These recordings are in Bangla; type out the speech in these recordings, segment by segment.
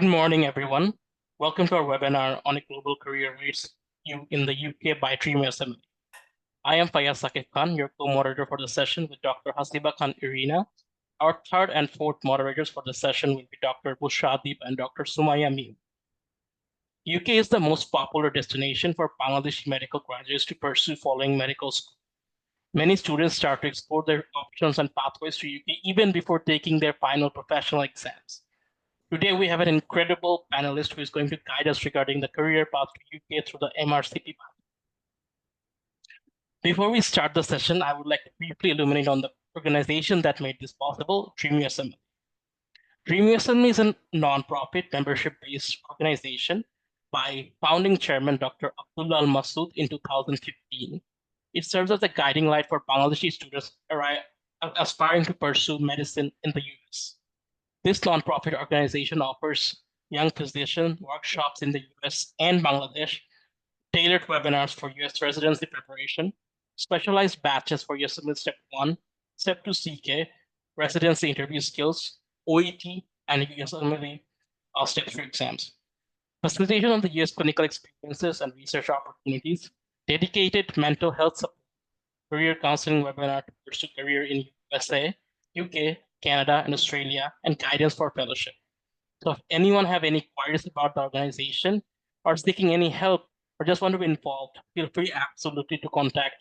morning, everyone. Welcome to our webinar on a global career rates in the UK by Dream Assembly. I am Fayaz Saqib Khan, your co-moderator for the session with Dr. Hasiba Khan Irina. Our third and fourth moderators for the session will be Dr. Bushra Deep and Dr. Sumaya Meem. UK is the most popular destination for Bangladeshi medical graduates to pursue following medical school. Many students start to explore their options and pathways to UK even before taking their final professional exams. Today, we have an incredible panelist who is going to guide us regarding the career path to UK through the MRCP path. Before we start the session, I would like to briefly illuminate on the organization that made this possible, Dream USM. Dream USM is a non-profit membership-based organization by founding chairman Dr. Abdullah Al Masood in 2015. It serves as a guiding light for Bangladeshi students aspiring to pursue medicine in the US. This nonprofit organization offers young physicians workshops in the US and Bangladesh, tailored webinars for US residency preparation, specialized batches for USMLE Step 1, Step 2 CK, residency interview skills, OET, and USMLE Step 3 exams. Facilitation of the US clinical experiences and research opportunities, dedicated mental health support, career counseling webinar to pursue career in USA, UK, Canada, and Australia, and guidance for fellowship. So if anyone have any queries about the organization or seeking any help or just want to be involved, feel free absolutely to contact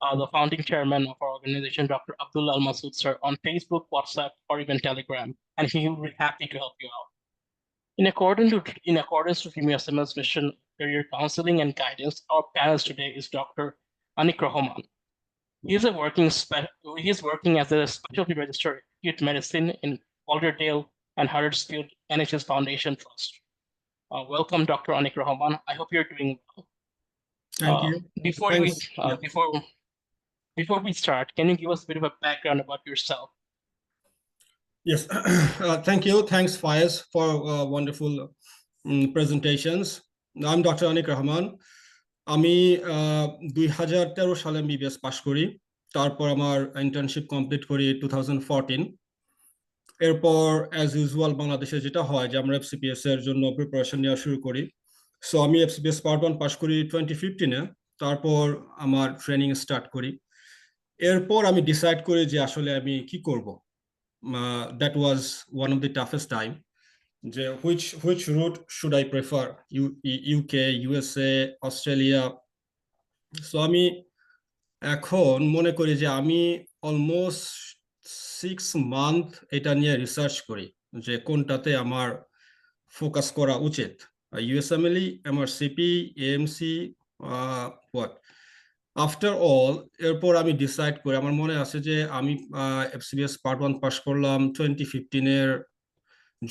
the founding chairman of our organization, Dr. Abdullah Al Masood, sir, on Facebook, WhatsApp, or even Telegram, and he will be happy to help you out. In accordance to FEMA mission, career counseling and guidance, our panelist today is Dr. Anik Rahman. He's working as a specialty registered acute medicine in Calderdale and Huddersfield NHS Foundation Trust. Welcome, Dr. Anik Rahman. I hope you're doing well. Thank you. Before we start, can you give us a bit of a background about yourself? Yes, thank you. Thanks, Fayaz, for wonderful presentations. I'm Dr. Anik Rahman. আমি 2013 সালে এমবিবিএস পাশ করি, তারপর আমার ইন্টার্নশিপ কমপ্লিট করি 2014। এরপর অ্যাজ ইউজুয়াল বাংলাদেশে যেটা হয় যে আমরা এফসিপিএস এর জন্য প্রিপারেশন নেওয়া শুরু করি। সো আমি এফসিপিএস পার্ট 1 পাশ করি 2015-এ, তারপর আমার ট্রেনিং স্টার্ট করি। এরপর আমি ডিসাইড করি যে আসলে আমি কি করব। That was one of the toughest time. Which route should I prefer? UK, USA, Australia. So আমি এখন মনে করি যে আমি অলমোস্ট 6 মান্থ এটা নিয়ে রিসার্চ করি যে কোনটাতে আমার ফোকাস করা উচিত, USMLE, MRCP, AMC, what. After all এরপর আমি ডিসাইড করি, আমার মনে আছে যে আমি এফসিবিএস পার্ট 1 পাস করলাম 2015-এর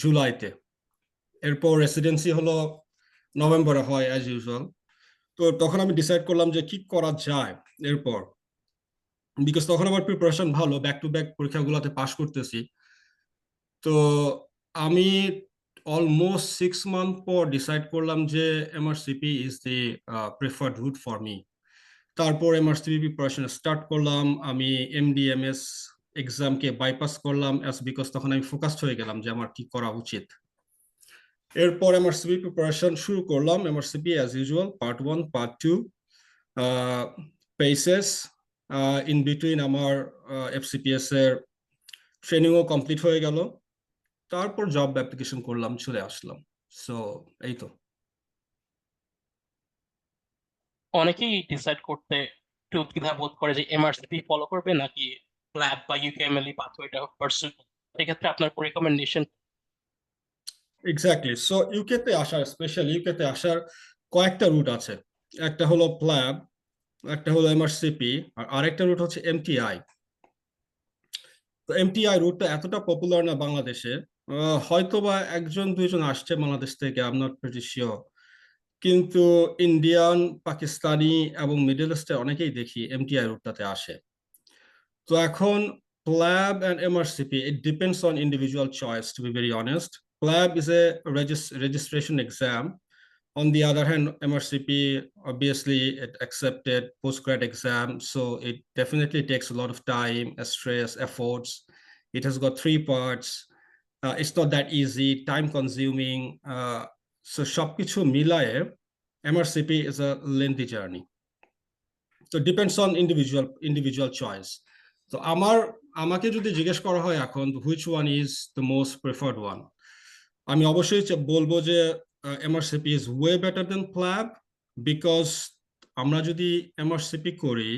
জুলাইতে। এরপর রেসিডেন্সি হলো নভেম্বরে হয় অ্যাজ ইউজুয়াল। তো তখন আমি ডিসাইড করলাম যে কি করা যায় এরপর, বিকজ তখন আমার প্রিপারেশন ভালো, ব্যাক টু ব্যাক পরীক্ষাগুলোতে পাস করতেছি। তো আমি অলমোস্ট 6 মান্থ পর ডিসাইড করলাম যে MRCP is the preferred route for me. তারপর MRCP প্রিপারেশন স্টার্ট করলাম। আমি MDMS এক্সামকে বাইপাস করলাম বিকজ তখন আমি ফোকাসড হয়ে গেলাম যে আমার কি করা উচিত। এরপর MRCP প্রিপারেশন শুরু করলাম। MRCP as usual part 1, part 2, PACES. In between আমার FCPS এর ট্রেনিংও কমপ্লিট হয়ে গেল। তারপর জব অ্যাপ্লিকেশন করলাম, চলে আসলাম। সো এই তো। অনেকেই ডিসাইড করতে একটু দ্বিধাবোধ করে যে MRCP ফলো করবে নাকি ল্যাব বা UKMLE পাথওয়েটা পারসু করবে। এক্ষেত্রে আপনার রিকমেন্ডেশন? এক্স্যাক্টলি। সো ইউকেতে আসার, স্পেশালি ইউকেতে আসার কয়েকটা রুট আছে। একটা হলো প্ল্যাব, একটা হলো MRCP, আর আরেকটা রুট হচ্ছে MTI। তো MTI রুটটা এতটা পপুলার না বাংলাদেশে, হয়তোবা একজন দুইজন আসছে বাংলাদেশ থেকে, I am not pretty sure. কিন্তু ইন্ডিয়ান, পাকিস্তানি এবং মিডল ইস্টে অনেকেই দেখি MTI রুটটাতে আসে। তো এখন প্ল্যাব and MRCP, it depends on individual choice, to be very honest. PLAB is a registration exam. On the other hand, MRCP, obviously, it accepted postgrad exam, so it definitely takes a lot of time, stress, efforts. It has got 3 parts. It's not that easy, time consuming. So সবকিছু মিলায়ে MRCP is a lengthy journey. So depends on individual choice. So আমাকে যদি জিজ্ঞেস করা হয় এখন which one is the most preferred one, আমি অবশ্যই বলবো যে MRCP is way better than PLAB, because আমরা যদি MRCP করি,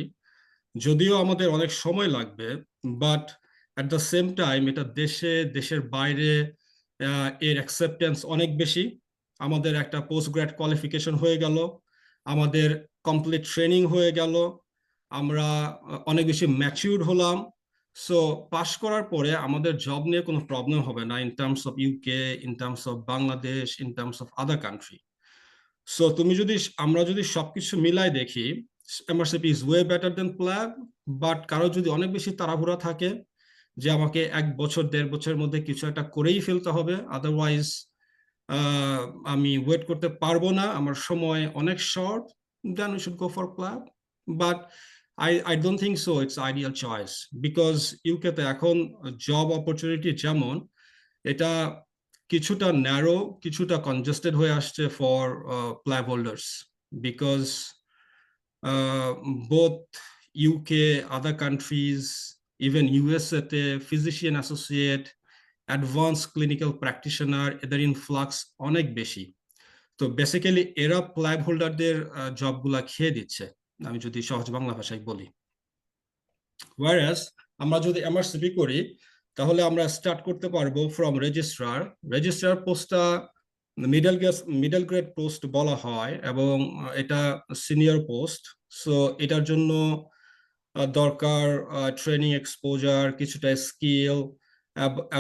যদিও আমাদের অনেক সময় লাগবে, but at the same time এটা দেশের বাইরে এর অ্যাকসেপ্টেন্স অনেক বেশি। আমাদের একটা পোস্ট গ্র্যাড কোয়ালিফিকেশন হয়ে গেল, আমাদের কমপ্লিট ট্রেনিং হয়ে গেল, আমরা অনেক বেশি ম্যাচিউরড হলাম। সো পাস করার পরে আমাদের জব নিয়ে কোনো প্রবলেম হবে না, in terms of UK, in terms of Bangladesh, in terms of other country. So আমরা যদি সবকিছু মিলাই দেখি, MRCP is way better than PLAB, but কারো যদি অনেক বেশি তাড়াহুড়া থাকে যে আমাকে 1 বছর 1.5 বছরের মধ্যে কিছু একটা করেই ফেলতে হবে, আদারওয়াইজ আমি ওয়েট করতে পারবো না, আমার সময় অনেক short, then we should go for PLAB. But I don't think so it's ideal choice, because ইউকেতে এখন জব অপরচুনিটি যেমন, এটা কিছুটা ন্যারো, কিছুটা কনজেস্টেড হয়ে আসছে for PLAB holders, because both UK, other countries, even USA তে physician associate, advance clinical practitioner, এদের ইনফ্লাক্স অনেক বেশি। তো বেসিক্যালি এরা PLAB হোল্ডারদের জবগুলা খেয়ে দিচ্ছে, আমি যদি সহজ বাংলা ভাষায় বলি। ওয়ারাস আমরা যদি MRCP করি, তাহলে আমরা স্টার্ট করতে পারবো ফ্রম রেজিস্ট্রার পোস্টটা মিডল গ্রেড পোস্ট বলা হয়, এবং এটা সিনিয়র পোস্ট। সো এটার জন্য দরকার ট্রেনিং এক্সপোজার, কিছুটা স্কিল,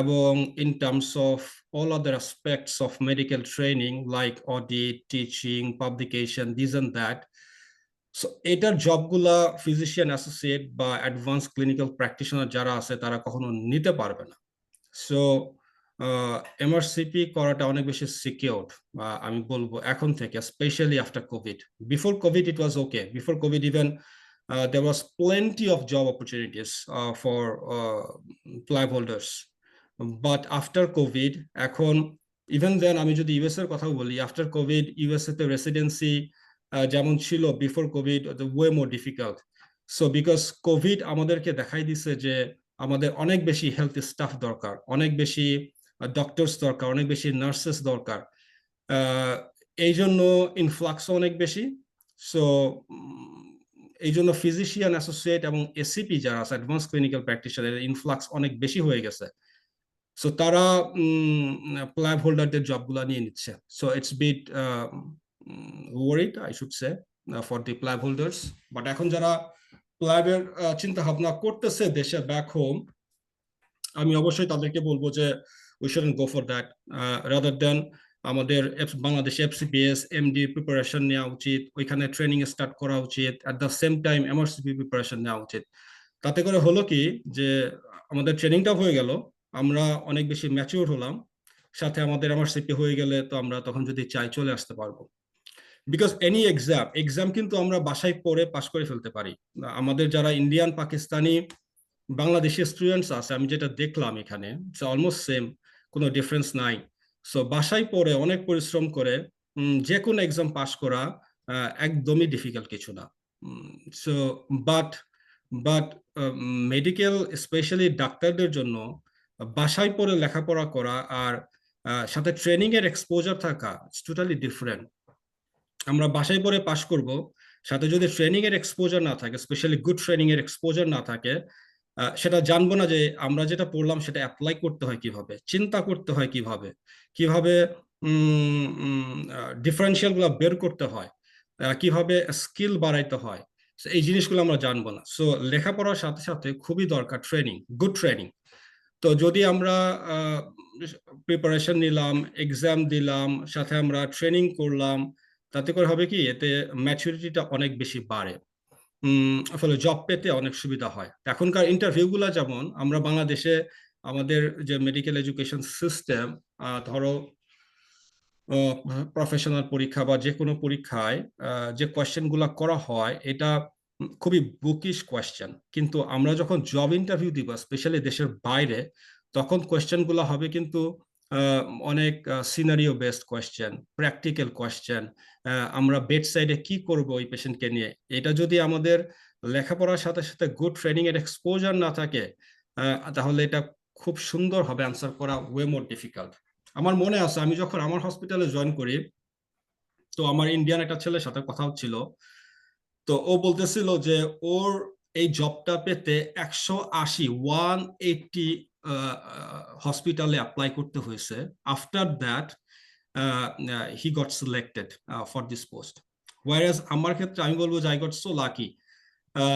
এবং in terms of all other aspects of medical training like audit, teaching, publication, this and that. So এটার জবগুলা ফিজিশিয়ান অ্যাসোসিয়েট বা অ্যাডভান্স ক্লিনিক্যাল প্র্যাকটিশনার যারা আছে তারা কখনো নিতে পারবে না। সো MRCP করাটা অনেক বেশি সিকিউরড, আমি বলবো এখন থেকে, specially after Covid. Before Covid it was okay, before Covid even there was plenty of job opportunities for PLAB holders, but after COVID, এখন even then আমি যদি ইউএস এর কথা বলি, আফটার কোভিড ইউএসএ তে রেসিডেন্সি যেমন ছিল before Covid, way more difficult. So because Covid আমাদেরকে দেখাই দিছে যে আমাদের অনেক বেশি হেলথ স্টাফ দরকার, অনেক বেশি ডক্টরস দরকার, অনেক বেশি নার্সেস দরকার, এই জন্য ইনফ্লাক্স অনেক বেশি। সো এই জন্য ফিজিশিয়ান অ্যাসোসিয়েট এবং এসিপি যারা আছে, অ্যাডভান্স ক্লিনিক্যাল প্র্যাকটিশনার, ইনফ্লাক্স অনেক বেশি হয়ে গেছে। সো তারা PLAB হোল্ডারদের জবগুলা নিয়ে নিচ্ছে। So it's bit worried, I should say, for the PLAB holders. But এখন যারা PLAB এর চিন্তা ভাবনা করতেছে দেশে ব্যাক হোম, আমি অবশ্যই তাদেরকে বলবো যে we shouldn't go for that, rather than আমাদের বাংলাদেশে FCPS MD প্রিপারেশন নেওয়া উচিত, ওইখানে ট্রেনিং স্টার্ট করা উচিত, at the same time MRCP preparation নেওয়া উচিত। তাতে করে হলো কি যে আমাদের ট্রেনিংটা হয়ে গেল, আমরা অনেক বেশি ম্যাচিউর হলাম, সাথে আমাদের MRCP হয়ে গেলে তো আমরা তখন যদি চাই চলে আসতে পারবো। বিকজ এনি এক্সাম কিন্তু আমরা বাসায় পড়ে পাস করে ফেলতে পারি। আমাদের যারা ইন্ডিয়ান, পাকিস্তানি, বাংলাদেশি স্টুডেন্টস আছে, আমি যেটা দেখলাম এখানে, অলমোস্ট সেম, কোনো ডিফারেন্স নাই। সো বাসায় পড়ে অনেক পরিশ্রম করে যে কোনো এক্সাম পাস করা একদমই ডিফিকাল্ট কিছু না। সো বাট মেডিকেল, স্পেশালি ডাক্তারদের জন্য বাসায় পড়ে লেখাপড়া করা আর সাথে ট্রেনিং এর এক্সপোজার থাকা ইটস টোটালি ডিফারেন্ট। আমরা বাসায় পড়ে পাস করব, সাথে যদি ট্রেনিং এর এক্সপোজার না থাকে, স্পেশালি গুড ট্রেনিং এর এক্সপোজার না থাকে, সেটা জানবো না যে আমরা যেটা পড়লাম সেটা অ্যাপ্লাই করতে হয় কিভাবে, চিন্তা করতে হয় কিভাবে, কিভাবে ডিফারেন্সিয়াল গুলা বের করতে হয়, কিভাবে স্কিল বাড়াইতে হয়, এই জিনিসগুলো আমরা জানবো না। সো লেখাপড়ার সাথে সাথে খুবই দরকার ট্রেনিং, গুড ট্রেনিং। তো যদি আমরা প্রিপারেশন নিলাম, এক্সাম দিলাম, সাথে আমরা ট্রেনিং করলাম, তাতে করে হবে কি, এতে ম্যাচুরিটিটা অনেক বেশি বাড়ে, ফলে জব পেতে অনেক সুবিধা হয়। এখনকার ইন্টারভিউগুলো যেমন, আমরা বাংলাদেশে আমাদের যে মেডিকেল এডুকেশন সিস্টেম, ধরো প্রফেশনাল পরীক্ষা বা যে কোনো পরীক্ষায় যে কোয়েশ্চেনগুলো করা হয়, এটা খুবই বুকিশ কোয়েশ্চেন, কিন্তু আমরা যখন জব ইন্টারভিউ দিব, স্পেশালি দেশের বাইরে, তখন কোয়েশ্চেনগুলো হবে কিন্তু অনেক scenario based question, practical question. আমরা বেড সাইডে কি করব ওই পেশেন্টকে নিয়ে, এটা যদি আমাদের লেখাপড়ার সাথে সাথে গুড ট্রেনিং এর এক্সপোজার না থাকে, তাহলে এটা খুব সুন্দর হবে আনসার করা ওয়ে মোর ডিফিকাল্ট। আমার মনে আছে আমি যখন আমার হসপিটালে জয়েন করি, তো আমার ইন্ডিয়ান একটা ছেলের সাথে কথা হচ্ছিল, তো ও বলতেছিল যে ওর এই জবটা পেতে 180 হসপিটালে অ্যাপ্লাই করতে হয়েছে। After that he got selected for this post. Whereas আমার ক্ষেত্রে আমি বলবো যে I got so lucky,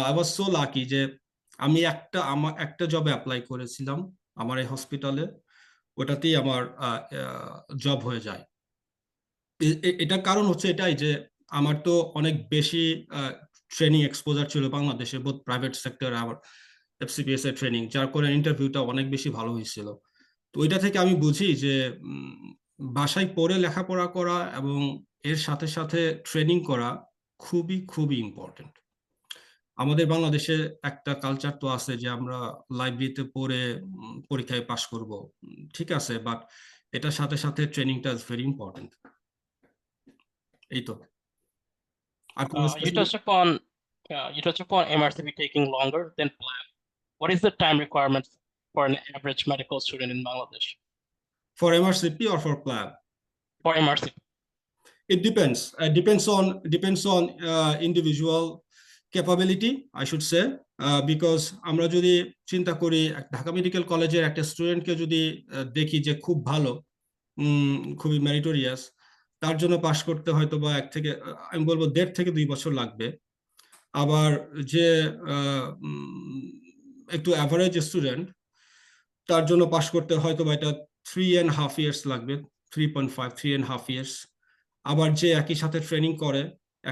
I was so lucky যে আমি একটা জবে অ্যাপ্লাই করেছিলাম আমার এই হসপিটালে, ওটাতেই আমার জব হয়ে যায়। এটার কারণ হচ্ছে এটাই যে আমার তো অনেক বেশি ট্রেনিং এক্সপোজার ছিল বাংলাদেশে, বোথ প্রাইভেট সেক্টর আর এফসিপিএস এর ট্রেনিং, যার করে ইন্টারভিউটা অনেক বেশি ভালো হয়েছিল। তো ওইটা থেকে আমি বুঝি যে বাসায় পড়ে লেখাপড়া করা এবং এর সাথে সাথে ট্রেনিং করা খুবই খুবই ইম্পর্টেন্ট। আমাদের বাংলাদেশে একটা কালচার তো আছে যে আমরা লাইব্রেরিতে পড়ে পরীক্ষায় পাশ করব, ঠিক আছে, বাট এটার সাথে সাথে ট্রেনিংটা ইজ ভেরি ইম্পর্টেন্ট। এই তো। আর কোনো You touched upon MRCP taking longer than planned. What is the time requirement for an average medical student in Bangladesh for MRCP or for PLAB? for MRCP? It depends. Depends on individual capability, I should say, because আমরা যদি চিন্তা করি ঢাকা মেডিকেল কলেজের একটা স্টুডেন্টকে যদি দেখি যে খুব ভালো, খুবই মেরিটোরিয়াস, তার জন্য পাশ করতে হয়তো বা আমি বলবো 1.5 থেকে 2 বছর লাগবে। আবার যে একটু অ্যাভারেজ স্টুডেন্ট, তার জন্য পাশ করতে হয়তো বা এটা 3.5 years লাগবে, 3.5 years। আবার যে একই সাথে ট্রেনিং করে,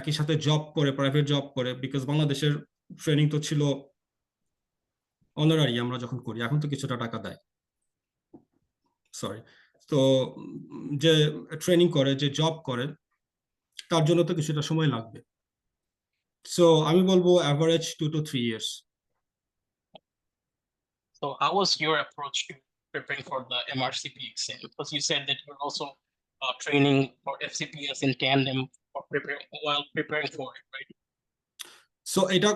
একই সাথে জব করে, প্রাইভেট জব করে, বিকজ বাংলাদেশের ট্রেনিং তো ছিল অনারারি আমরা যখন করি, এখন তো কিছুটা টাকা দেয়, সরি। তো যে ট্রেনিং করে, যে জব করে, তার জন্য তো কিছুটা সময় লাগবে। সো আমি বলবো average 2 to 3 years. So how was your approach to preparing for the MRCP exam? Because you said that you're also training for FCPS in tandem while preparing for it, right? So এটা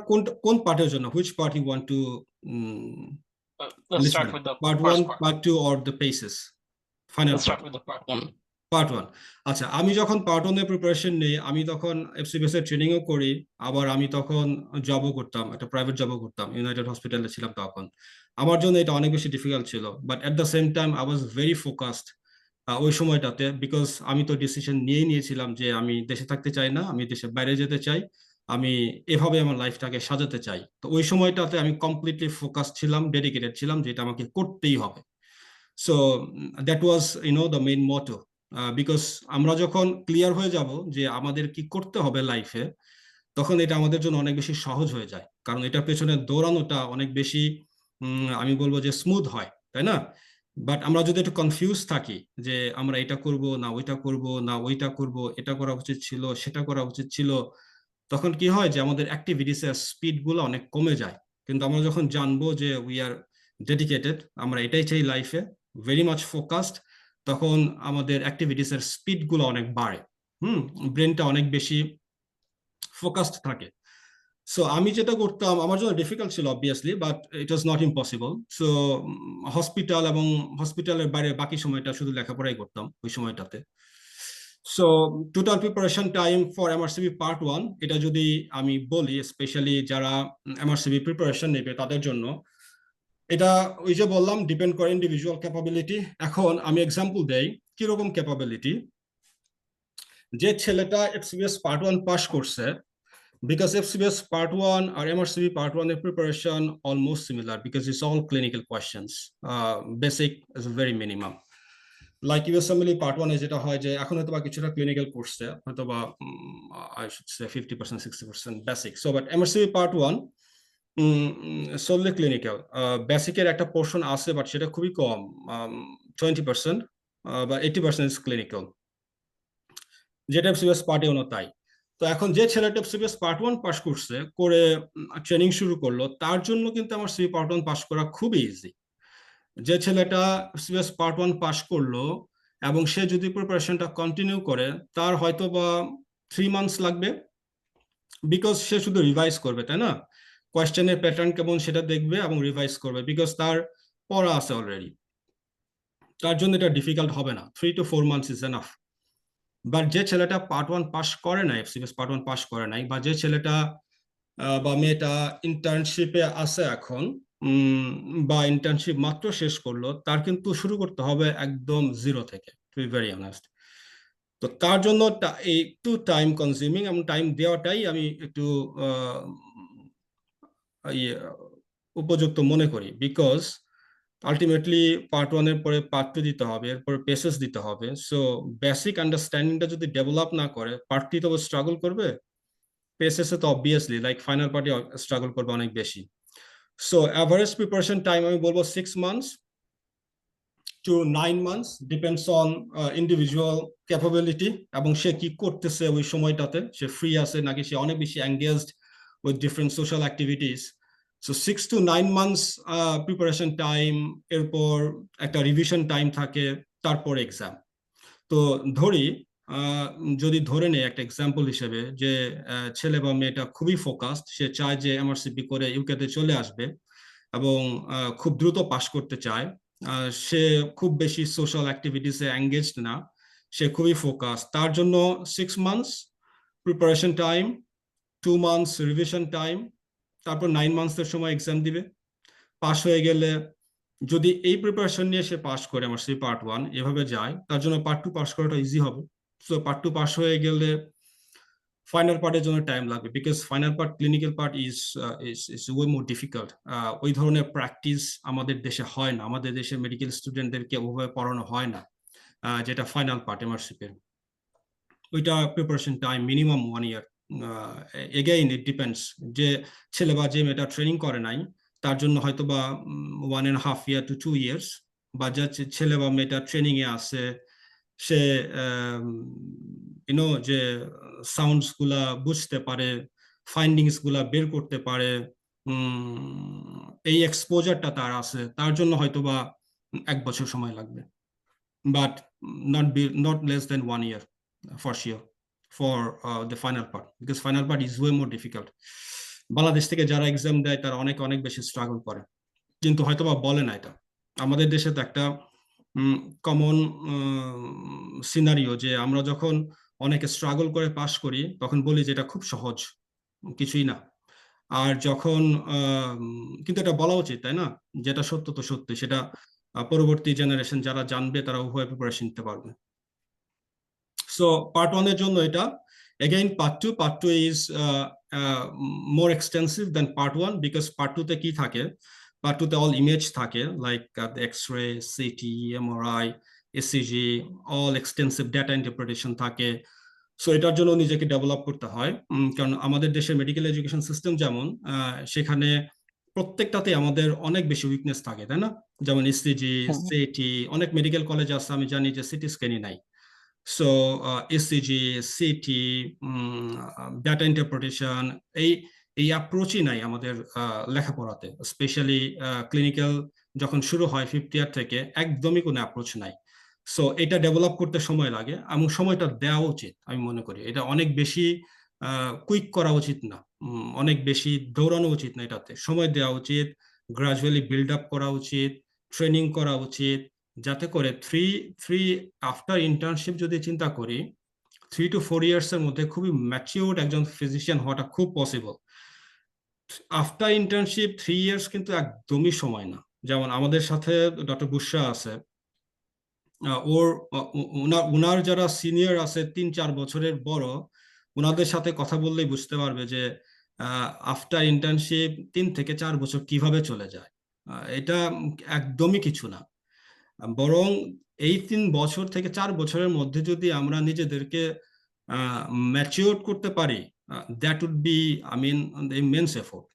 কোন পার্টের জন্য, which part you want to Let's start with the part first 1, part. part 2 or the paces? Final Let's part. start with the part 1. Part 1। আচ্ছা, আমি যখন পার্ট 1 এর প্রিপারেশন নেই, আমি তখন এফসিবিএস এর ট্রেনিংও করি, আবার আমি তখন জবও করতাম, একটা প্রাইভেট জবও করতাম, ইউনাইটেড হসপিটালে ছিলাম তখন। আমার জন্য এটা অনেক বেশি ডিফিকাল্ট ছিল, but at the same time I was very focused ওই সময়টাতে, বিকজ আমি তো ডিসিশন নিয়েছিলাম যে আমি দেশে থাকতে চাই না, আমি দেশের বাইরে যেতে চাই, আমি এভাবে আমার লাইফটাকে সাজাতে চাই। তো ওই সময়টাতে আমি কমপ্লিটলি ফোকাস ছিলাম, ডেডিকেটেড ছিলাম যে এটা আমাকে করতেই হবে। So that was the main motto. Because আমরা যখন ক্লিয়ার হয়ে যাব যে আমাদের কি করতে হবে লাইফে, তখন এটা আমাদের জন্য অনেক বেশি সহজ হয়ে যায়, কারণ এটার পেছনে দৌড়ানোটা অনেক বেশি আমি বলবো যে স্মুথ হয়, তাই না? বাট আমরা যদি একটু কনফিউজ থাকি যে আমরা এটা করব না ওইটা করব না ওইটা করব, এটা করা উচিত ছিল সেটা করা উচিত ছিল, তখন কি হয় যে আমাদের অ্যাক্টিভিটিস এর স্পিড গুলো অনেক কমে যায়। কিন্তু আমরা যখন জানবো যে উই আর ডেডিকেটেড, আমরা এটাই চাই লাইফে, ভেরি মাচ ফোকাসড, তখন আমাদের অ্যাক্টিভিটিস এর স্পিড গুলো অনেক বাড়ে, ব্রেনটা অনেক বেশি ফোকাসড থাকে। সো আমি যেটা করতাম, আমার জন্য ডিফিকাল্ট ছিল obviously, but it was not impossible. So hospital এবং হসপিটালের বাইরে বাকি সময়টা শুধু লেখাপড়াই করতাম ওই সময়টাতে। So total preparation time for MRCP part 1, এটা যদি আমি বলি স্পেশালি যারা এমআরসিবি প্রিপারেশন নেবে তাদের জন্য, এটা ওই যে বললাম ডিপেন্ড করে ইন্ডিভিজুয়াল ক্যাপাবিলিটি। এখন আমি এক্সাম্পল দেই কিরকম ক্যাপাবিলিটি। যে ছেলেটা এফসিবিএস পার্ট 1 পাস করছে, because FCBS part 1 or MRCB part 1 the preparation almost similar because it's all clinical questions. Basic is very minimum. Like USMLE part 1 is যেটা হয় যে এখন হয়তো বা কিছুটা ক্লিনিক্যাল করছে, হয়তো বা I should say 50% 60% basic. So but MRCB part 1 solely clinical. Basic-এর একটা পোর্শন আছে, বাট সেটা খুবই কম, 20% বা 80% is clinical, যেটা FCBS part 1 তাই। তো এখন যে ছেলেটা এফসিবিএস পার্ট 1 পাস করছে, করে ট্রেনিং শুরু করলো, তার জন্য কিন্তু আমার সিবি পার্ট 1 পাস করা খুবই ইজি। যে ছেলেটা সিএস পার্ট 1 পাস করলো এবং সে যদি প্রিপারেশনটা কন্টিনিউ করে, তার হয়তো বা 3 মান্থস লাগবে, বিকজ সে শুধু রিভাইজ করবে, তাই না? কোয়েশ্চেনের প্যাটার্ন কেমন সেটা দেখবে এবং রিভাইজ করবে, বিকজ তার পড়া আছে অলরেডি। তার জন্য এটা ডিফিকাল্ট হবে না, 3 to 4 months is enough. But যে ছেলেটা পার্ট 1 পাস করে নাই, এফসিএস পার্ট 1 পাস করে নাই, বা যে ছেলেটা বা মেয়েটা ইন্টার্নশিপে আছে এখন, বা ইন্টার্নশিপ মাত্র শেষ করলো, তার কিন্তু শুরু করতে হবে একদম জিরো থেকে, টু বি ভেরি অনেস্ট। তো তার জন্য একটু টাইম কনজিউমিং, এবং টাইম দেওয়াটাই আমি একটু ইয়ে, উপযুক্ত মনে করি, বিকজ আলটিমেটলি পার্ট 1 এর পরে পার্ট 2 দিতে হবে, এরপর পেসেস দিতে হবে। সো বেসিক আন্ডারস্ট্যান্ডিংটা যদি ডেভেলপ না করে, পার্ট 3 তো স্ট্রাগল করবে, পেসেসে তো obviously like final party struggle করবে অনেক বেশি। সো অ্যাভারেজ প্রিপারেশন টাইম আমি বলবো 6 months to 9 months, depends on individual capability, এবং সে কি করতেছে ওই সময়টাতে, সে ফ্রি আছে নাকি সে অনেক বেশি engaged with different social activities. So 6 to 9 months preparation time, এরপর একটা রিভিশন টাইম থাকে, তারপর এক্সাম। তো ধরি যদি ধরে নেই একটা এক্সাম্পল হিসেবে যে ছেলে বা মেয়েটা খুবই ফোকাসড, সে চায় যে এমআরসিপি করে ইউকেতে চলে আসবে এবং খুব দ্রুত পাশ করতে চায়, সে খুব বেশি সোশ্যাল অ্যাক্টিভিটিসে এঙ্গেজড না, সে খুবই ফোকাস, তার জন্য 6 months preparation time, 2 months revision time, তারপর 9 months এর সময় এক্সাম দিবে। পাশ হয়ে গেলে, যদি এই প্রিপারেশন নিয়ে সে পাস করে আমার সেই পার্ট 1 এভাবে যায়, তার জন্য পার্ট 2 পাস করাটা ইজি হবে। সো পার্ট 2 পাস হয়ে গেলে ফাইনাল পার্টের জন্য টাইম লাগবে, because final part, clinical part is way more difficult. ওই ধরনের প্র্যাকটিস আমাদের দেশে হয় না, আমাদের দেশে মেডিকেল স্টুডেন্টদেরকে ওভাবে পড়ানো হয় না, যেটা ফাইনাল পার্ট এমআরসিপির। ওইটা preparation time minimum 1 year। Again it depends, যে ছেলে বা যে মেয়েটা ট্রেনিং করে নাই, তার জন্য হয়তো বা 1.5 year to 2 years, বা যে ছেলে বা মেয়েটা ট্রেনিং এ আছে, সে যে সাউন্ডস গুলা বুঝতে পারে, ফাইন্ডিংস গুলা বের করতে পারে, এই এক্সপোজারটা তার আছে, তার জন্য হয়তো বা 1 বছর সময় লাগবে, but not less than 1 year for sure for the final part, because final part is way more difficult. Bangladesh থেকে যারা এক্সাম দেয় তারা অনেক অনেক বেশি স্ট্রাগল করে, কিন্তু হয়তোবা বলে না এটা। আমাদের দেশে তো একটা কমন সিনারিও, যে আমরা যখন অনেক স্ট্রাগল করে পাস করি তখন বলি যে এটা খুব সহজ, কিছুই না। আর যখন কিন্তু এটা বলা উচিত, তাই না? যেটা সত্য তো সত্যি, সেটা পরবর্তী জেনারেশন যারা জানবে তারা উভয় প্রিপারেশন নিতে পারবে। সো পার্ট 1 এর জন্য এটা। Again, part 2 is more extensive than part 1, because part 2 তে কি থাকে, part 2 তে all image থাকে, like the x-ray, CT, MRI, ECG, all extensive data interpretation থাকে। সো এটার জন্য নিজেকে ডেভেলপ করতে হয়, কারণ আমাদের দেশের মেডিকেল এডুকেশন সিস্টেম যেমন, সেখানে প্রত্যেকটাতে আমাদের অনেক বেশি উইকনেস থাকে, তাই না? যেমন ইসিজি, সিটি, অনেক মেডিকেল কলেজ আছে আমি জানি যে সিটি স্ক্যানই নাই। So ECG, city, data interpretation, এই অ্যাপ্রোচই নাই আমাদের লেখাপড়াতে, স্পেশালি ক্লিনিক্যাল যখন শুরু হয় 5th year থেকে, একদমই কোনো অ্যাপ্রোচ নাই। সো এটা ডেভেলপ করতে সময় লাগে, এবং সময়টা দেওয়া উচিত, আমি মনে করি এটা অনেক বেশি কুইক করা উচিত না, অনেক বেশি দৌড়ানো উচিত না, এটাতে সময় দেওয়া উচিত, গ্রাজুয়ালি বিল্ড আপ করা উচিত, ট্রেনিং করা উচিত, যাতে করে থ্রি আফটার ইন্টার্নশিপ যদি চিন্তা করি, 3 to 4 years এর মধ্যে খুবই ম্যাচিউরড একজন ফিজিশিয়ান হওয়াটা খুব পসিবল। আফটার ইন্টার্নশিপ 3 years কিন্তু একদমই সময় না। যেমন আমাদের সাথে ডক্টর বুশরা আছে, ওনার যারা সিনিয়র আছে 3-4 বছরের বড়, ওনাদের সাথে কথা বললেই বুঝতে পারবে যে আফটার ইন্টার্নশিপ 3 থেকে 4 বছর কিভাবে চলে যায়। এটা একদমই কিছু না, বরং এই 3 বছর থেকে 4 বছরের মধ্যে যদি আমরা নিজেদেরকে ম্যাচিওর করতে পারি, that would be, I mean, immense effort,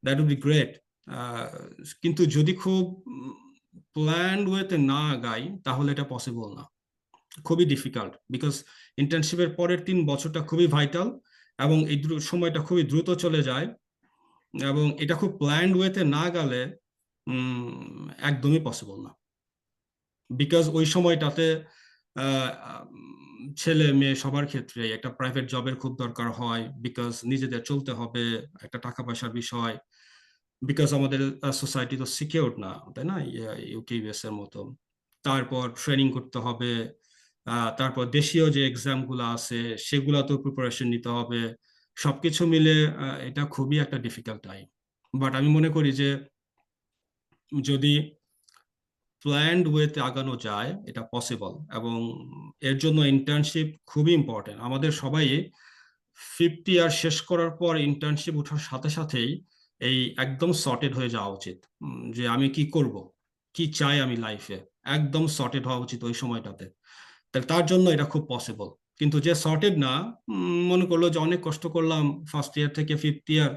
that would be great. কিন্তু যদি খুব প্ল্যান্ড ওয়েতে না আগাই, তাহলে এটা পসিবল না, খুবই ডিফিকাল্ট, বিকজ ইন্টার্নশিপের পরের 3 বছরটা খুবই ভাইটাল, এবং এই সময়টা খুবই দ্রুত চলে যায়, এবং এটা খুব প্ল্যান্ড ওয়েতে না গেলে একদমই পসিবল না, বিকজ ওই সময়টাতে ছেলে মেয়ে সবার ক্ষেত্রে একটা প্রাইভেট জবের খুব দরকার হয়, বিকজ নিজেদের চলতে হবে, একটা টাকা পয়সার বিষয়, বিকজ আমাদের সোসাইটি তো সিকিউর না, তাই না, ইউকে ইউএস এর মতো। তারপর ট্রেনিং করতে হবে, তারপর দেশীয় যে এক্সাম গুলো আছে সেগুলাতেও প্রিপারেশন নিতে হবে। সবকিছু মিলে এটা খুবই একটা ডিফিকাল্ট টাইম। বাট আমি মনে করি যে যদি প্ল্যান্ড ওয়েতে আগানো যায় এটা পসিবল, এবং এর জন্য ইন্টার্নশিপ খুবই ইম্পর্টেন্ট। আমাদের সবাই 50 ইয়ার শেষ করার পর ইন্টার্নশিপ ওঠার সাথে সাথেই এই একদম সর্টেড হয়ে যাওয়া উচিত, যে আমি কি করব, কি চাই আমি লাইফে, একদম সর্টেড হওয়া উচিত ওই সময়টাতে। তার জন্য এটা খুব পসিবল। কিন্তু যে সর্টেড না, মনে করলো যে অনেক কষ্ট করলাম ফার্স্ট ইয়ার থেকে 5th ইয়ার,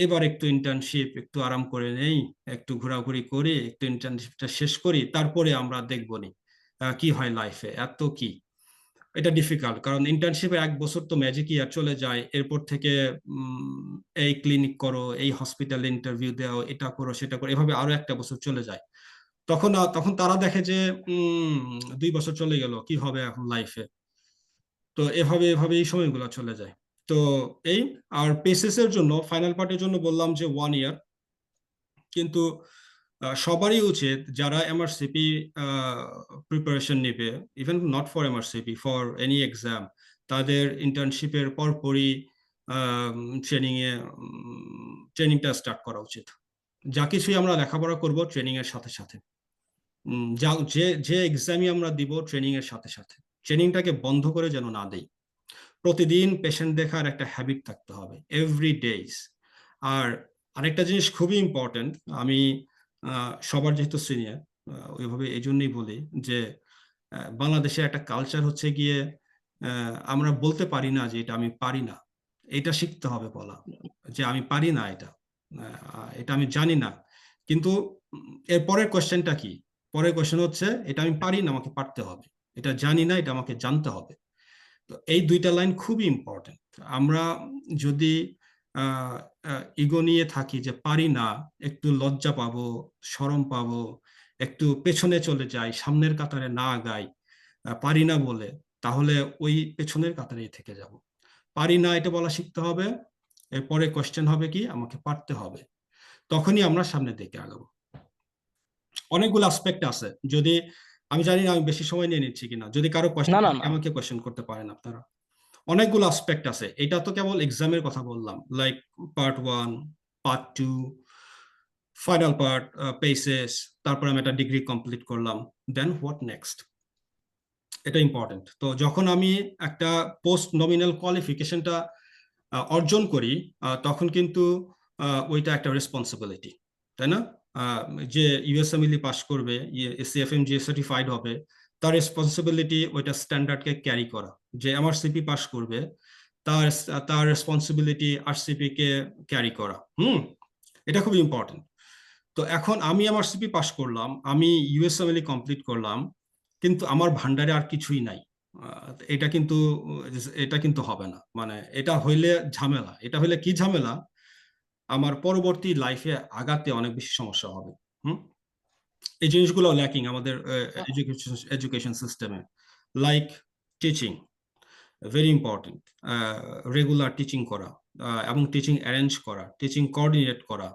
এবার একটু ইন্টার্নশিপ, একটু আরাম করে নেই, একটু ঘোরাঘুরি করি, একটু ইন্টার্নশিপটা শেষ করি, তারপরে আমরা দেখবো নি কি হয় লাইফে, এত কি। এটা ডিফিকাল্ট, কারণ ইন্টার্নশিপে 1 বছর তো ম্যাজিক ইয়ার চলে যায়, এরপর থেকে এই ক্লিনিক করো, এই হসপিটালে ইন্টারভিউ দাও, এটা করো সেটা করো, এভাবে আরো 1টা বছর চলে যায়। তখন তারা দেখে যে 2 বছর চলে গেল, কি হবে এখন লাইফে। তো এভাবে এভাবে এই সময়গুলো চলে যায়। তো এই আর পেসেস এর জন্য ফাইনাল পার্টের জন্য বললাম যে 1 ইয়ার, কিন্তু সবারই উচিত যারা এমআরসিপি প্রিপারেশন নেবে, even not for MRCP, for any exam, তাদের ইন্টার্নশিপের পরপরই ট্রেনিংটা স্টার্ট করা উচিত। যা কিছুই আমরা লেখাপড়া করব ট্রেনিং এর সাথে সাথে, যা যে যে এক্সামই আমরা দিব ট্রেনিং এর সাথে সাথে, ট্রেনিংটাকে বন্ধ করে যেন না দেই। প্রতিদিন পেশেন্ট দেখার একটা হ্যাবিট থাকতে হবে, এভরি ডেজ। আর আরেকটা জিনিস খুবই ইম্পর্টেন্ট, আমি সবার যেহেতু সিনিয়র, ওইভাবে এই জন্যই বলি যে বাংলাদেশে একটা কালচার হচ্ছে গিয়ে আমরা বলতে পারি না যে এটা আমি পারি না, এটা শিখতে হবে বলা, যে আমি পারি না, এটা আমি জানি না। কিন্তু এর পরের কোয়েশ্চেনটা কি, পরের কোয়েশ্চেন হচ্ছে এটা আমি পারি না, আমাকে পারতে হবে, এটা জানি না, এটা আমাকে জানতে হবে। তো এই 2টা লাইন খুবই ইম্পর্টেন্ট। আমরা যদি ইগো নিয়ে থাকি যে পারি না, একটু লজ্জা পাবো, শরম পাবো, একটু পেছনে চলে যাই, সামনের কাতারে না আগাই পারি না বলে, তাহলে ওই পেছনের কাতারেই থেকে যাব। পারি না এটা বলা শিখতে হবে, এরপরে কোয়েশ্চেন হবে কি, আমাকে পারতে হবে, তখনই আমরা সামনের দিকে আগাবো। অনেকগুলো আসপেক্ট আছে, যদি আমি জানি না আমি বেশি সময় নিয়ে নিচ্ছি কিনা, যদি কারো না কোয়েশ্চেন না থাকে না আমাকে কোয়েশ্চেন করতে পারেন আপনারা। অনেকগুলো আসপেক্ট আছে, এটা তো কেবল এক্সামের কথা বললাম, like part 1, part 2, final part, PACES, তারপর আমি একটা ডিগ্রি কমপ্লিট করলাম, দেন হোয়াট নেক্সট, এটা ইম্পর্টেন্ট। তো যখন আমি একটা পোস্ট নমিনাল কোয়ালিফিকেশনটা অর্জন করি, তখন কিন্তু ওইটা একটা রেসপন্সিবিলিটি, তাই না? যে ইউএসএমএলই পাস করবে, সিএফএমজি সার্টিফাইড হবে, তার রেসপন্সিবিলিটি ওইটা স্ট্যান্ডার্ডকে ক্যারি করা। যে এমআরসিপি পাস করবে, তার তার রেসপন্সিবিলিটি আরসিপি কে ক্যারি করা। এটা খুব ইম্পর্টেন্ট। তো এখন আমি এমআরসিপি পাস করলাম, আমি ইউএসএমএলই কমপ্লিট করলাম, কিন্তু আমার ভান্ডারে আর কিছুই নাই, এটা কিন্তু এটা কিন্তু হবে না। মানে এটা হইলে ঝামেলা, এটা হইলে কি ঝামেলা, আমার পরবর্তী লাইফে আগাতে অনেক বেশি সমস্যা হবে। এই জিনিসগুলো ল্যাকিং আমাদের এডুকেশন সিস্টেমে, like teaching, very important. Regular teaching করা, এবং টিচিং অ্যারেঞ্জ করা, টিচিং কোঅর্ডিনেট করা,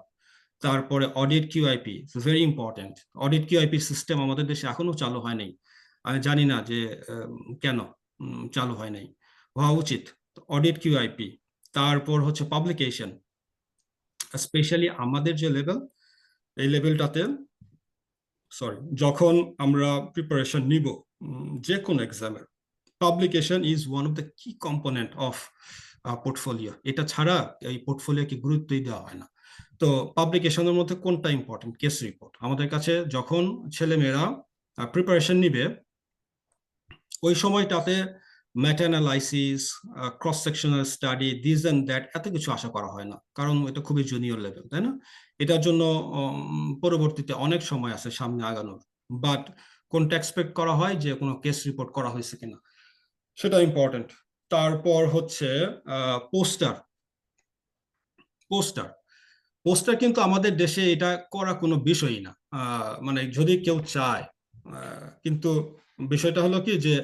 তারপরে audit QIP, very important. Audit QIP system আমাদের দেশে এখনো চালু হয় নাই, আমি জানি না যে কেন চালু হয় নাই, হওয়া উচিত। অডিট কিউআইপি, তারপর হচ্ছে পাবলিকেশন, স্পেশালি আমাদের যে লেভেল, এই লেভেলটাতে, সরি, যখন আমরা প্রিপারেশন নিব যে কোনো এক্সামের, publication is one of the কি কম্পোনেন্ট অফ পোর্টফোলিও। এটা ছাড়া এই পোর্টফোলিওকে গুরুত্বই দেওয়া হয় না। তো পাবলিকেশনের মধ্যে কোনটা ইম্পর্টেন্ট? Case report. আমাদের কাছে যখন ছেলেমেয়েরা প্রিপারেশন নিবে, ওই সময়টাতে meta analysis, cross sectional study, this and that, এত কিছু আশা করা হয় না, কারণ এটা খুবই জুনিয়র লেভেল, তাই না? এটার জন্য পরবর্তীতে অনেক সময় আছে সামনে আগানোর। বাট কোনটা এক্সপেক্ট করা হয় যে কোনো কেস রিপোর্ট করা হয়েছে কিনা, সেটা ইম্পর্টেন্ট। তারপর হচ্ছে পোস্টার। পোস্টার পোস্টার কিন্তু আমাদের দেশে এটা করা কোনো বিষয়ই না, মানে যদি কেউ চায়, কিন্তু বিষয়টা হলো কি যে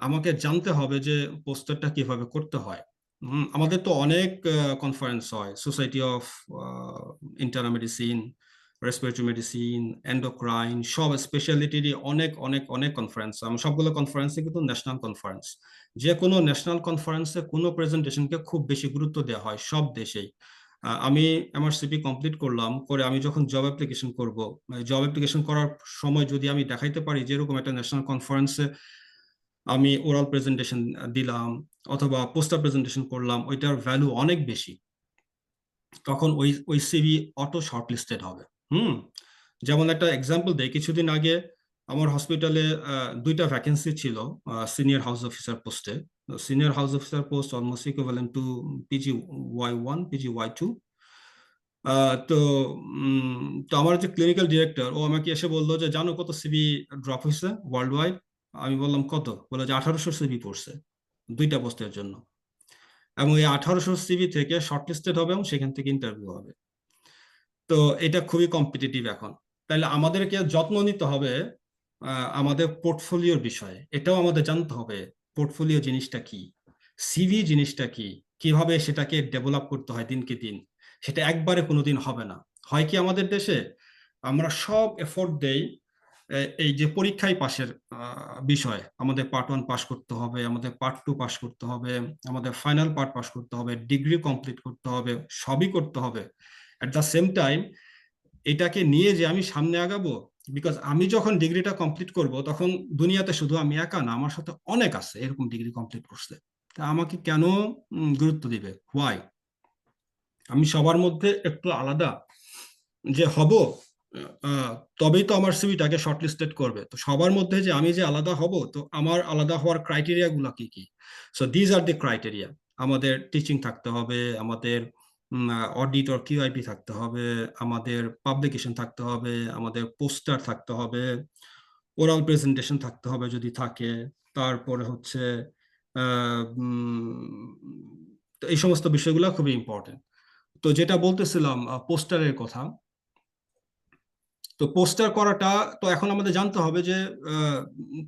আমাকে জানতে হবে যে পোস্টারটা কিভাবে করতে হয়। আমাদের তো অনেক কনফারেন্স হয়, society of internal medicine, respiratory medicine, endocrine, সব স্পেশালিটিরই অনেক অনেক অনেক কনফারেন্স। সবগুলো কনফারেন্সে কিন্তু ন্যাশনাল কনফারেন্স, যে কোনো ন্যাশনাল কনফারেন্সে কোনো প্রেজেন্টেশনকে খুব বেশি গুরুত্ব দেওয়া হয় সব দেশেই। আমি আমার সিপি কমপ্লিট করলাম, করে আমি যখন জব অ্যাপ্লিকেশন করব, জব অ্যাপ্লিকেশন করার সময় যদি আমি দেখাইতে পারি যে এরকম একটা ন্যাশনাল কনফারেন্সে আমি ওরাল প্রেজেন্টেশন দিলাম অথবা পোস্টার প্রেজেন্টেশন করলাম, ওইটার ভ্যালু অনেক বেশি, তখন ওই সিভি অটো শর্টলিস্টেড হবে। যেমন একটা এক্সাম্পল দেই, কিছুদিন আগে আমার হসপিটালে 2টা ভ্যাকেন্সি ছিল সিনিয়র হাউস অফিসার পোস্টে। Senior house officer post almost equivalent to PGY1 PGY2। তো তো আমার যে ক্লিনিক্যাল ডিরেক্টর, ও আমাকে এসে বললো যে জানো কত সিভি ড্রপ হয়েছে ওয়ার্ল্ড ওয়াইড? আমি বললাম কত? বলে যে 1800 সিভি পড়ছে 2টা পোস্টের জন্য, এবং এই 1800 সিভি থেকে শর্টলিস্টেড হবে এবং সেখান থেকে ইন্টারভিউ হবে। তো এটা খুবই কম্পিটিটিভ এখন। তাহলে আমাদেরকে যত্ন নিতে হবে আমাদের পোর্টফোলিওর বিষয়ে, এটাও আমাদের জানতে হবে পোর্টফোলিও জিনিসটা কি, সিভি জিনিসটা কি, কিভাবে সেটাকে ডেভেলপ করতে হয় দিনকে দিন। সেটা একবারে কোনোদিন হবে না। হয় কি আমাদের দেশে আমরা সব এফোর্ট দেই এই যে পরীক্ষায় পাশের বিষয়, আমাদের পার্ট 1 পাস করতে হবে, আমাদের পার্ট 2 পাস করতে হবে, আমাদের ফাইনাল পার্ট পাস করতে হবে, ডিগ্রি কমপ্লিট করতে হবে, সবই করতে হবে। অ্যাট দ্য সেম টাইম এটাকে নিয়ে যে আমি সামনে আগাবো, বিকজ আমি যখন ডিগ্রিটা কমপ্লিট করব তখন দুনিয়াতে শুধু আমি একা না, আমার সাথে অনেক আছে এরকম ডিগ্রি কমপ্লিট করছে। তা আমাকে কেন গুরুত্ব দিবে? হোয়াই? আমি সবার মধ্যে একটু আলাদা যে হব, তবেই তো আমার সিভিটাকে শর্টলিস্টেড করবে। তো সবার মধ্যে যে আমি যে আলাদা হব, তো আমার আলাদা হওয়ার ক্রাইটেরিয়া গুলা কি কি? So these are the criteria. আমাদের টিচিং থাকতে হবে, আমাদের অডিট অর কিউআইপি থাকতে হবে, আমাদের পাবলিকেশন থাকতে হবে, আমাদের পোস্টার থাকতে হবে, ওরাল প্রেজেন্টেশন থাকতে হবে যদি থাকে, তারপরে হচ্ছে তো এই সমস্ত বিষয়গুলো খুবই ইম্পর্টেন্ট। তো যেটা বলতেছিলাম পোস্টারের কথা, তো পোস্টার করাটা, তো এখন আমাদের জানতে হবে যে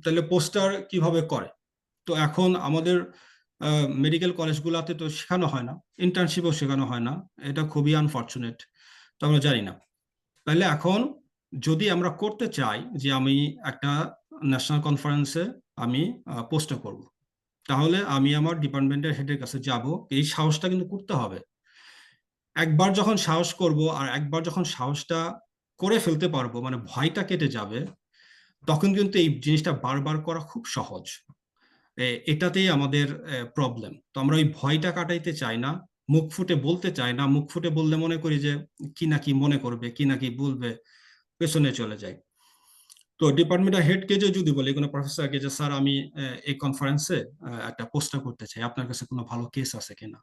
তাহলে পোস্টার কিভাবে করে। তো এখন আমাদের মেডিকেল কলেজগুলোতে তো শেখানো হয় না, ইন্টার্নশিপও শেখানো হয় না, এটা খুবই আনফর্চুনেট। তো আমরা জানি না। তাহলে এখন যদি আমরা করতে চাই যে আমি একটা ন্যাশনাল কনফারেন্সে আমি পোস্টার করব, তাহলে আমি আমার ডিপার্টমেন্টের হেডের কাছে যাব। এই সাহসটা কিন্তু করতে হবে। একবার যখন সাহস করব আর একবার যখন সাহসটা করে ফেলতে পারবো, মানে ভয়টা কেটে যাবে, তখন কিন্তু এই জিনিসটা বারবার করা খুব সহজ। এটাতেই আমাদের প্রবলেম। তো আমরা ওই ভয়টা কাটাইতে চাই না, মুখ ফুটে বলতে চাই না। মুখ ফুটে বললে মনে করি যে কি না কি মনে করবে, কি না কি বলবে, পেছনে চলে যায়। তো ডিপার্টমেন্টের হেডকে যদি বলি, কোনো প্রফেসরকে যে স্যার আমি এই কনফারেন্সে একটা পোস্টার করতে চাই, আপনার কাছে কোনো ভালো কেস আছে কিনা,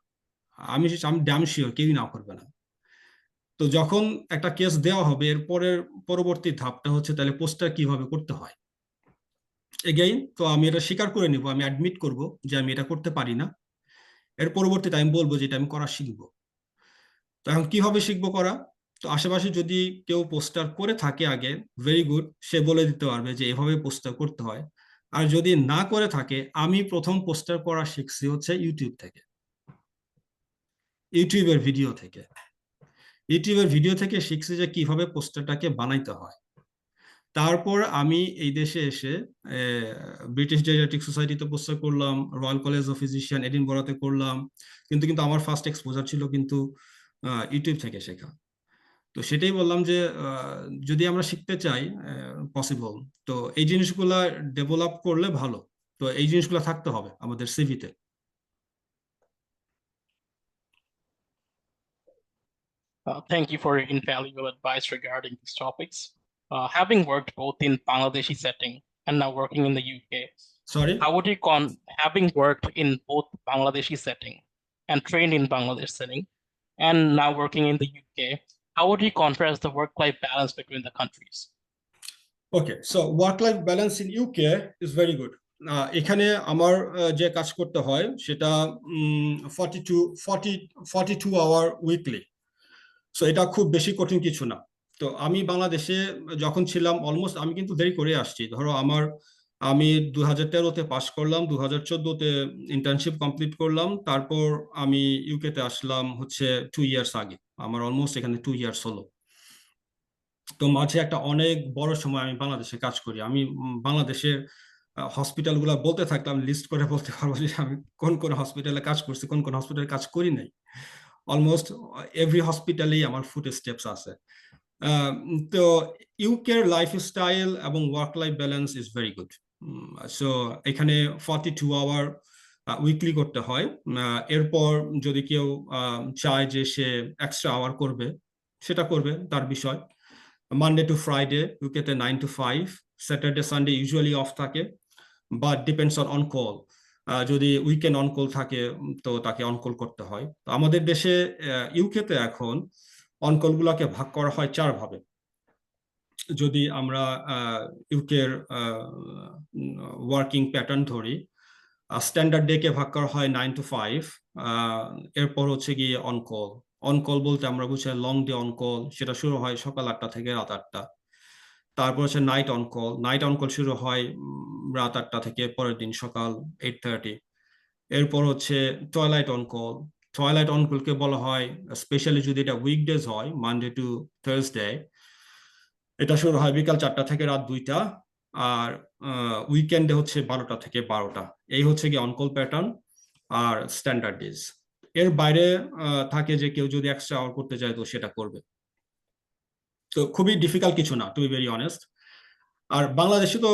আমি ড্যাম শিওর কেউই না করবে না। তো যখন একটা কেস দেওয়া হবে, এর পরবর্তী ধাপটা হচ্ছে তাহলে পোস্টার কিভাবে করতে হয়। এগেইন তো আমি এটা স্বীকার করে নিব, আমি অ্যাডমিট করব যে আমি এটা করতে পারি না। এর পরবর্তীতে আমি বলবো যে এটা আমি করা শিখবো। তো এখন কিভাবে শিখবো করা? তো আশেপাশে যদি কেউ পোস্টার করে থাকে আগে, ভেরি গুড, সে বলে দিতে পারবে যে এভাবে পোস্টার করতে হয়। আর যদি না করে থাকে, আমি প্রথম পোস্টার করা শিখছি হচ্ছে ইউটিউব থেকে, ইউটিউবের ভিডিও থেকে। ইউটিউবের ভিডিও থেকে শিখছি যে কিভাবে পোস্টারটাকে বানাইতে হয়। তারপর আমি এই দেশে এসে ব্রিটিশ জেরিয়াট্রিক সোসাইটিতে পোস্টার করলাম, রয়্যাল কলেজ অফ ফিজিশিয়ান এডিনবরাতে করলাম। কিন্তু আমার ফার্স্ট এক্সপোজার ছিল কিন্তু ইউটিউব থেকে শেখা। তো সেটাই বললাম যে যদি আমরা শিখতে চাই, পসিবল। তো এই জিনিসগুলা ডেভেলপ করলে ভালো। তো এই জিনিসগুলো থাকতে হবে আমাদের সিভিতে। Thank you for your invaluable advice regarding these topics. Having worked both in Bangladeshi setting and now working in the UK, sorry, how would you having worked in both Bangladeshi setting and trained in Bangladesh setting and now working in the UK, how would you contrast the work-life balance between the countries? Okay, so work life balance in UK is very good. এখানে আমার যে কাজ করতে হয় সেটা 42 আওয়ার উইকলি। সো এটা খুব বেশি কঠিন কিছু না। তো আমি বাংলাদেশে যখন ছিলাম অলমোস্ট আমি কিন্তু দেরি করে আসছি। ধরো আমি 2013-তে পাশ করলাম, 2014-তে ইন্টার্নশিপ কমপ্লিট করলাম, তারপর আমি ইউকেতে আসলাম হচ্ছে 2 ইয়ার্স আগে। আমার অলমোস্ট এখানে 2 ইয়ার্স হলো। তো মাঝে একটা অনেক বড় সময় আমি বাংলাদেশে কাজ করি। আমি বাংলাদেশের হসপিটাল গুলা বলতে থাকলাম, লিস্ট করে বলতে পারবো যে আমি কোন কোন হসপিটালে কাজ করছি, কোন কোন হসপিটালে কাজ করি নাই। অলমোস্ট এভরি হসপিটালেই আমার ফুট স্টেপস আছে। তো ইউকের লাইফস্টাইল এবং work life balance is very good. So এখানে 42 আওয়ার উইকলি করতে হয়। এরপর যদি কেউ চায় যে সে এক্সট্রা আওয়ার করবে, সেটা করবে, তার বিষয়। মানডে টু ফ্রাইডে ইউকেতে 9 to 5, Saturday Sunday usually of থাকে, বাট ডিপেন্ডস অন কল। যদি উইকেন্ড অন কল থাকে তো তাকে অন কল করতে হয়। তো আমাদের দেশে ইউকেতে এখন অন কল গুলাকে ভাগ করা হয় 4 ভাবে। যদি আমরা ইউকের ওয়ার্কিং প্যাটার্ন ধরি, স্ট্যান্ডার্ড ডে কে ভাগ করা হয় 9 to 5। এরপর হচ্ছে গিয়ে অন কল। অন কল বলতে আমরা বুঝাই লং ডে অন কল, সেটা শুরু হয় সকাল 8টা থেকে রাত 8টা। তারপর হচ্ছে night on call. Night on call শুরু হয় রাত 8টা থেকে পরের দিন সকাল 8:30। এরপর হচ্ছে twilight on call. Twilight on কলকে বলা হয়, স্পেশালি যদি এটা উইকডেজ হয়, মানডে টু থার্সডে, এটা শুরু হয় বিকাল 4টা থেকে রাত 2টা। আর উইকেন্ডে হচ্ছে 12টা থেকে 12টা। এই হচ্ছে কি অনকল প্যাটার্ন আর স্ট্যান্ডার্ড ডেজ। এর বাইরে থাকে যে কেউ যদি এক্সট্রা আওয়ার করতে চায় তো সেটা করবে। তো খুবই ডিফিকাল্ট কিছু না, টু বি ভেরি অনেস্ট। আর বাংলাদেশে তো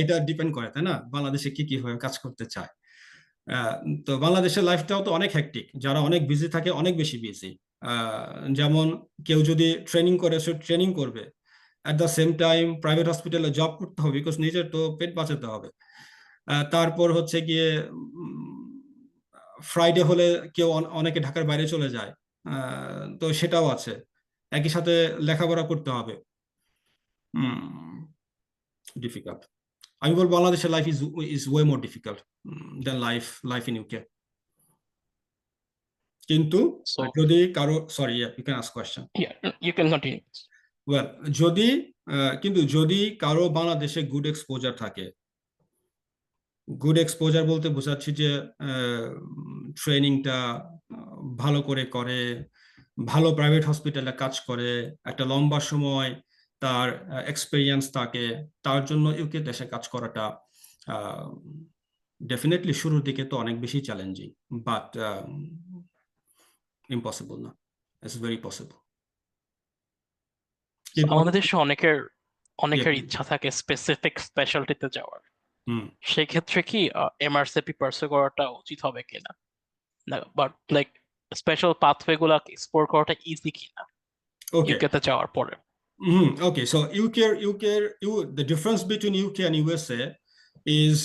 এটা ডিপেন্ড করে, তাই না, বাংলাদেশে কি ভাবে কাজ করতে চায়। তো বাংলাদেশের লাইফটাও তো অনেক হেক্টিক। যারা অনেক বিজি থাকে অনেক বেশি বিজি। যেমন কেউ যদি ট্রেনিং করে, সে ট্রেনিং করবে, at the same time private হসপিটালে জব করতে হবে, বিকজ নিজের তো পেট বাঁচাতে হবে। তারপর হচ্ছে গিয়ে ফ্রাইডে হলে কেউ অনেকে ঢাকার বাইরে চলে যায়, তো সেটাও আছে। একই সাথে লেখাপড়া করতে হবে। ডিফিকাল্ট। আমি বলবো বাংলাদেশের life is way more difficult than life in UK. কিন্তু So যদি কারো, sorry, you can ask question. yeah, you can continue. Well, যদি কিন্তু যদি কারো বাংলাদেশে গুড এক্সপোজার থাকে, গুড এক্সপোজার বলতে বোঝাচ্ছি যে ট্রেনিংটা ভালো করে করে, ভালো প্রাইভেট হসপিটালে কাজ করে, একটা লম্বা সময় তার এক্সপিরিয়েন্স থাকে, তার জন্য ইউকে দেশে কাজ করাটা ডেফিনেটলি শুরুর দিকে তো অনেক বেশি চ্যালেঞ্জিং, বাট ইম্পসিবল না, ইটস ভেরি পসিবল। So আমাদের দেশে অনেকের Yeah. ইচ্ছা থাকে স্পেসিফিক স্পেশালিটিতে যাওয়ার। হুম। সেই ক্ষেত্রে কি এমআরসিপি পার্সু করাটা উচিত হবে কিনা, না বাট লাইক স্পেশাল পাথওয়ে গুলা এক্সপ্লোর করাটা ইজি কিনা ওকে। ইউকেতে যাওয়ার পরে? Okay, so the difference between UK and USA is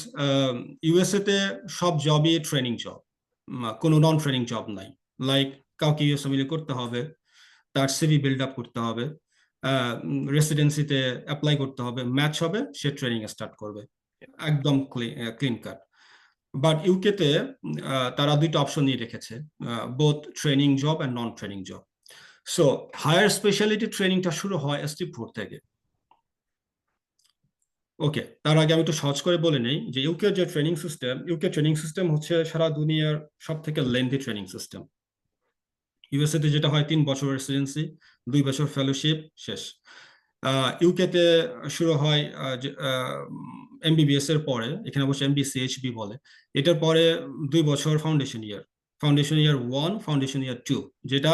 USA তে সব জবই ট্রেনিং জব, কোনো নন ট্রেনিং জব নাই। লাইক কাউকে ইউএসএমএল করতে হবে, তার সিভি বিল্ড আপ করতে হবে, রেসিডেন্সিতে অ্যাপ্লাই করতে হবে, ম্যাচ হবে, সে ট্রেনিং স্টার্ট করবে, একদম ক্লিন কাট। বাট ইউকেতে তারা দুইটা অপশন নিয়ে রেখেছে, both training job and non training job. So higher specialty ট্রেনিংটা শুরু হয় ST4 থেকে। ওকে, তার আগে আমি একটু সহজ করে বলে নেই যে ইউকে ট্রেনিং সিস্টেম হচ্ছে সারা দুনিয়ার সব থেকে লেন্থি ট্রেনিং সিস্টেম। ইউএসএ তে যেটা হয় 3 বছর রেসিডেন্সি, 2 বছর ফেলোশিপ, শেষ। ইউকেতে শুরু হয় MBBS এর পরে, এখানে অবশ্য MBCHB বলে, এটার পরে 2 বছর ফাউন্ডেশন ইয়ার 1, ফাউন্ডেশন ইয়ার 2, যেটা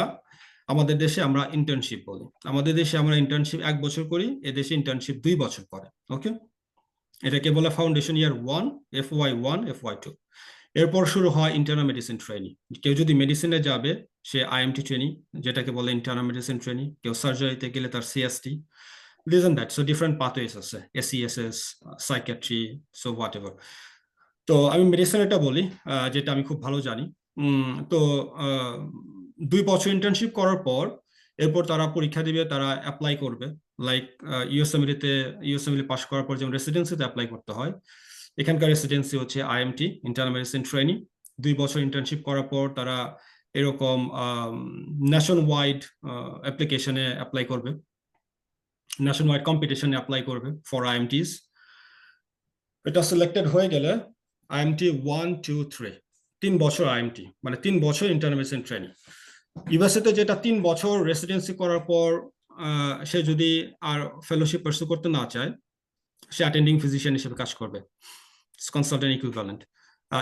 আমাদের দেশে আমরা ইন্টার্নশিপ বলি। আমাদের দেশে আমরা ইন্টার্নশিপ 1 বছর করি, এদেশে ইন্টার্নশিপ 2 বছর করে। ওকে, এটাকে বলে ফাউন্ডেশন ইয়ার 1, FY1, FY2। এরপর শুরু হয় ইন্টারনাল মেডিসিন ট্রেনিং। কেউ যদি মেডিসিনে যাবে সে IMT ট্রেনিং, যেটাকে বলে ইন্টারনাল মেডিসিন ট্রেনিং। কেউ সার্জারিতে গেলে তার CST, this and that, so different pathways আছে, SESS, psychiatry, so what ever. তো আমি মেডিসিন এটা বলি যেটা আমি খুব ভালো জানি। তো 2 বছর ইন্টার্নশিপ করার পর এরপর তারা পরীক্ষা দিবে, তারা অ্যাপ্লাই করবে। লাইক ইউএসএমএল পাস করার পর যেমন রেসিডেন্সিতে অ্যাপ্লাই করতে হয়, এখানকার রেসিডেন্সি হচ্ছে IMT, ইন্টারনাল মেডিসিন ট্রেনিং। 2 বছর ইন্টার্নশিপ করার পর তারা এরকম ন্যাশন ওয়াইড অ্যাপ্লিকেশনে অ্যাপ্লাই করবে, ন্যাশন ওয়াইড কম্পিটিশনে অ্যাপ্লাই করবে ফর আইএমটিস। এটা সিলেক্টেড হয়ে গেলে আইএমটি 1, 2, 3 3 বছর আইএমটি, মানে 3 বছর ইন্টার্নাল মেডিসিন ট্রেনিং। ইউএসএ তে যেটা 3 বছর রেসিডেন্সি করার পর সে যদি আর ফেলোশিপ পার্সু করতে না চায়, সে অ্যাটেন্ডিং ফিজিশিয়ান হিসেবে কাজ করবে, কনসালটেন্ট ইকুইভ্যালেন্ট।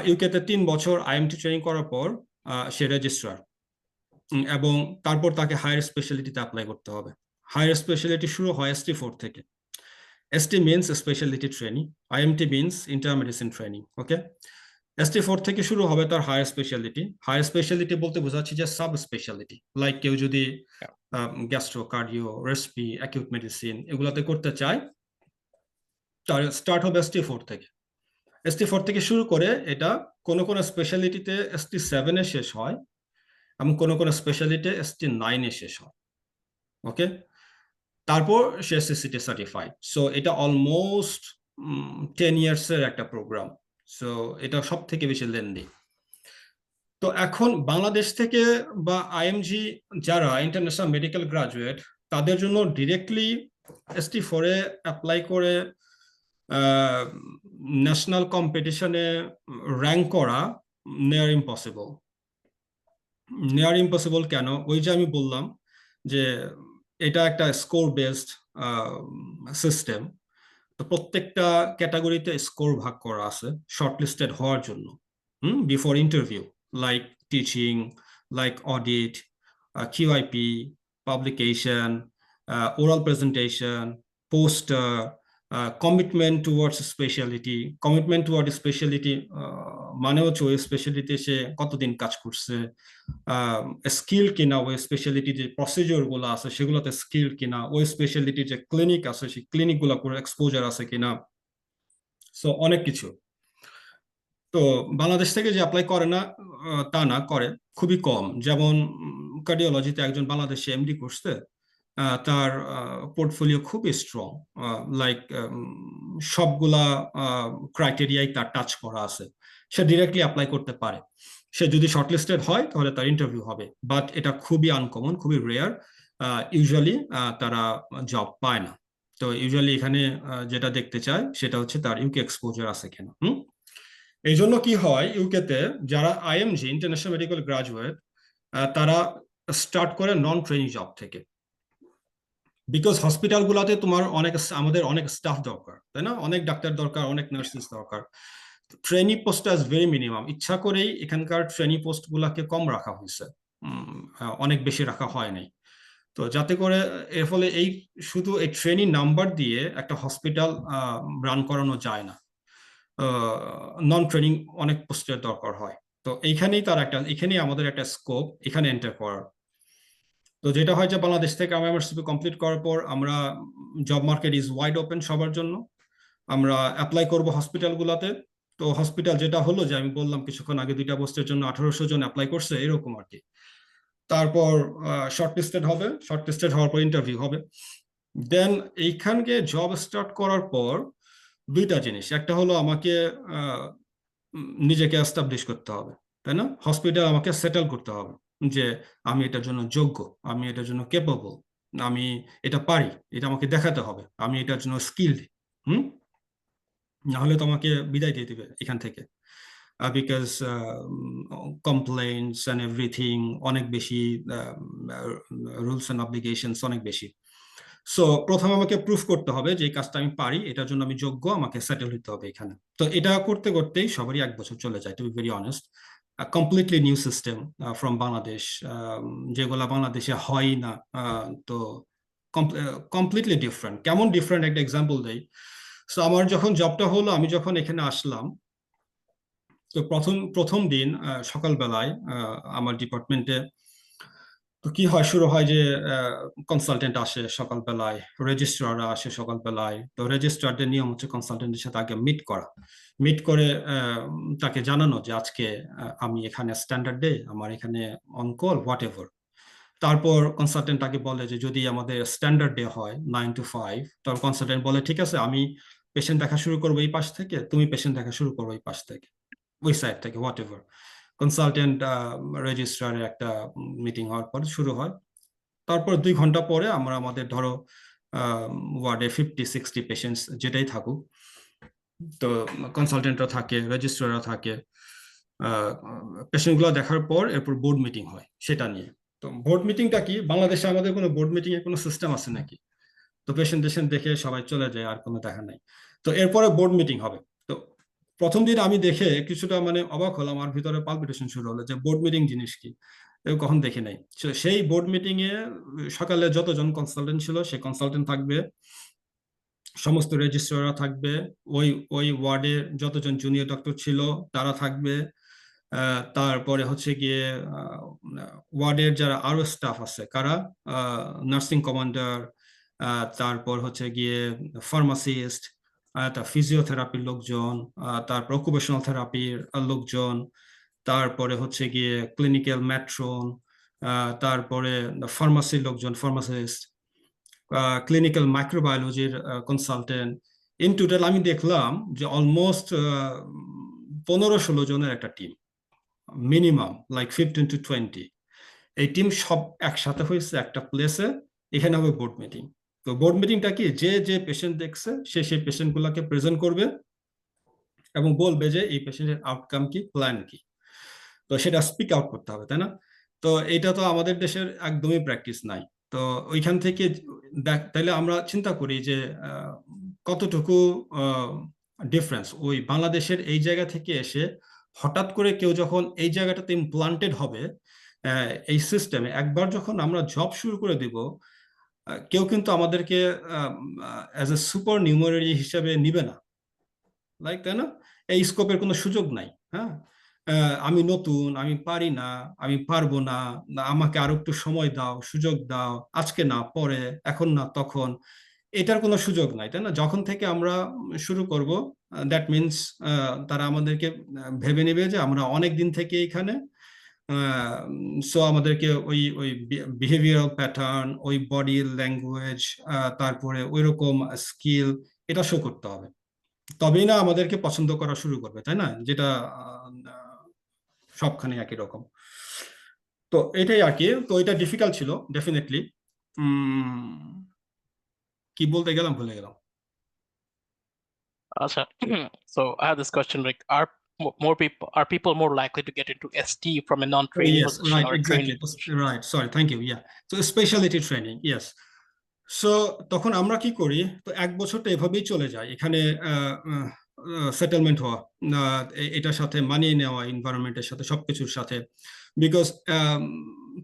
ইউকে তে 3 বছর আইএমটি ট্রেনিং করার পর সে রেজিস্ট্রার, এবং তারপর তাকে হায়ার স্পেশালিটিতে অ্যাপ্লাই করতে হবে। হায়ার স্পেশালিটি শুরু হয় ST4 থেকে। ST means specialty training, IMT means internal medicine training. Okay, ST4 থেকে শুরু হবে তার হায়ার স্পেশালিটি। হায়ার স্পেশালিটি বলতে বোঝাচ্ছি যে সাব স্পেশালিটি, লাইক কেউ যদি gastro, cardio, recipe, acute medicine এগুলাতে করতে চায়, তার স্টার্ট হবে ST4 থেকে। ST4 থেকে শুরু করে এটা কোনো কোনো স্পেশালিটিতে ST7 এ শেষ হয়, এবং কোনো কোনো স্পেশালিটি ST9 এ শেষ হয়। ওকে, তারপর সে SCCT সার্টিফাইড। সো এটা অলমোস্ট 10 ইয়ার্স এর একটা প্রোগ্রাম। সো এটা সব থেকে বেশি লেন্দি। তো এখন বাংলাদেশ থেকে বা আইএমজি যারা ইন্টারন্যাশনাল মেডিকেল গ্রাজুয়েট, তাদের জন্য ডিরেক্টলি ST4 এ অ্যাপ্লাই করে ন্যাশনাল কম্পিটিশনে র্যাঙ্ক করা নেয়ার ইম্পসিবল। নেয়ার ইম্পসিবল কেন? ওই যে আমি বললাম যে এটা একটা স্কোর বেসড সিস্টেম। তো প্রত্যেকটা ক্যাটাগরিতে স্কোর ভাগ করা আছে শর্টলিস্টেড হওয়ার জন্য, before interview, like teaching, like audit, QIP, publication, oral presentation, poster, commitment towards speciality. Commitment toward speciality মানে হচ্ছে ওই স্পেশালিটি সে কতদিন কাজ করছে, স্কিল কিনা ওই স্পেশালিটি যে প্রসিডিওর গুলো আছে সেগুলোতে স্কিল কিনা, ওই স্পেশালিটি যে ক্লিনিক আছে সেই ক্লিনিক গুলো করে এক্সপোজার আছে কিনা। সো অনেক কিছু। তো বাংলাদেশ থেকে যে অ্যাপ্লাই করে না তা না, করে খুবই কম। যেমন কার্ডিওলজিতে একজন বাংলাদেশে MD করছে, তার পোর্টফোলিও খুবই স্ট্রং, লাইক সবগুলা ক্রাইটেরিয়াই তার টাচ করা আছে, সে ডিরেক্টলি অ্যাপ্লাই করতে পারে। সে যদি শর্টলিস্টেড হয় তাহলে তার ইন্টারভিউ হবে, বাট এটা খুবই আনকমন, খুবই রেয়ার। ইউজুয়ালি তারা জব পায় না। তো ইউজুয়ালি এখানে যেটা দেখতে চায় সেটা হচ্ছে তার ইউকে এক্সপোজার আছে কিনা। এই জন্য কি হয়, ইউকেতে যারা IMG ইন্টারন্যাশনাল মেডিকেল গ্রাজুয়েট, তারা স্টার্ট করে নন ট্রেনিং জব থেকে। বিকজ হসপিটাল গুলাতে তোমার আমাদের অনেক স্টাফ দরকার, তাই না? অনেক ডাক্তার দরকার, অনেক নার্সেস দরকার। Trainee post is very minimum. ইচ্ছা করেই এখানকার ট্রেনি পোস্ট গুলাকে কম রাখা হয়েছে, অনেক বেশি রাখা হয় নাই। তো যাতে করে এর ফলে এই শুধু এই ট্রেনিং নাম্বার দিয়ে একটা হসপিটাল রান করানো যায় না, নন ট্রেনিং অনেক পোস্টের দরকার হয়। তো এখানেই আমাদের একটা স্কোপ এখানে এন্টার করার। তো যেটা হয় যে বাংলাদেশ থেকে MRCP কমপ্লিট করার পর আমরা job market is wide open সবার জন্য, আমরা অ্যাপ্লাই করব হসপিটাল গুলাতে। তো হসপিটাল যেটা হলো যে আমি বললাম কিছুক্ষণ আগে 2টা পোস্টের জন্য 1800 জন অ্যাপ্লাই করছে, এরকম আর কি। তারপর শর্টলিস্টেড হবে, শর্টলিস্টেড হওয়ার পর ইন্টারভিউ হবে। দেন এইখানকে জব স্টার্ট করার পর 2টা জিনিস, একটা হলো আমাকে নিজেকে এস্টাবলিশ করতে হবে, তাই না? হসপিটাল আমাকে সেটেল করতে হবে যে আমি এটার জন্য যোগ্য, আমি এটার জন্য কেপেবল, আমি এটা পারি, এটা আমাকে দেখাতে হবে, আমি এটার জন্য স্কিলড। নাহলে তো আমাকে বিদায় দিয়ে দিবে এখান থেকে, বিকজ কমপ্লেইন্টস অ্যান্ড এভরিথিং অনেক বেশি, রুলস অ্যান্ড অব্লিগেশনস অনেক বেশি। সো প্রথমে আমাকে প্রুফ করতে হবে যে এই কাজটা আমি পারি, এটার জন্য আমি যোগ্য, আমাকে সেটেল হতে হবে এখানে। তো এটা করতে করতেই সবারই 1 বছর চলে যায়, to be very honest. Completely new system from Bangladesh, যেগুলা বাংলাদেশে হয় না। তো কমপ্লিটলি ডিফারেন্ট। কেমন ডিফারেন্ট একটা এক্সাম্পল দেই। সো আমার যখন জবটা হলো, আমি যখন এখানে আসলাম, তো প্রথম দিন সকালবেলায় আমার ডিপার্টমেন্টে তো কি হয়, শুরু হয় যে কনসালটেন্ট আসে সকালবেলায়, রেজিস্ট্রাররা আসে সকালবেলায়। তো রেজিস্ট্রারদের নিয়ম হচ্ছে কনসালটেন্টের সাথে আগে মিট করা, মিট করে তাকে জানানো যে আজকে আমি এখানে স্ট্যান্ডার্ড ডে, আমার এখানে অন কল, হোয়াট এভার। তারপর কনসালটেন্ট আগে বলে যে যদি আমাদের স্ট্যান্ডার্ড ডে হয় 9 to 5, তারপর কনসালটেন্ট বলে ঠিক আছে, আমি পেশেন্ট দেখা শুরু করবো এই পাশ থেকে, তুমি পেশেন্ট দেখা শুরু করবো এই পাশ থেকে, ওই সাইড থেকে, হোয়াট এভার। কনসালটেন্ট রেজিস্ট্রারের একটা মিটিং হওয়ার পর শুরু হয়। তারপর 2 ঘন্টা পরে আমরা আমাদের ধরো ওয়ার্ডে 50-60 পেশেন্টস যেটাই থাকুক, তো কনসালটেন্টরা থাকে, রেজিস্ট্রাররা থাকে, পেশেন্টগুলো দেখার পর এরপর বোর্ড মিটিং হয় সেটা নিয়ে। তো বোর্ড মিটিংটা কি, বাংলাদেশে আমাদের কোনো বোর্ড মিটিং এর কোনো সিস্টেম আছে নাকি? তো পেশেন্ট দেখে সবাই চলে যায়, আর কোনো দেখা নাই। তো এরপরে বোর্ড মিটিং হবে। তো প্রথম দিন আমি দেখে কিছুটা মানে অবাক হলাম, আমার ভিতরে পালপিটেশন শুরু হলো যে বোর্ড মিটিং জিনিস কি, কখন দেখি নাই। সেই বোর্ড মিটিং এ সকালে যতজন কনসালটেন্ট ছিল সেই কনসালটেন্ট থাকবে, সমস্ত রেজিস্ট্রাররা থাকবে, ওই ওয়ার্ডে যতজন জুনিয়র ডক্টর ছিল তারা থাকবে, তারপরে হচ্ছে গিয়ে ওয়ার্ডের যারা আরো স্টাফ আছে কারা, নার্সিং কমান্ডার, তারপর হচ্ছে গিয়ে ফার্মাসিস্ট, ফিজিওথেরাপির লোকজন, তারপর অকুপেশনাল থেরাপির লোকজন, তারপরে হচ্ছে গিয়ে ক্লিনিক্যাল ম্যাট্রন, তারপরে ফার্মাসির লোকজন, ফার্মাসিস্ট, ক্লিনিক্যাল মাইক্রোবায়োলজির কনসালটেন্ট। ইন টোটাল আমি দেখলাম যে অলমোস্ট 15-16 জনের একটা টিম, মিনিমাম লাইক 15-20। এই টিম সব একসাথে হয়েছে একটা প্লেসে, এখানে হবে বোর্ড মিটিং। তো বোর্ড মিটিংটা কি, যে পেশেন্ট দেখছে সে সেই পেশেন্ট গুলাকে প্রেজেন্ট করবে এবং বলবে যে এই পেশেন্টের আউটকাম কি, প্ল্যান কি। তো সেটা স্পিক আউট করতে হবে, তাই না? তো এটা তো আমাদের দেশের একদমই প্র্যাকটিস নাই। তো ওইখান থেকে তাইলে আমরা চিন্তা করি যে কতটুকু ডিফারেন্স ওই বাংলাদেশের এই জায়গা থেকে এসে হঠাৎ করে কেউ যখন এই জায়গাটাতে ইমপ্লান্টেড হবে এই সিস্টেমে, একবার যখন আমরা জব শুরু করে দিব, কেউ কিন্তু আমাদেরকে অ্যাজ এ সুপার নিউমারি হিসেবে নিবে না, লাইক, তাই না? এই স্কোপের কোনো সুযোগ নাই। হ্যাঁ, আমি নতুন, আমি পারি না, আমি পারবো না, আমাকে আরো একটু সময় দাও, সুযোগ দাও, আজকে না পরে, এখন না তখন, এটার কোনো সুযোগ নাই, তাই না? যখন থেকে আমরা শুরু করব, দ্যাট মিনস তারা আমাদেরকে ভেবে নেবে যে আমরা অনেক দিন থেকে এখানে, সো আমাদেরকে ওই ওই বিহেভিয়ারাল প্যাটার্ন, ওই বডি ল্যাঙ্গুয়েজ, তারপরে ওই রকম স্কিল, এটা শো করতে হবে, তবেই না আমাদেরকে পছন্দ করা শুরু করবে, তাই না? যেটা সবখানে একই রকম। তো এটাই আর কি। তো এটা ডিফিকাল্ট ছিল ডেফিনেটলি। কি বলতে গেলাম ভুলে গেলাম। Acha. So I have this question, like, are people more likely to get into ST from a non-training Yes, position right, or a exactly. training position? Right, sorry, thank you. Yeah, so specialty training, yes. So তখন আমরা কি করি, তো 1 বছরটা এভাবেই চলে যায়, এখানে সেটেলমেন্ট হওয়া, এটার সাথে মানিয়ে নেওয়া, এনভায়রনমেন্টের সাথে, সবকিছুর সাথে, বিকজ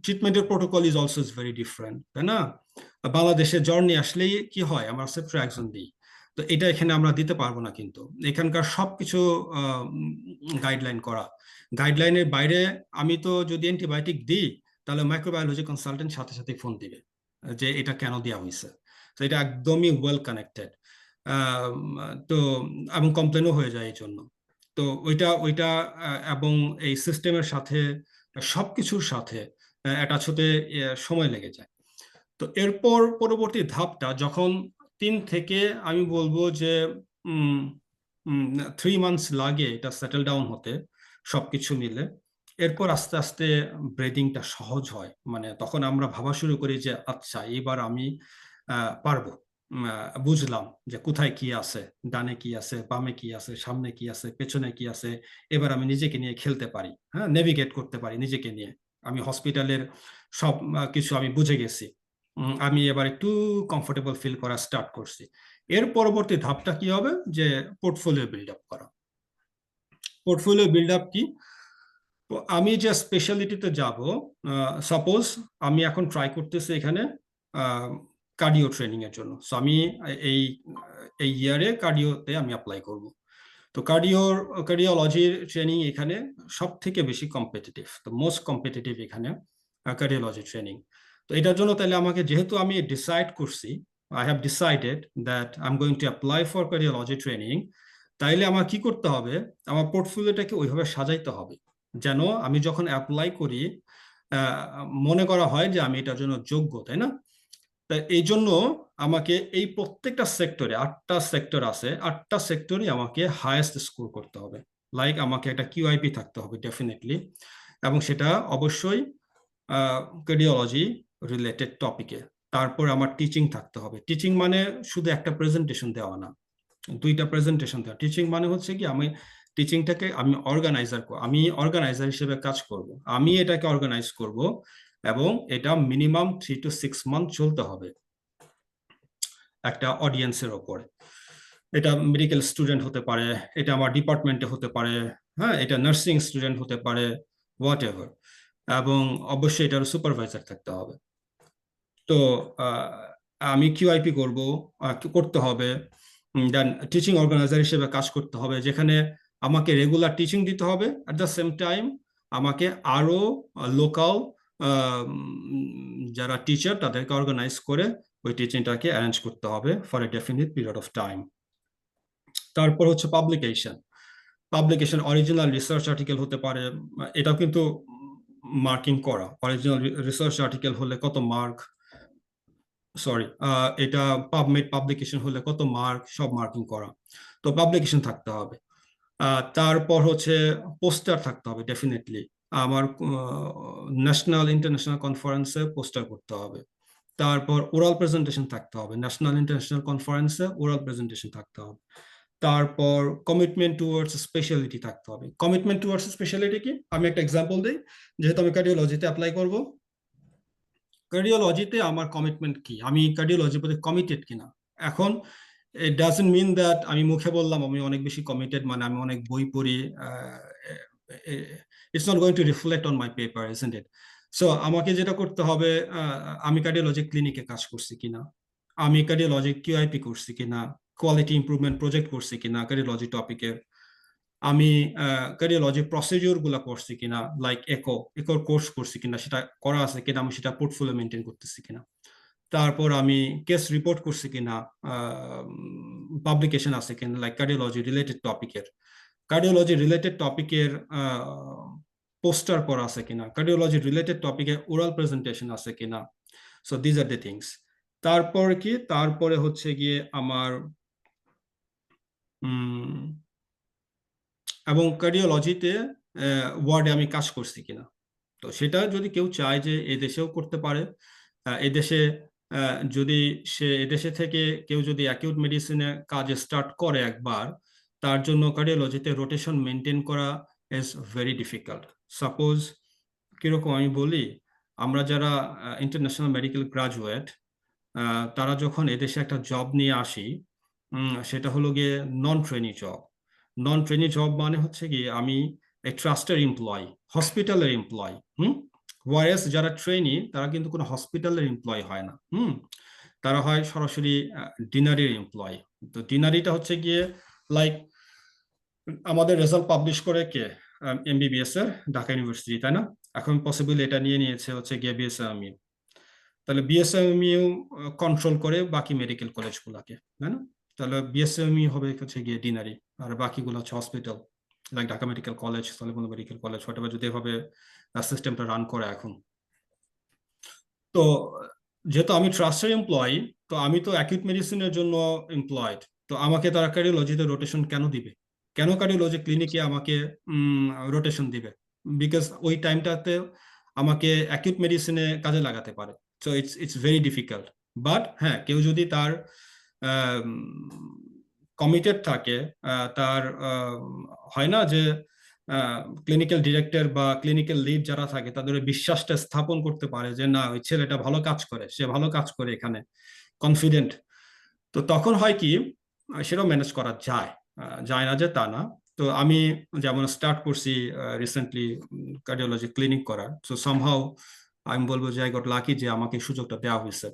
ট্রিটমেন্টের protocol is also is very different, তাই না? বাংলাদেশে জ্বর নিয়ে আসলেই কি হয়, আমরা সেফট্রাক্সন দিই, তো এটা এখানে আমরা দিতে পারবো না। কিন্তু এখানকার সবকিছু গাইডলাইন করা, গাইডলাইনের বাইরে আমি তো যদি অ্যান্টিবায়োটিক দিই, তাহলে মাইক্রোবায়োলজি কনসালটেন্ট সাথে সাথে ফোন দিবে যে এটা কেন দেওয়া হয়েছে। তো এটা একদমই ওয়েল কানেক্টেড। তো এবং কমপ্লেনও হয়ে যায় এই জন্য। তো ওইটা এবং এই সিস্টেমের সাথে, সবকিছুর সাথে অ্যাটাচ হতে সময় লেগে যায়। তো এরপর পরবর্তী ধাপটা যখন 3 থেকে আমি বলবো যে 3 মান্থস লাগে এটা সেটেল ডাউন হতে, সবকিছু মিলে। এরপর আস্তে আস্তে ব্রিদিংটা সহজ হয়, মানে তখন আমরা ভাবা শুরু করি যে আচ্ছা এবার আমি পারবো, বুঝলাম যে কোথায় কি আছে, ডানে কি আছে, বামে কি আছে, সামনে কি আছে, পেছনে কি আছে, এবার আমি নিজেকে নিয়ে খেলতে পারি, হ্যাঁ, নেভিগেট করতে পারি নিজেকে নিয়ে। আমি হসপিটালের সব কিছু আমি বুঝে গেছি, আমি এবার একটু কমফোর্টেবল ফিল করা স্টার্ট করছি। এর পরবর্তী ধাপটা কি হবে, যে পোর্টফোলিও বিল্ড আপ করা। পোর্টফোলিও বিল্ড আপ কি, আমি যে স্পেশালিটিতে যাব, সাপোজ আমি এখন ট্রাই করতেছি এখানে কার্ডিও ট্রেনিং এর জন্য, সো আমি এই ইয়ারে কার্ডিওতে আমি অ্যাপ্লাই করব। তো কার্ডিওলজির ট্রেনিং এখানে সব থেকে বেশি কম্পিটিটিভ, তো মোস্ট কম্পিটিটিভ এখানে কার্ডিওলজি ট্রেনিং। তো এটার জন্য তাহলে আমাকে, যেহেতু আমি ডিসাইড করছি, I have decided that I am going to apply for cardiology training, তাইলে আমার কি করতে হবে, আমার পোর্টফোলিওটাকে ওইভাবে সাজাইতে হবে যেন আমি যখন অ্যাপ্লাই করি মনে করা হয় যে আমি এটার জন্য যোগ্য, তাই না? তাই এই জন্য আমাকে এই প্রত্যেকটা সেক্টরে, 8টা সেক্টর আছে, 8টা সেক্টরে আমাকে হাইয়েস্ট স্কোর করতে হবে, লাইক আমাকে একটা কিউআইপি থাকতে হবে ডেফিনেটলি, এবং সেটা অবশ্যই কার্ডিওলজি রিলেটেড টপিকে। তারপর আমার টিচিং থাকতে হবে। টিচিং মানে শুধু একটা প্রেজেন্টেশন দেওয়া না, দুইটা প্রেজেন্টেশন দেওয়া। টিচিং মানে হচ্ছে কি আমি টিচিংটাকে আমি অর্গানাইজার হিসেবে কাজ করব, আমি এটাকে অর্গানাইজ করব, এবং এটা মিনিমাম 3 to 6 মান্থ চলতে হবে একটা অডিয়েন্সের ওপরে। এটা মেডিকেল স্টুডেন্ট হতে পারে, এটা আমার ডিপার্টমেন্টে হতে পারে, হ্যাঁ, এটা নার্সিং স্টুডেন্ট হতে পারে, হোয়াট এভার, এবং অবশ্যই এটার সুপারভাইজার থাকতে হবে। তো আমি কিউআইপি করতে হবে, দেন টিচিং অর্গানাইজার হিসেবে কাজ করতে হবে, যেখানে আমাকে রেগুলার টিচিং দিতে হবে, অ্যাট দ্য সেম টাইম আমাকে আরো লোকাল যারা টিচার তাদেরকে অর্গানাইজ করে ওই টিচিংটাকে অ্যারেঞ্জ করতে হবে for a definite period of time. তারপর হচ্ছে পাবলিকেশন অরিজিনাল রিসার্চ আর্টিকেল হতে পারে, এটাও কিন্তু মার্কিং করা। অরিজিনাল রিসার্চ আর্টিকেল হলে কত মার্ক, এটা পাবমেড পাবলিকেশন হলে কত মার্ক, সব মার্কিং করা। তো পাবলিকেশন থাকতে হবে। তারপর হচ্ছে পোস্টার থাকতে হবে ডেফিনেটলি, আমার ন্যাশনাল ইন্টারন্যাশনাল কনফারেন্সে পোস্টার করতে হবে। তারপর ওরাল প্রেজেন্টেশন থাকতে হবে, ন্যাশনাল ইন্টারন্যাশনাল কনফারেন্সে ওরাল প্রেজেন্টেশন থাকতে হবে। তারপর কমিটমেন্ট টুয়ার্ডস স্পেশালিটি থাকতে হবে। কমিটমেন্ট টুয়ার্ডস স্পেশালিটি কি, আমি একটা এক্সাম্পল দিই, যেহেতু আমি কার্ডিওলজিতে অ্যাপ্লাই করব। কার্ডিওলজিতে আমার কমিটমেন্ট কি, আমি কার্ডিওলজির প্রতি কমিটেড কিনা। এখন ইট ডাজন্ট মিন দ্যাট আমি মুখে বললাম আমি অনেক বেশি কমিটেড মানে আমি অনেক বই পড়ি, it's not going to reflect on my paper, isn't it? So আমাকে যেটা করতে হবে, আমি কার্ডিওলজি ক্লিনিকে কাজ করছি কিনা, আমি কার্ডিওলজি কিউআইপি করছি কিনা, কোয়ালিটি ইমপ্রুভমেন্ট প্রজেক্ট করছি কিনা কার্ডিওলজি টপিকের, আমি কার্ডিওলজি প্রসিডিওর গুলা করছি কিনা, লাইক একোর কোর্স করছি কিনা, সেটা করা আছে কিনা, আমি সেটা পোর্টফোলিও মেনটেন করতেছি কিনা। তারপর আমি কেস রিপোর্ট করছি কিনা, পাবলিকেশন আছে কিনা, লাইক কার্ডিওলজি রিলেটেড টপিকের পোস্টার করা আছে কিনা, কার্ডিওলজি রিলেটেড টপিকে ওরাল প্রেজেন্টেশন আছে কিনা। So these are the things. তারপর কি, তারপরে হচ্ছে গিয়ে আমার এবং কার্ডিওলজিতে ওয়ার্ডে আমি কাজ করছি কিনা। তো সেটা যদি কেউ চায় যে এদেশেও করতে পারে, এদেশে যদি এদেশে থেকে কেউ যদি অ্যাকিউট মেডিসিনে কাজ স্টার্ট করে একবার, তার জন্য কার্ডিওলজিতে রোটেশন মেনটেন করা ইজ ভেরি ডিফিকাল্ট। সাপোজ কিরকম আমি বলি, আমরা যারা ইন্টারন্যাশনাল মেডিকেল গ্রাজুয়েট, তারা যখন এদেশে একটা জব নিয়ে আসি, সেটা হলো গিয়ে নন ট্রেনি জব মানে হচ্ছে কি আমি ট্রাস্টের এমপ্লয়, হসপিটালের এমপ্লয়। ওয়ারেস যারা ট্রেনি তারা কিন্তু কোনো হসপিটালের এমপ্লয় হয় না, তারা হয় সরাসরি ডিনারির এমপ্লয়। তো ডিনারিটা হচ্ছে গিয়ে লাইক আমাদের রেজাল্ট পাবলিশ করে কে, এমবিবিএস এর ঢাকা ইউনিভার্সিটি, তাই না? এখন পসিবল এটা নিয়ে নিয়েছে হচ্ছে গিয়ে বিএসএমইউ। তাহলে বিএসএমইউ কন্ট্রোল করে বাকি মেডিকেল কলেজগুলোকে, তাই না? তাহলে বিএসএমইউ হবে হচ্ছে গিয়ে ডিনারি, আর বাকিগুলো হচ্ছে hospital, like Dhaka medical college, Salimullah medical college, whatever, যদি এভাবে সিস্টেমটা রান করে এখন। তো যেহেতু আমি ট্রাস্টের এমপ্লয়ি, তো আমি তো অ্যাকিউট মেডিসিনের জন্য এমপ্লয়েড, তো আমাকে তারা কার্ডিওলজিতে রোটেশন কেন দিবে? কেন কার্ডিওলজি ক্লিনিকে আমাকে রোটেশন দিবে? বিকজ ওই টাইমটাতে আমাকে অ্যাকিউট মেডিসিনে কাজে লাগাতে পারে। So it's very difficult. But হ্যাঁ, কেউ যদি তার কমিটেড থাকে, তার হয় না যে ক্লিনিক্যাল ডিরেক্টর বা ক্লিনিক্যাল লিড যারা থাকে তাদের বিশ্বাসটা স্থাপন করতে পারে যে না, ওই ছেলেটা ভালো কাজ করে, সে ভালো কাজ করে এখানে, কনফিডেন্ট। তো তখন হয় কি, সেটাও ম্যানেজ করা যায় না যে তা না। তো আমি যেমন স্টার্ট করছি রিসেন্টলি কার্ডিওলজি ক্লিনিক করার, সো সামহাউ আমি বলবো যে আই গট লাকি যে আমাকে সুযোগটা দেওয়া হয়েছে।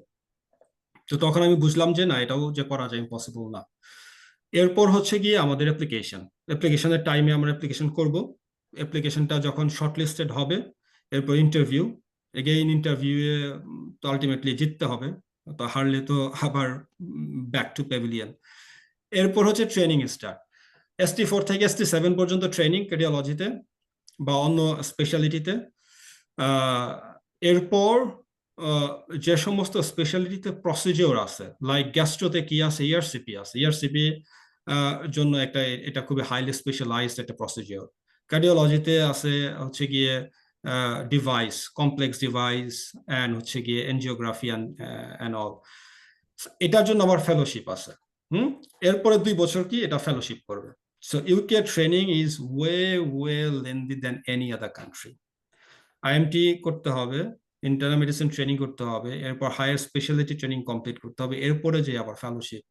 তো তখন আমি বুঝলাম যে না, এটাও যে করা যায় ইম্পসিবল না। এরপর হচ্ছে গিয়ে আমাদের অ্যাপ্লিকেশনের টাইমে আমরা অ্যাপ্লিকেশন করব। অ্যাপ্লিকেশনটা যখন শর্টলিস্টেড হবে, এরপর ইন্টারভিউ, এগেইন ইন্টারভিউয়ে তো আলটিমেটলি জিততে হবে, তো হারলে তো আবার ব্যাক টু প্যাভিলিয়ন। এরপর হচ্ছে ট্রেনিং স্টার্ট, ST4 থেকে ST7 পর্যন্ত ট্রেনিং কার্ডিওলজিতে বা অন্য স্পেশালিটিতে। এরপর যে সমস্ত স্পেশালিটিতে প্রসিডিওর আছে, লাইক গ্যাস্ট্রোতে কি আছে, ERCP আছে, ERCP জন্য এটা খুবই হাইলি স্পেশালাইজড একটা প্রসিডিওর। কার্ডিওলজিতে আছে হচ্ছে গিয়ে ডিভাইস, কমপ্লেক্স ডিভাইস অ্যান্ড হচ্ছে গিয়ে এনজিওগ্রাফি অ্যান্ড অল। এটার জন্য আবার ফেলোশিপ আছে। এরপরে 2 বছর কি এটা ফেলোশিপ করবে। So UK training is way lengthy than any other country. IMT করতে হবে, ইন্টারনাল মেডিসিন ট্রেনিং করতে হবে, এরপর হায়ার স্পেশালিটি ট্রেনিং কমপ্লিট করতে হবে, এরপরে যে আবার fellowship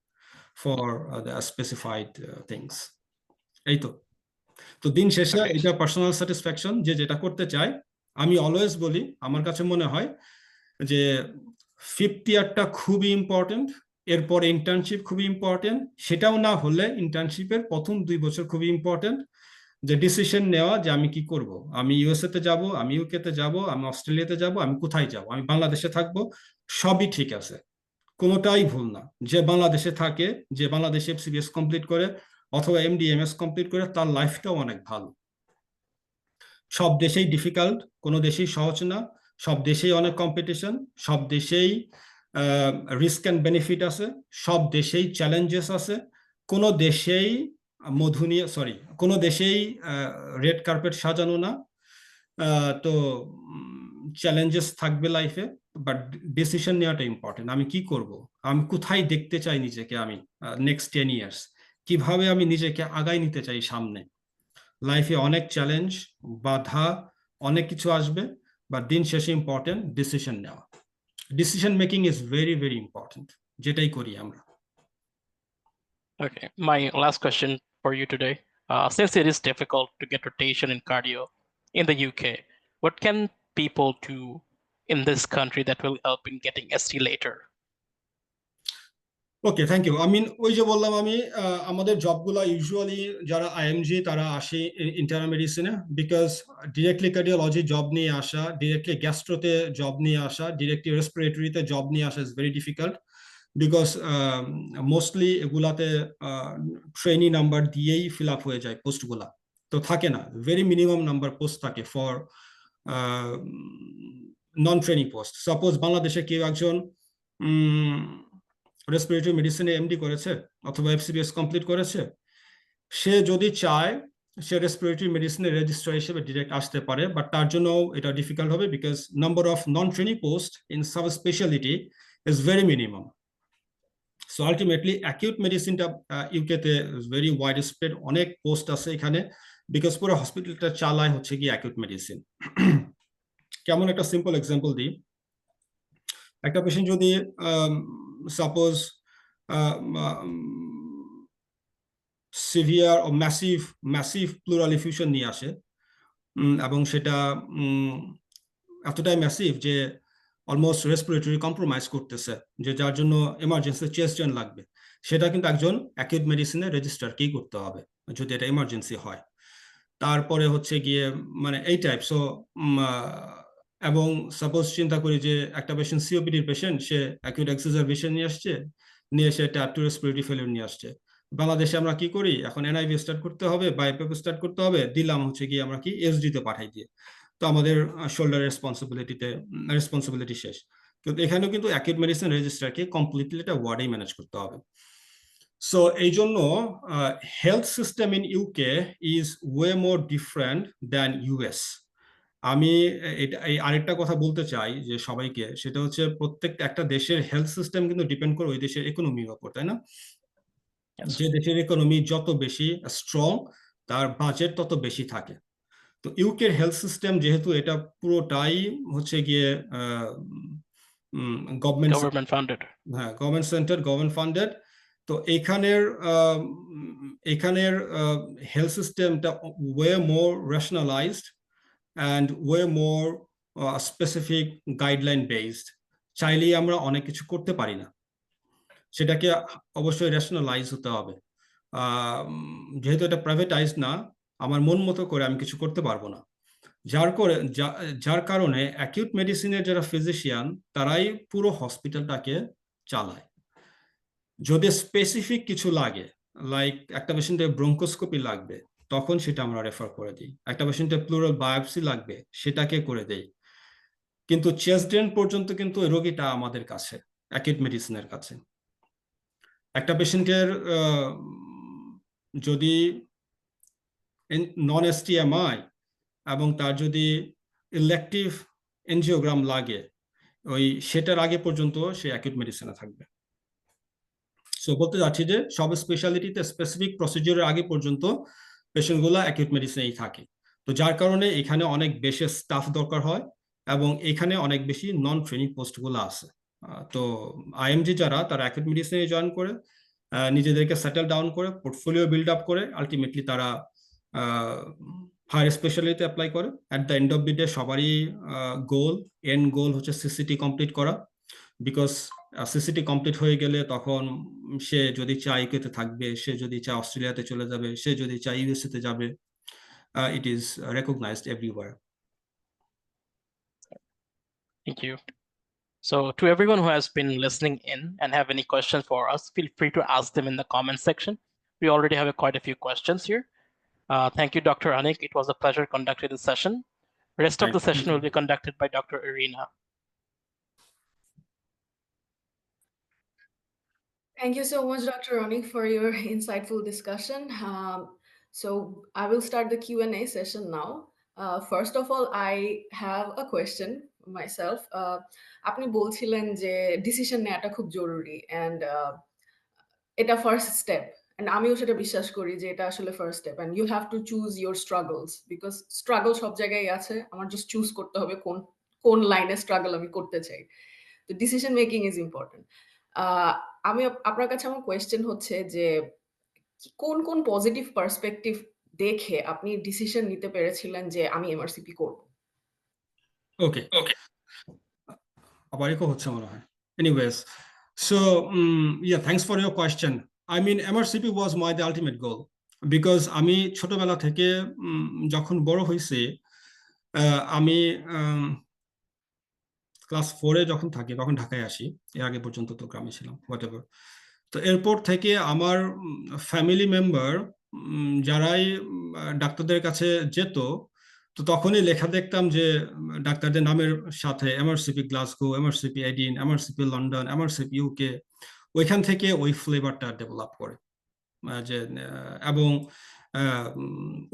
for the specified things. এই তো দিন শেষে Okay. এটা পার্সোনাল স্যাটিসফ্যাকশন, যে যেটা করতে চাই। আমি অলওয়েজ বলি, আমার কাছে মনে হয় যে 5th ইয়ারটা খুবই ইম্পর্টেন্ট, এরপরে ইন্টার্নশিপ খুবই ইম্পর্টেন্ট, সেটাও না হলে ইন্টার্নশিপের প্রথম 2 বছর খুবই ইম্পর্টেন্ট, যে ডিসিশন নেওয়া যে আমি কি করব, আমি ইউএসএ তে যাব, আমি ইউকে তে যাব, আমি অস্ট্রেলিয়াতে যাব, আমি কোথায় যাব, আমি বাংলাদেশে থাকবো, সবই ঠিক আছে, কোনোটাই ভুল না। যে বাংলাদেশে থাকে, যে বাংলাদেশে এফসিবিএস কমপ্লিট করে অথবা এমডিএমএস কমপ্লিট করে, তার লাইফটাও অনেক ভালো। সব দেশেই ডিফিকাল্ট, কোনো দেশেই সহজ না, সব দেশেই অনেক কম্পিটিশন, সব দেশেই রিস্ক অ্যান্ড বেনিফিট আছে, সব দেশেই চ্যালেঞ্জেস আছে, কোনো দেশেই কোনো দেশেই রেড কার্পেট সাজানো না। তো চ্যালেঞ্জেস থাকবে লাইফে, বাট ডিসিশন নেওয়াটা ইম্পর্টেন্ট। আমি কি করব, আমি কোথায় দেখতে চাই নিজেকে, আমি নেক্সট 10 ইয়ার্স কিভাবে আমি নিজেকে আগায় নিতে চাই সামনে। লাইফে অনেক চ্যালেঞ্জ, বাধা, অনেক কিছু আসবে, বা দিন শেষে ইম্পর্টেন্ট ডিসিশন নেওয়া। Decision making is very very important, যেটাই করি আমরা। Okay, my last question for you today. Since it is difficult to get rotation in cardio in the UK, what can people do in this country that will help in getting ST later? Okay, thank you. ওই যে বললাম আমি, আমাদের জবগুলো ইউজুয়ালি যারা আইএমজি তারা আসে ইন্টারনাল মেডিসিনে, বিকজ ডিরেক্টলি কার্ডিওলজি জব নিয়ে আসা, ডিরেক্টলি গ্যাস্ট্রোতে জব নিয়ে আসা, ডিরেক্টলি রেসপিরেটরিতে জব নিয়ে আসা is very difficult, because mostly এগুলাতে ট্রেনি নাম্বার দিয়েই ফিল আপ হয়ে যায় পোস্টগুলা, তো থাকে না, ভেরি মিনিমাম নাম্বার পোস্ট থাকে for non training post. Suppose বাংলাদেশে কেউ একজন রেসপিরেটরি মেডিসিনে এমডি করেছে অথবা এফসিবিএস কমপ্লিট করেছে, সে যদি চায় সে রেসপিরেটরি মেডিসিনের রেজিস্ট্রার হিসেবে ডিরেক্ট আসতে পারে, বাট তার জন্য এটা ডিফিকাল্ট হবে, because number of non training post in sub speciality is very minimum. So ultimately acute মেডিসিনটা ইউকেতে ভেরি ওয়াইড স্প্রেড, অনেক পোস্ট আছে এখানে, বিকজ পুরো হসপিটালটা চালায় হচ্ছে কি অ্যাকিউট মেডিসিন। কেমন একটা সিম্পল এক্সাম্পল দিই, একটা পেশেন্ট যদি সাপোজ সিভিয়ার ও ম্যাসিভ প্লুরাল এফিউশন নিয়ে আসে, এবং সেটা এতটাই ম্যাসিভ যে অলমোস্ট রেসপিরেটরি কম্প্রোমাইজ করতেছে, যে যার জন্য এমার্জেন্সি চেস্ট ড্রেন লাগবে, সেটা কিন্তু একজন অ্যাকিউট মেডিসিনের রেজিস্ট্রারকেই করতে হবে যদি এটা এমার্জেন্সি হয়। তারপরে হচ্ছে গিয়ে মানে এই টাইপ। সো এবং সাপোজ চিন্তা করি যে একটা পেশেন্ট সিওপিডির পেশেন্ট, সে অ্যাকিউট এক্সারবেশন নিয়ে আসছে, নিয়ে এসে ট্যাপ টু রেসপিরেটরি ফেলিউর নিয়ে আসছে। বাংলাদেশে আমরা কি করি, এখন এনআইভি স্টার্ট করতে হবে, বাইপেপ স্টার্ট করতে হবে, দিলাম হচ্ছে গিয়ে আমরা কি এসডি তে পাঠাই দিয়ে, তো আমাদের শোল্ডার রেসপন্সিবিলিটি শেষ। কিন্তু এখানেও কিন্তু অ্যাকিউট মেডিসিন রেজিস্ট্রারকে কমপ্লিটলি এটা ওয়ার্ডেই ম্যানেজ করতে হবে। সো এই জন্য health system in UK is way more different than US. আমি এই আরেকটা কথা বলতে চাই যে সবাইকে, সেটা হচ্ছে প্রত্যেকটা একটা দেশের হেলথ সিস্টেম কিন্তু ডিপেন্ড করে ওই দেশের ইকোনমির উপর, তাই না? যে দেশের ইকোনমি যত বেশি স্ট্রং, তার বাজেট তত বেশি থাকে। তো ইউকের হেলথ সিস্টেম যেহেতু এটা পুরোটাই হচ্ছে গিয়ে Government funded. হ্যাঁ, গভর্নমেন্ট সেন্টার, গভর্নমেন্ট ফান্ডেড, তো এখানের হেলথ সিস্টেমটা way more rationalized and way more specific guideline based. চাইলেই আমরা অনেক কিছু করতে পারি না, সেটাকে অবশ্যই রেশনালাইজ হতে হবে। যেহেতু এটা প্রাইভেটাইজ না, আমার মন মতো করে আমি কিছু করতে পারবো না, যার কারণে অ্যাকিউট মেডিসিনের যারা ফিজিশিয়ান তারাই পুরো হসপিটালটাকে চালায়। যদি স্পেসিফিক কিছু লাগে, লাইক একটা পেশেন্টের ব্রঙ্কোস্কোপি লাগবে, তখন সেটা আমরা রেফার করে দিই। একটা পেশেন্টের প্লুরাল বায়োপসি লাগবে, সেটাকে করে দেই। কিন্তু চেস্ট ড্রেন পর্যন্ত কিন্তু ওই রোগীটা আমাদের কাছে, অ্যাকিউট মেডিসিনের কাছে। একটা পেশেন্টের যদি নন STMI এবং তার যদি ইলেকটিভ এনজিওগ্রাম লাগে সেটার আগে পর্যন্ত সে অ্যাকিউট মেডিসিনে থাকবে। সো বলতে যাচ্ছি যে সব স্পেশালিটিতে স্পেসিফিক প্রসিডিউরের আগে পর্যন্ত পেশেন্টগুলো অ্যাকিউট মেডিসিনেই থাকে। তো যার কারণে এখানে অনেক বেশি স্টাফ দরকার হয় এবং এখানে অনেক বেশি নন ট্রেনিং পোস্টগুলো আছে। তো IMG যারা তারা অ্যাকিউট মেডিসিনে জয়েন করে নিজেদেরকে সেটেল ডাউন করে পোর্টফোলিও বিল্ড আপ করে আলটিমেটলি তারা হায়ার স্পেশালিটিতে অ্যাপ্লাই করে। At the end of the day সবারই এন্ড গোল হচ্ছে CCT কমপ্লিট করা, বিকজ CCT কমপ্লিট হয়ে গেলে তখন সে যদি চায় ইউকেতে থাকবে, সে যদি চায় অস্ট্রেলিয়াতে চলে যাবে, সে যদি চায় USA তে যাবে, it is recognized everywhere. Thank you. So to everyone who has been listening in and have any questions for us, feel free to ask them in the comment section. We already have quite a few questions here. Thank you, Dr. Anik. It was a pleasure conducting this session. Rest of the session will be conducted by Dr. Irina. Thank you so much, Dr. Anik, for your insightful discussion. So I will start the Q&A session now. First of all, I have a question myself. আপনি বলছিলেন যে ডিসিশন নেওয়াটা খুব জরুরি and এটা ফার্স্ট স্টেপ, and আমিও সেটা বিশ্বাস করি যে এটা আসলে first step, and you have to choose your struggles because struggle সব জায়গায় আছে, আমার জাস্ট চুজ করতে হবে কোন লাইনে স্ট্রাগল আমি করতে চাই। তো ডিসিশন মেকিং ইজ ইম্পর্টেন্ট। আমি আপনার কাছে আমার কোয়েশ্চেন হচ্ছে যে কোন কোন পজিটিভ পার্সপেক্টিভ দেখে আপনি ডিসিশন নিতে পেরেছিলেন যে আমি MRCP করব? ওকে আবার ইকো হচ্ছে মনে হয়। Anyways, so yeah, thanks for your question. I mean, MRCP was the ultimate goal because আমি ছোটবেলা থেকে যখন বড় হইছি, আমি ক্লাস 4-এ যখন থাকি তখন ঢাকায় আসি, এর আগে পর্যন্ত তো গ্রামে ছিলাম, হোয়াটএভার। তো এরপর থেকে আমার ফ্যামিলি মেম্বার যারাই ডাক্তারদের কাছে যেত, তো তখনই লেখা দেখতাম যে ডাক্তারদের নামের সাথে MRCP Glasgow, MRCP এডিন, MRCP London, MRCP UK, ওইখান থেকে ওই ফ্লেভারটা ডেভেলপ করে যে এবং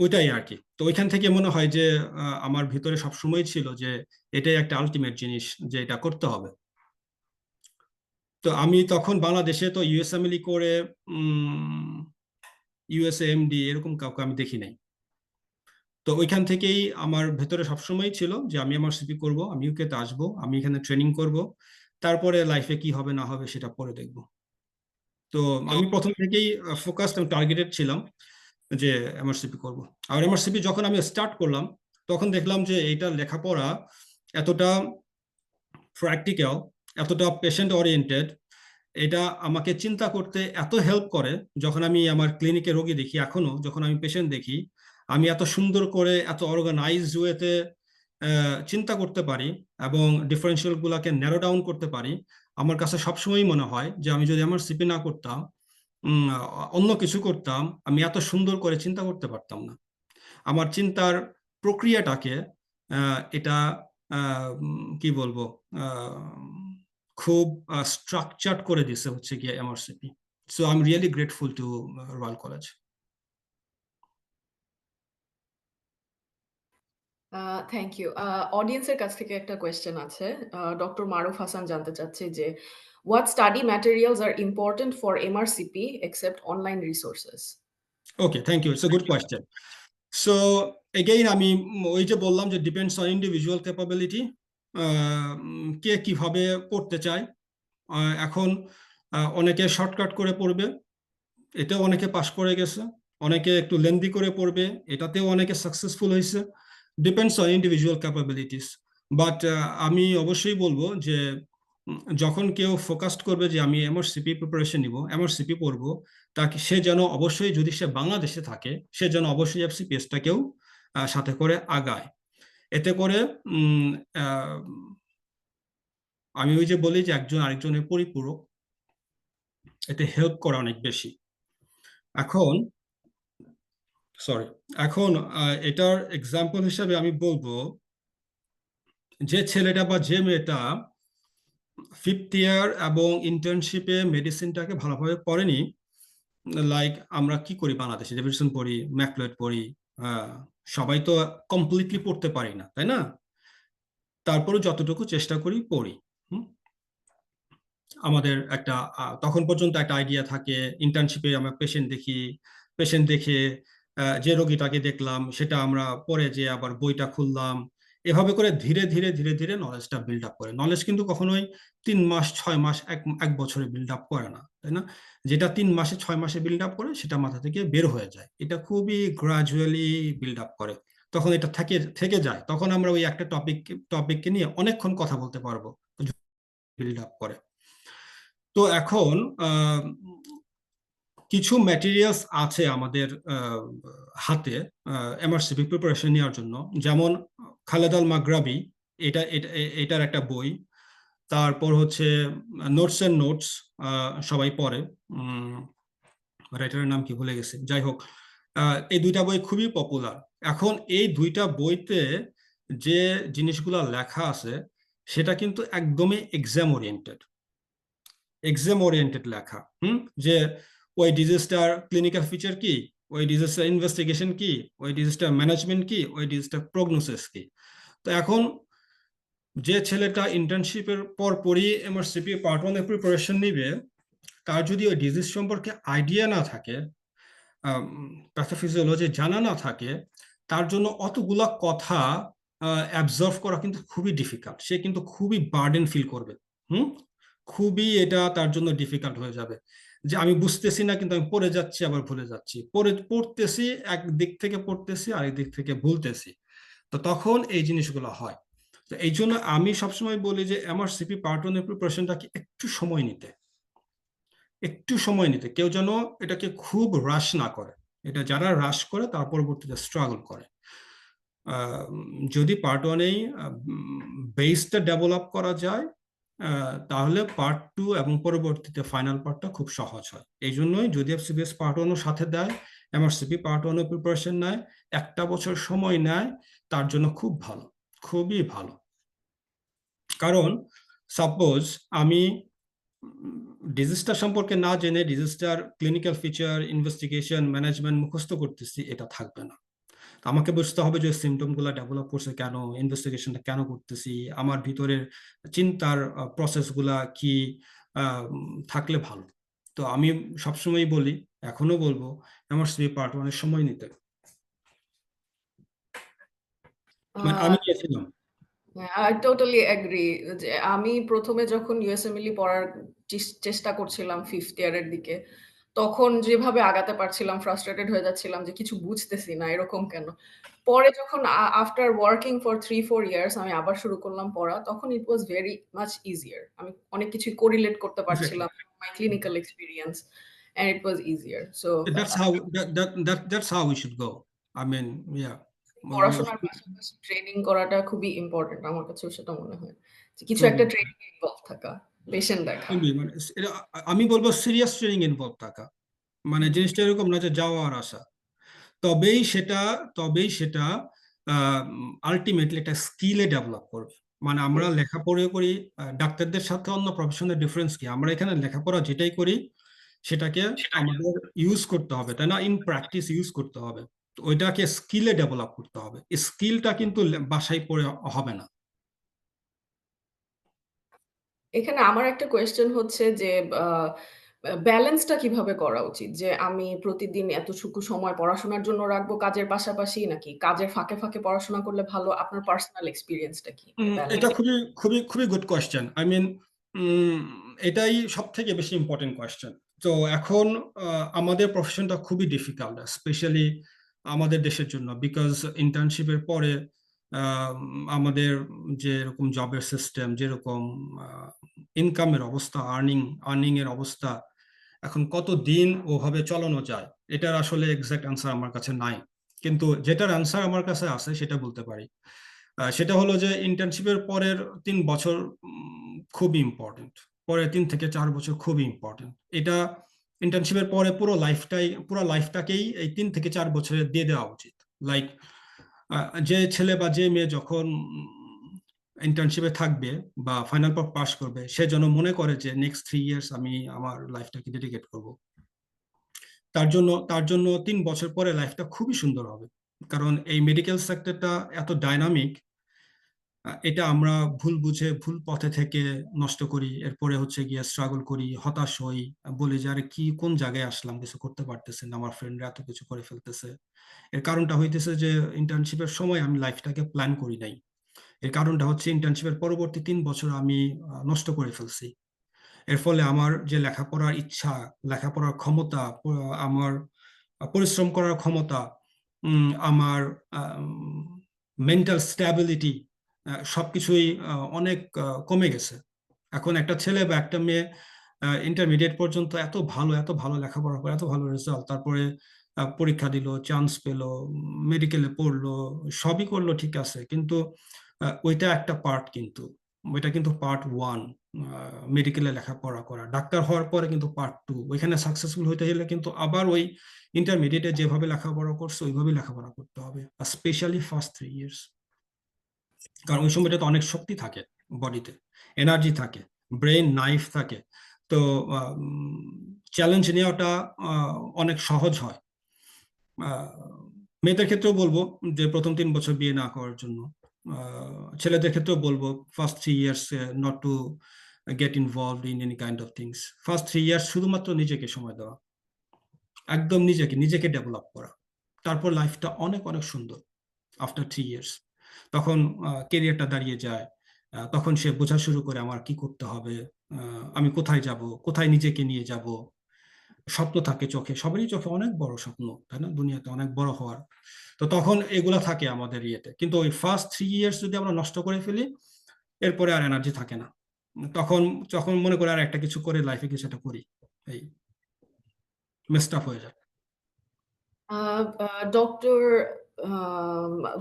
ওইটাই আর কি। তো ওইখান থেকে মনে হয় যে আমার ভিতরে সবসময় ছিল যে এটাই একটা আলটিমেট জিনিস, যে এটা করতে হবে। তো আমি তখন বাংলাদেশে তো USMLE করে USA MD এরকম কাউকে আমি দেখি নাই। তো ওইখান থেকেই আমার ভেতরে সবসময় ছিল যে আমি MRCP করব, আমি ইউকেতে আসবো, আমি এখানে ট্রেনিং করব, তারপরে লাইফে কি হবে না হবে সেটা পরে দেখব। তো আমি প্রথম থেকেই ফোকাসড এবং টার্গেটেড ছিলাম যে MRCP করব। আর MRCP যখন আমি স্টার্ট করলাম তখন দেখলাম যে এইটা লেখাপড়া এতটা প্র্যাকটিক্যাল, এতটা পেশেন্ট ওরিয়েন্টেড, এটা আমাকে চিন্তা করতে এত হেল্প করে। যখন আমি আমার ক্লিনিকে রোগী দেখি, এখনো যখন আমি পেশেন্ট দেখি, আমি এত সুন্দর করে এত অর্গানাইজড ওয়েতে চিন্তা করতে পারি এবং ডিফারেন্সিয়াল গুলাকে ন্যারো ডাউন করতে পারি। আমার কাছে সবসময়ই মনে হয় যে আমি যদি MRCP না করতাম, অন্য কিছু করতাম, আমি এত সুন্দর করে চিন্তা করতে পারতাম না। আমার চিন্তার প্রক্রিয়াটাকে এটা কি বলবো, খুব স্ট্রাকচার্ড করে দিছে হচ্ছে গিয়ে MRCP। So I am really grateful to Royal College. Thank you. অডিয়েন্সের কাছ থেকে একটা কোয়েশ্চেন আছে। ডক্টর মারুফ হাসান জানতে চাচ্ছে যে what study materials are important for MRCP except online resources? Okay, thank you. It's a good question. So again, আমি ওই যে বললাম যে ডিপেন্ডস অন ইন্ডিভিজুয়াল ক্যাপাবিলিটি, কে কিভাবে পড়তে চায়। এখন অনেকে শর্টকাট করে পড়বে, এটাও অনেকে পাস করে গেছে, অনেকে একটু লেন্দি করে পড়বে, এটাতেও অনেকে সাকসেসফুল হয়েছে। Depends on individual capabilities. But আমি অবশ্যই বলবো যে যখন কেউ ফোকাসড করবে যে আমি MRCP প্রিপারেশন নিব, MRCP পড়বো, তাকে সে যেন অবশ্যই, যদি সে বাংলাদেশে থাকে, সে যেন অবশ্যই FCPS-টাকেও সাথে করে আগায়। এতে করে আমি ওই যে বলি যে একজন আরেকজনের পরিপূরক, এতে হেল্প করে অনেক বেশি। এখন এটার এক্সাম্পল হিসাবে আমি বলবো যে ছেলেটা বা যে মেয়েটা 5th ইয়ার এবং ইন্টার্নশিপে মেডিসিনটাকে ভালোভাবে পড়েনি, লাইক আমরা কি করি বাংলাদেশে, ডেভিডসন পড়ি, ম্যাকলয়েড পড়ি, সবাই তো কমপ্লিটলি পড়তে পারি না, তাই না? তারপরে যতটুকু চেষ্টা করি পড়ি। আমাদের একটা তখন পর্যন্ত একটা আইডিয়া থাকে। ইন্টার্নশিপে আমরা পেশেন্ট দেখে যে রোগীটাকে দেখলাম সেটা আমরা পরে যে আবার বইটা খুললাম, এভাবে করে ধীরে ধীরে ধীরে ধীরে নলেজটা বিল্ড আপ করে। নলেজ কিন্তু কখনোই 3 মাস 6 মাস এক বছরে বিল্ড আপ করে না, তাই না? যেটা 3 মাসে 6 মাসে বিল্ড আপ করে সেটা মাথা থেকে বের হয়ে যায়। এটা খুবই গ্রাজুয়ালি বিল্ড আপ করে, তখন এটা থেকে যায়। তখন আমরা ওই একটা টপিককে নিয়ে অনেকক্ষণ কথা বলতে পারবো, বিল্ড আপ করে। তো এখন কিছু ম্যাটেরিয়ালস আছে আমাদের হাতে এমআরসিপি প্রিপারেশন নেওয়ার জন্য, যেমন খালেদ আল মাগরাবি, এটার একটা বই। তারপর হচ্ছে নোটস এন্ড নোটস, সবাই পড়ে, রাইটারের নাম কি ভুলে গেছে, যাই হোক। এই দুইটা বই খুবই পপুলার। এখন এই দুইটা বইতে যে জিনিসগুলো লেখা আছে সেটা কিন্তু একদমই এক্সাম ওরিয়েন্টেড লেখা। যে ওই ডিজিজটার ক্লিনিক্যাল ফিচার কি, ওই ডিজিজটার ইনভেস্টিগেশন কি, ওই ডিজিজটার ম্যানেজমেন্ট কি, ওই ডিজিজটার প্রগনোসিস কি। তো এখন যে ছেলেটা ইন্টার্নশিপের পরই এমআরসিপি পার্ট 1 এর প্রিপারেশন নিবে, তার যদি ওই ডিজিজ সম্পর্কে আইডিয়া না থাকে, প্যাথোফিজিওলজি জানা না থাকে, তার জন্য অতগুলা কথা অ্যাবজর্ভ করা কিন্তু খুবই ডিফিকাল্ট। সে কিন্তু খুবই বার্ডেন ফিল করবে। খুবই এটা তার জন্য ডিফিকাল্ট হয়ে যাবে, যে আমি বুঝতেছি না কিন্তু আমি পড়ে যাচ্ছি আবার ভুলে যাচ্ছি, পড়তেছি এক দিক থেকে পড়তেছি আরেক দিক থেকে ভুলতেছি। তো তখন এই জিনিসগুলো হয়। তো এই জন্য আমি সবসময় বলি যে এমআরসিপি পার্ট 1 এর প্রিপারেশনটাকে একটু সময় নিতে, কেউ যেন এটাকে খুব রাশ না করে। এটা যারা রাশ করে তার পরবর্তীতে স্ট্রাগল করে। যদি পার্ট 1-এই বেসটা ডেভেলপ করা যায়, তাহলে পার্ট 2 এবং পরবর্তীতে ফাইনাল পার্টটা খুব সহজ হয়। এই জন্যই যদি এফসিবিএস পার্ট 1 সাথে দেয়, এমআরসিপি পার্ট 1 প্রিপারেশন নেয়, 1টা বছর সময় নেয়, তার জন্য খুব ভালো, খুবই ভালো। কারণ সাপোজ আমি ডিজিজটা সম্পর্কে না জেনে ডিজিজটার ক্লিনিক্যাল ফিচার, ইনভেস্টিগেশন, ম্যানেজমেন্ট মুখস্থ করতেছি, এটা থাকবে না। আমাকে বুঝতে হবে যে সিমটমগুলো ডেভেলপ করছে কেন, ইনভেস্টিগেশনটা কেন করতেছি, আমার ভিতরের চিন্তার প্রসেসগুলা কি, থাকলে ভালো। তো আমি সবসময় বলি, এখনো বলবো, এমআরসিপি পার্ট 1 এর সময় নিতে। মানে আমি গেছিলাম। I totally agree যে আমি প্রথমে যখন ইউএসএমএলই পড়ার চেষ্টা করছিলাম 5th ইয়ারের দিকে, তখন যেভাবে আগাতে পারছিলাম ফ্রাস্ট্রেটেড হয়ে যাচ্ছিলাম যে কিছু বুঝতেছি না, এরকম কেন। পরে যখন আফটার ওয়ার্কিং ফর 3-4 ইয়ার্স আমি আবার শুরু করলাম পড়া, তখন it was very much easier. আমি অনেক কিছু কোরিলেট করতে পারছিলাম my clinical experience, and it was easier. So That's how we should go. I mean, yeah. পড়াশোনার পাশাপাশি ট্রেনিং করাটা খুবই ইম্পর্টেন্ট, আমার কাছেও সেটা মনে হয় যে কিছু একটা ট্রেনিং ইনভলভ থাকা, পেশেন্ট দেখা। মানে আমি বলবো সিরিয়াস ট্রেনিং ইনভলভ থাকা, মানে জিনিসটা এরকম না যে যাওয়া আর আসা। তবেই সেটা আলটিমেটলি একটা স্কিলে ডেভেলপ করবে। মানে আমরা লেখাপড়া করি, ডাক্তারদের সাথে অন্য প্রফেশনের ডিফারেন্স কি? আমরা এখানে লেখাপড়া যেটাই করি সেটাকে আমাদের ইউজ করতে হবে, তাই না? ইন প্র্যাকটিস ইউজ করতে হবে। ওইটাকে স্কিলে ডেভেলপ করতে হবে। স্কিলটা কিন্তু বাসায় পড়ে হবে না। এখানে আমার একটা কোয়েশ্চেন হচ্ছে যে ব্যালেন্সটা কিভাবে করা উচিত? যে আমি প্রতিদিন এতটুকু সময় পড়াশোনার জন্য রাখবো কাজের পাশাপাশি, নাকি কাজের ফাঁকে ফাঁকে পড়াশোনা করলে ভালো? আপনার পার্সোনাল এক্সপেরিয়েন্সটা কি? এটা খুবই খুবই খুবই গুড কোয়েশ্চেন। আই মিন, এটাই সব থেকে বেশি ইম্পর্টেন্ট কোয়েশ্চেন। তো এখন আমাদের প্রফেশনটা খুবই ডিফিকাল্ট, স্পেশালি আমাদের দেশের জন্য, বিকজ ইন্টার্নশিপের পরে আমাদের যেরকম জবের সিস্টেম, যেরকম ইনকামের অবস্থা, আর্নিং এর অবস্থা, এখন কত দিন ওভাবে চালানো যায় এটার আসলে এক্সাক্ট আনসার আমার কাছে নাই। কিন্তু যেটার আনসার আমার কাছে আছে সেটা বলতে পারি। সেটা হলো যে ইন্টার্নশিপের পরের 3 বছর খুবই ইম্পর্টেন্ট, পরের 3 থেকে 4 বছর খুবই ইম্পর্টেন্ট। এটা ইন্টার্নশিপের পরে পুরো লাইফটাকেই এই 3 থেকে 4 বছরে দিয়ে দেওয়া উচিত। লাইক যে ছেলে বা যে মেয়ে যখন ইন্টার্নশিপে থাকবে বা ফাইনাল পাস করবে, সে যেন মনে করে যে নেক্সট 3 ইয়ার্স আমি আমার লাইফটাকে ডেডিকেট করব। তার জন্য 3 বছর পরে লাইফটা খুবই সুন্দর হবে, কারণ এই মেডিকেল সেক্টরটা এত ডাইনামিক। এটা আমরা ভুল বুঝে ভুল পথে থেকে নষ্ট করি, এরপরে হচ্ছে গিয়ে স্ট্রাগল করি, হতাশ হই, বলি যে আরে কি কোন জায়গায় আসলাম, কিছু করতে পারতেছে না, আমার ফ্রেন্ডরা এত কিছু করে ফেলতেছে। এর কারণটা হইতেছে যে ইন্টার্নশিপের সময় আমি লাইফটাকে প্ল্যান করি নাই। এর কারণটা হচ্ছে ইন্টার্নশিপের পরবর্তী 3 বছর আমি নষ্ট করে ফেলছি। এর ফলে আমার যে লেখাপড়ার ইচ্ছা, লেখাপড়ার ক্ষমতা, আমার পরিশ্রম করার ক্ষমতা, আমার মেন্টাল স্ট্যাবিলিটি, সবকিছুই অনেক কমে গেছে। এখন একটা ছেলে বা একটা মেয়ে ইন্টারমিডিয়েট পর্যন্ত এত ভালো লেখাপড়া করে, এত ভালো রেজাল্ট, তারপরে পরীক্ষা দিল, চান্স পেলো, মেডিকেলে পড়লো, সবই করলো, ঠিক আছে, কিন্তু ওইটা একটা পার্ট, কিন্তু ওইটা কিন্তু পার্ট 1। মেডিকেলে লেখাপড়া করা, ডাক্তার হওয়ার পরে কিন্তু পার্ট 2, ওইখানে সাকসেসফুল হইতে গেলে কিন্তু আবার ওই ইন্টারমিডিয়েটে যেভাবে লেখাপড়া করছে ওইভাবেই লেখাপড়া করতে হবে, স্পেশালি ফার্স্ট 3 ইয়ার্স। কারণ ওই সময়টা তো অনেক শক্তি থাকে বডিতে, এনার্জি থাকে, ব্রেন নাইফ থাকে, তো চ্যালেঞ্জ নেওয়াটা অনেক সহজ হয়। মেয়েদের ক্ষেত্রেও বলবো যে প্রথম 3 বছর বিয়ে না করার জন্য। ছেলেদের ক্ষেত্রেও বলবো first 3 years not to get involved in any kind of things. First 3 years শুধুমাত্র নিজেকে সময় দেওয়া, একদম নিজেকে ডেভেলপ করা, তারপর লাইফটা অনেক অনেক সুন্দর। আফটার 3 ইয়ার্স তখন কেরিয়ারটা দাঁড়িয়ে যায়, তখন সে বোঝা শুরু করে আমার কি করতে হবে, আমি কোথায় যাব, কোথায় নিজেকে নিয়ে যাব। স্বপ্ন থাকে চোখে, সবারই চোখে অনেক বড় স্বপ্ন, তাই না, দুনিয়াতে অনেক বড় হওয়ার। তো তখন এগুলা থাকে আমাদের ইয়েতে, কিন্তু ওই ফার্স্ট 3 ইয়ার্স যদি আমরা নষ্ট করে ফেলি, এরপরে আর এনার্জি থাকে না। তখন যখন মনে করে আর একটা কিছু করে লাইফে কিছু একটা করি, এই মেসড আপ হয়ে যায়। Dr.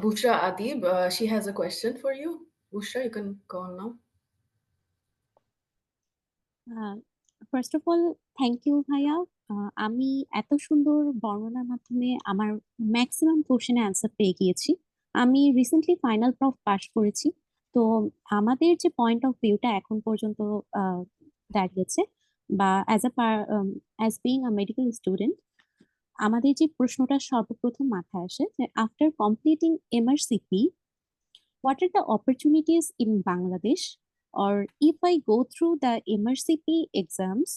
Bushra Adib, she has a question for you. Bushra, you can go on now. First of all thank you ভাইয়া। আমি এত সুন্দর বর্ণনার মাধ্যমে আমার ম্যাক্সিমাম কোশ্চেনে অ্যান্সার পেয়ে গিয়েছি। আমি রিসেন্টলি ফাইনাল প্রফ পাস করেছি, তো আমাদের যে পয়েন্ট অফ ভিউটা এখন পর্যন্ত দাঁড়িয়েছে, বা as being a medical student, আমাদের যে প্রশ্নটা সর্বপ্রথম মাথায় আসে যে after completing MRCP, what are the opportunities in Bangladesh? Or if I go through the MRCP exams,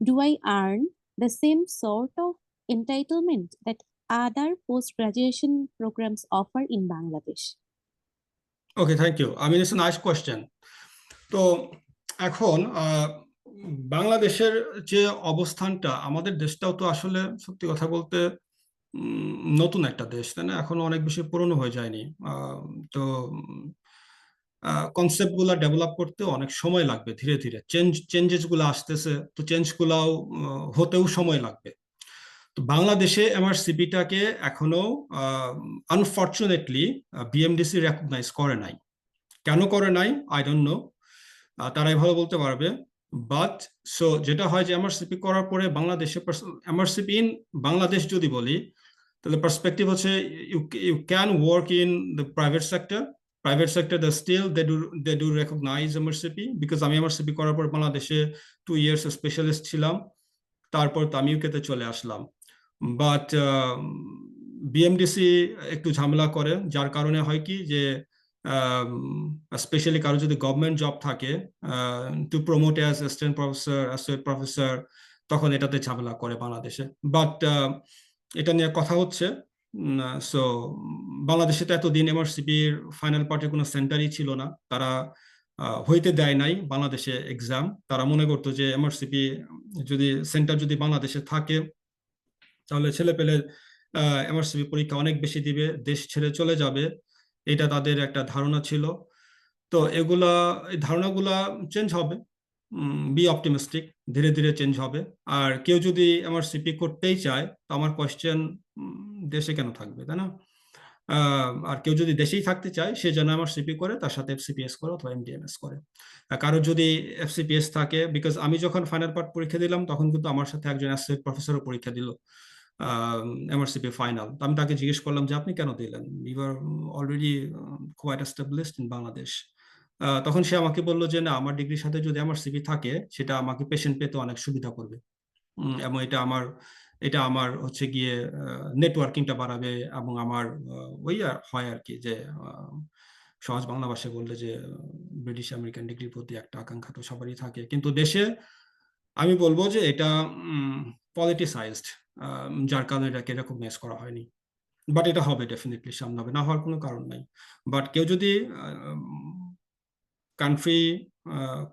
do I earn the same sort of entitlement that other post-graduation programs offer in Bangladesh? Okay, thank you. I mean, it's a nice question. তো এখন বাংলাদেশের যে অবস্থানটা, আমাদের দেশটাও তো আসলে সত্যি কথা বলতে নতুন একটা দেশ, তাই না, এখনো অনেক বেশি পুরনো হয়ে যায়নি। তো কনসেপ্ট গুলা ডেভেলপ করতে অনেক সময় লাগবে, ধীরে ধীরে চেঞ্জেস গুলো আসতেছে, তো চেঞ্জ গুলাও হতেও সময় লাগবে। তো বাংলাদেশে এমআরসিপিটাকে এখনো আনফর্চুনেটলি বিএমডিসি রেকগনাইজ করে নাই। কেন করে নাই আই ডোন্ট নো, তারাই ভালো বলতে পারবে। বাট সো যেটা হয় যে এমআরসিপি করার পরে বাংলাদেশে, এমআরসিপি ইন বাংলাদেশ যদি বলি, তাহলে পার্সপেক্টিভ হচ্ছে you can work in the private sector they do recognise MRCP, because আমি এমআরসিপি করার পর বাংলাদেশে 2 ইয়ার্স স্পেশালিস্ট ছিলাম, তারপর তো আমি ইউকেতে চলে আসলাম। বাট বিএমডিসি একটু ঝামেলা করে, যার কারণে হয় কি যে স্পেশালি কারো যদি গভর্নমেন্ট জব থাকে, to promote as assistant professor, associate professor, তখন এটাতে ঝামেলা করে বাংলাদেশে। বাট এটা নিয়ে কথা হচ্ছে। সো বাংলাদেশে তো এতদিন এমআরসিপির ফাইনাল পার্টের কোনো সেন্টারই ছিল না, তারা হইতে দেয় নাই বাংলাদেশে এক্সাম। তারা মনে করতো যে এমআরসিপি যদি সেন্টার যদি বাংলাদেশে থাকে, তাহলে ছেলে পেলে এমআরসিপি পরীক্ষা অনেক বেশি দিবে, দেশ ছেড়ে চলে যাবে, এটা তাদের একটা ধারণা ছিল। তো এই ধারণাগুলা চেঞ্জ হবে, বি অপটিমিস্টিক, ধীরে ধীরে চেঞ্জ হবে। আর কেউ যদি এমআরসিপি করতেই চায়, তো আমার কোয়েশ্চেন, দেশে কেন থাকবে, তাই না? আর কেউ যদি দেশেই থাকতে চায়, সে যেন এমআরসিপি করে, তার সাথে এফসিপিএস করে অথবা এমডিএমএস করে। কারো যদি এফসিপিএস থাকে, বিকজ আমি যখন ফাইনাল পার্ট পরীক্ষা দিলাম, তখন কিন্তু আমার সাথে একজন অ্যাসোসিয়েট প্রফেসরও পরীক্ষা দিল এমআরসিপি ফাইনাল। আমি তাকে জিজ্ঞেস করলাম যে আপনি কেন দিলেন, you are already quite established in Bangladesh. তখন সে আমাকে বললো যে না, আমার ডিগ্রির সাথে যদি এমআরসিপি থাকে, সেটা আমাকে পেশেন্ট পেতে অনেক সুবিধা করবে। এবং এটা আমার হচ্ছে গিয়ে নেটওয়ার্কিংটা বাড়াবে, এবং আমার ওই হয় আর কি, যে সহজ বাংলা ভাষায় বললে যে ব্রিটিশ আমেরিকান ডিগ্রির প্রতি একটা আকাঙ্ক্ষা তো সবারই থাকে, কিন্তু দেশে আমি বলবো যে এটা পলিটিসাইজড, যার কারণে এটাকে রেকগনাইজ করা হয়নি। বাট এটা হবে, ডেফিনেটলি সামনে হবে, না হওয়ার কোনো কারণ নাই। বাট কেউ যদি কান্ট্রি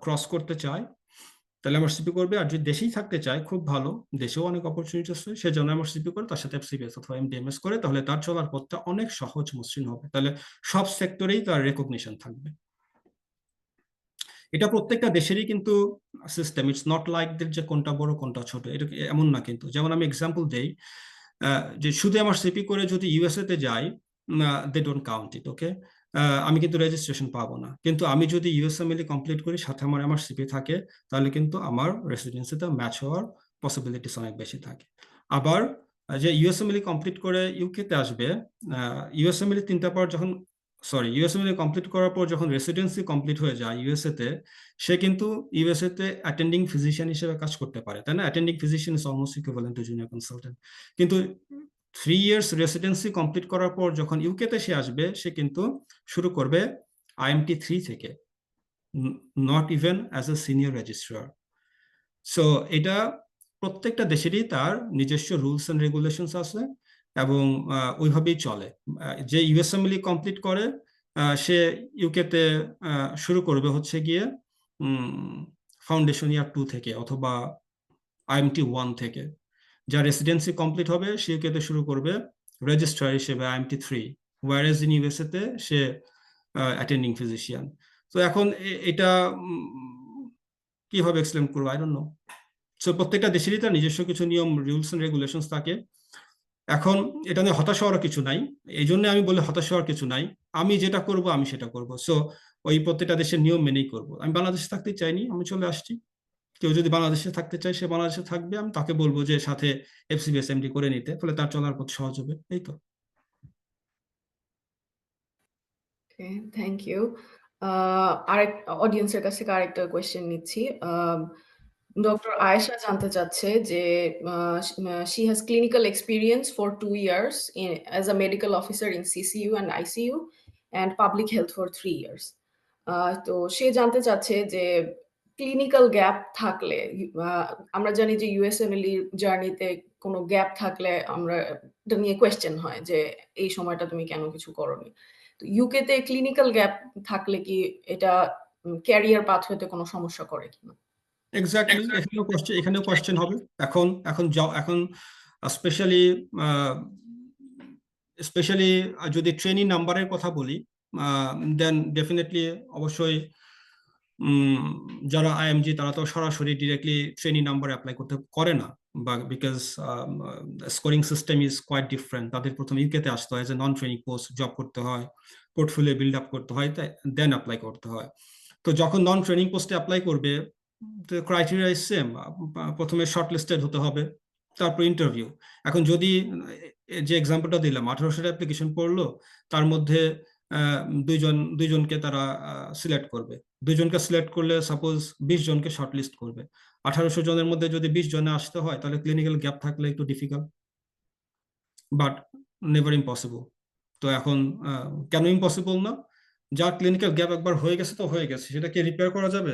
ক্রস করতে চায় তাহলে এমআরসিপি করবে, আর যদি দেশেই থাকতে চায় খুব ভালো, দেশেও অনেক অপরচুনিটি আছে, সেজন্য এমআরসিপি করে তার সাথে এফসিপিএস অথবা এমডিএমএস করে, তাহলে তার চলার পথটা অনেক সহজ মসৃণ হবে, তাহলে সব সেক্টরেই তার রেকগনিশন থাকবে। এটা প্রত্যেকটা দেশেরই কিন্তু সিস্টেম, ইটস নট লাইক যে কোনটা বড় কোনটা ছোট, এটা এমন না কিন্তু। যেমন আমি এক্সাম্পল দেই, যে শুধু এমআরসিপি করে যদি ইউএসএ তে যাই, দে ডোন্ট কাউন্ট ইট, ওকে। আমি কিন্তু রেজিস্ট্রেশন পাবো না, কিন্তু আমি যদি ইউএসএমএলই কমপ্লিট করি সাথে আমার এমআরসিপি থাকে, তাহলে কিন্তু আমার রেসিডেন্সিতে ম্যাচ হওয়ার পসিবিলিটিস অনেক বেশি থাকে। আবার যে ইউএসএমএলই কমপ্লিট করে ইউকে তে আসবে, ইউএসএমএলই ইউএসএমএলই কমপ্লিট করার পর যখন রেসিডেন্সি কমপ্লিট হয়ে যায় ইউএসএ তে, সে কিন্তু ইউএসএ তে অ্যাটেন্ডিং ফিজিশিয়ান হিসেবে কাজ করতে পারে, তাই না? Attending physician is almost equivalent to junior consultant. কিন্তু 3 ইয়ার্স রেসিডেন্সি কমপ্লিট করার পর যখন ইউকে তে সে আসবে, সে কিন্তু শুরু করবে IMT 3 থেকে, not even as a senior registrar. So এটা প্রত্যেকটা দেশেরই তার নিজস্ব রুলস এন্ড রেগুলেশনস আছে, এবং ওইভাবেই চলে। যে ইউএসএমএলই কমপ্লিট করে সে ইউকে তে শুরু করবে হচ্ছে গিয়ে ফাউন্ডেশন ইয়ার 2 থেকে অথবা IMT 1 থেকে। যা রেসিডেন্সি কমপ্লিট হবে সে ইউকে তে শুরু করবে রেজিস্ট্রার হিসেবে IMT 3, ওয়ারেজ ইন ইউএসএ তে সে অ্যাটেন্ডিং ফিজিশিয়ান। তো এখন এটা কিভাবে এক্সপ্লেন করবো, আই ডোন্ট নো। সো প্রত্যেকটা দেশেরই তার নিজস্ব কিছু নিয়ম, রুলস এন্ড রেগুলেশনস থাকে। এখন এটা নিয়ে হতাশ হওয়ার কিছু নাই, এই জন্য আমি বলি হতাশ হওয়ার কিছু নাই, আমি যেটা করব আমি সেটা করব। সো ওই প্রত্যেকটা দেশের নিয়ম মেনেই করব। আমি বাংলাদেশে থাকতে চাইনি, আমি চলে আসছি। কেউ যদি বাংলাদেশে থাকতে চায় সে বাংলাদেশে থাকবে, আমি তাকে বলবো যে সাথে এফসিবিএস এমডি করে নিতে, ফলে তার চলার পথ সহজ হবে, এই তো। Okay, thank you. আরেক অডিয়েন্সের কাছ থেকে আরেকটা কোয়েশ্চেন নিচ্ছি। ডক্টর আয়েশা জানতে চাচ্ছে যে she has clinical experience for 2 years as a medical officer in CCU and ICU and public health for 3 years. তো সে জানতে চাচ্ছে যে ক্লিনিক্যাল গ্যাপ থাকলে, আমরা জানি যে ইউএসএমএলই জার্নিতে কোনো গ্যাপ থাকলে আমরা এটা নিয়ে কোয়েশ্চেন হয় যে এই সময়টা তুমি কেন কিছু করোনি। তো ইউকে তে ক্লিনিক্যাল গ্যাপ থাকলে কি এটা ক্যারিয়ার পাথ হতে কোনো সমস্যা করে কিনা? এক্স্যাক্টলি, এখানেও কোশ্চেন হবে। এখন স্পেশালি যদি ট্রেনিং নাম্বারের কথা বলি, দেন ডেফিনেটলি অবশ্যই যারা আইএমজি তারা তো সরাসরি ডিরেক্টলি ট্রেনিং নাম্বার অ্যাপ্লাই করে না, বা because scoring system is quite different. তাদের প্রথমে ইউকেতে আসতে হয়, যে নন ট্রেনিং পোস্ট জব করতে হয়, পোর্টফোলিও বিল্ড আপ করতে হয়, দেন অ্যাপ্লাই করতে হয়। তো যখন নন ট্রেনিং পোস্টে অ্যাপ্লাই করবে, তো ক্রাইটেরিয়া ইজ সেম, প্রথমে শর্ট লিস্টেড হতে হবে, তারপর ইন্টারভিউ। এখন যদি যে এক্সাম্পলটা দিলাম 1800 অ্যাপ্লিকেশন পড়লো, তার মধ্যে দুইজনকে তারা সিলেক্ট করবে, দুইজনকে সিলেক্ট করলে সাপোজ 20 জনকে শর্ট লিস্ট করবে। 1800 জনের মধ্যে যদি 20 জনে আসতে হয়, তাহলে ক্লিনিক্যাল গ্যাপ থাকলে একটু ডিফিকাল্ট, বাট নেভার ইম্পসিবল। তো এখন কেন ইম্পসিবল না? যা ক্লিনিক্যাল গ্যাপ একবার হয়ে গেছে তো হয়ে গেছে, সেটাকে রিপেয়ার করা যাবে?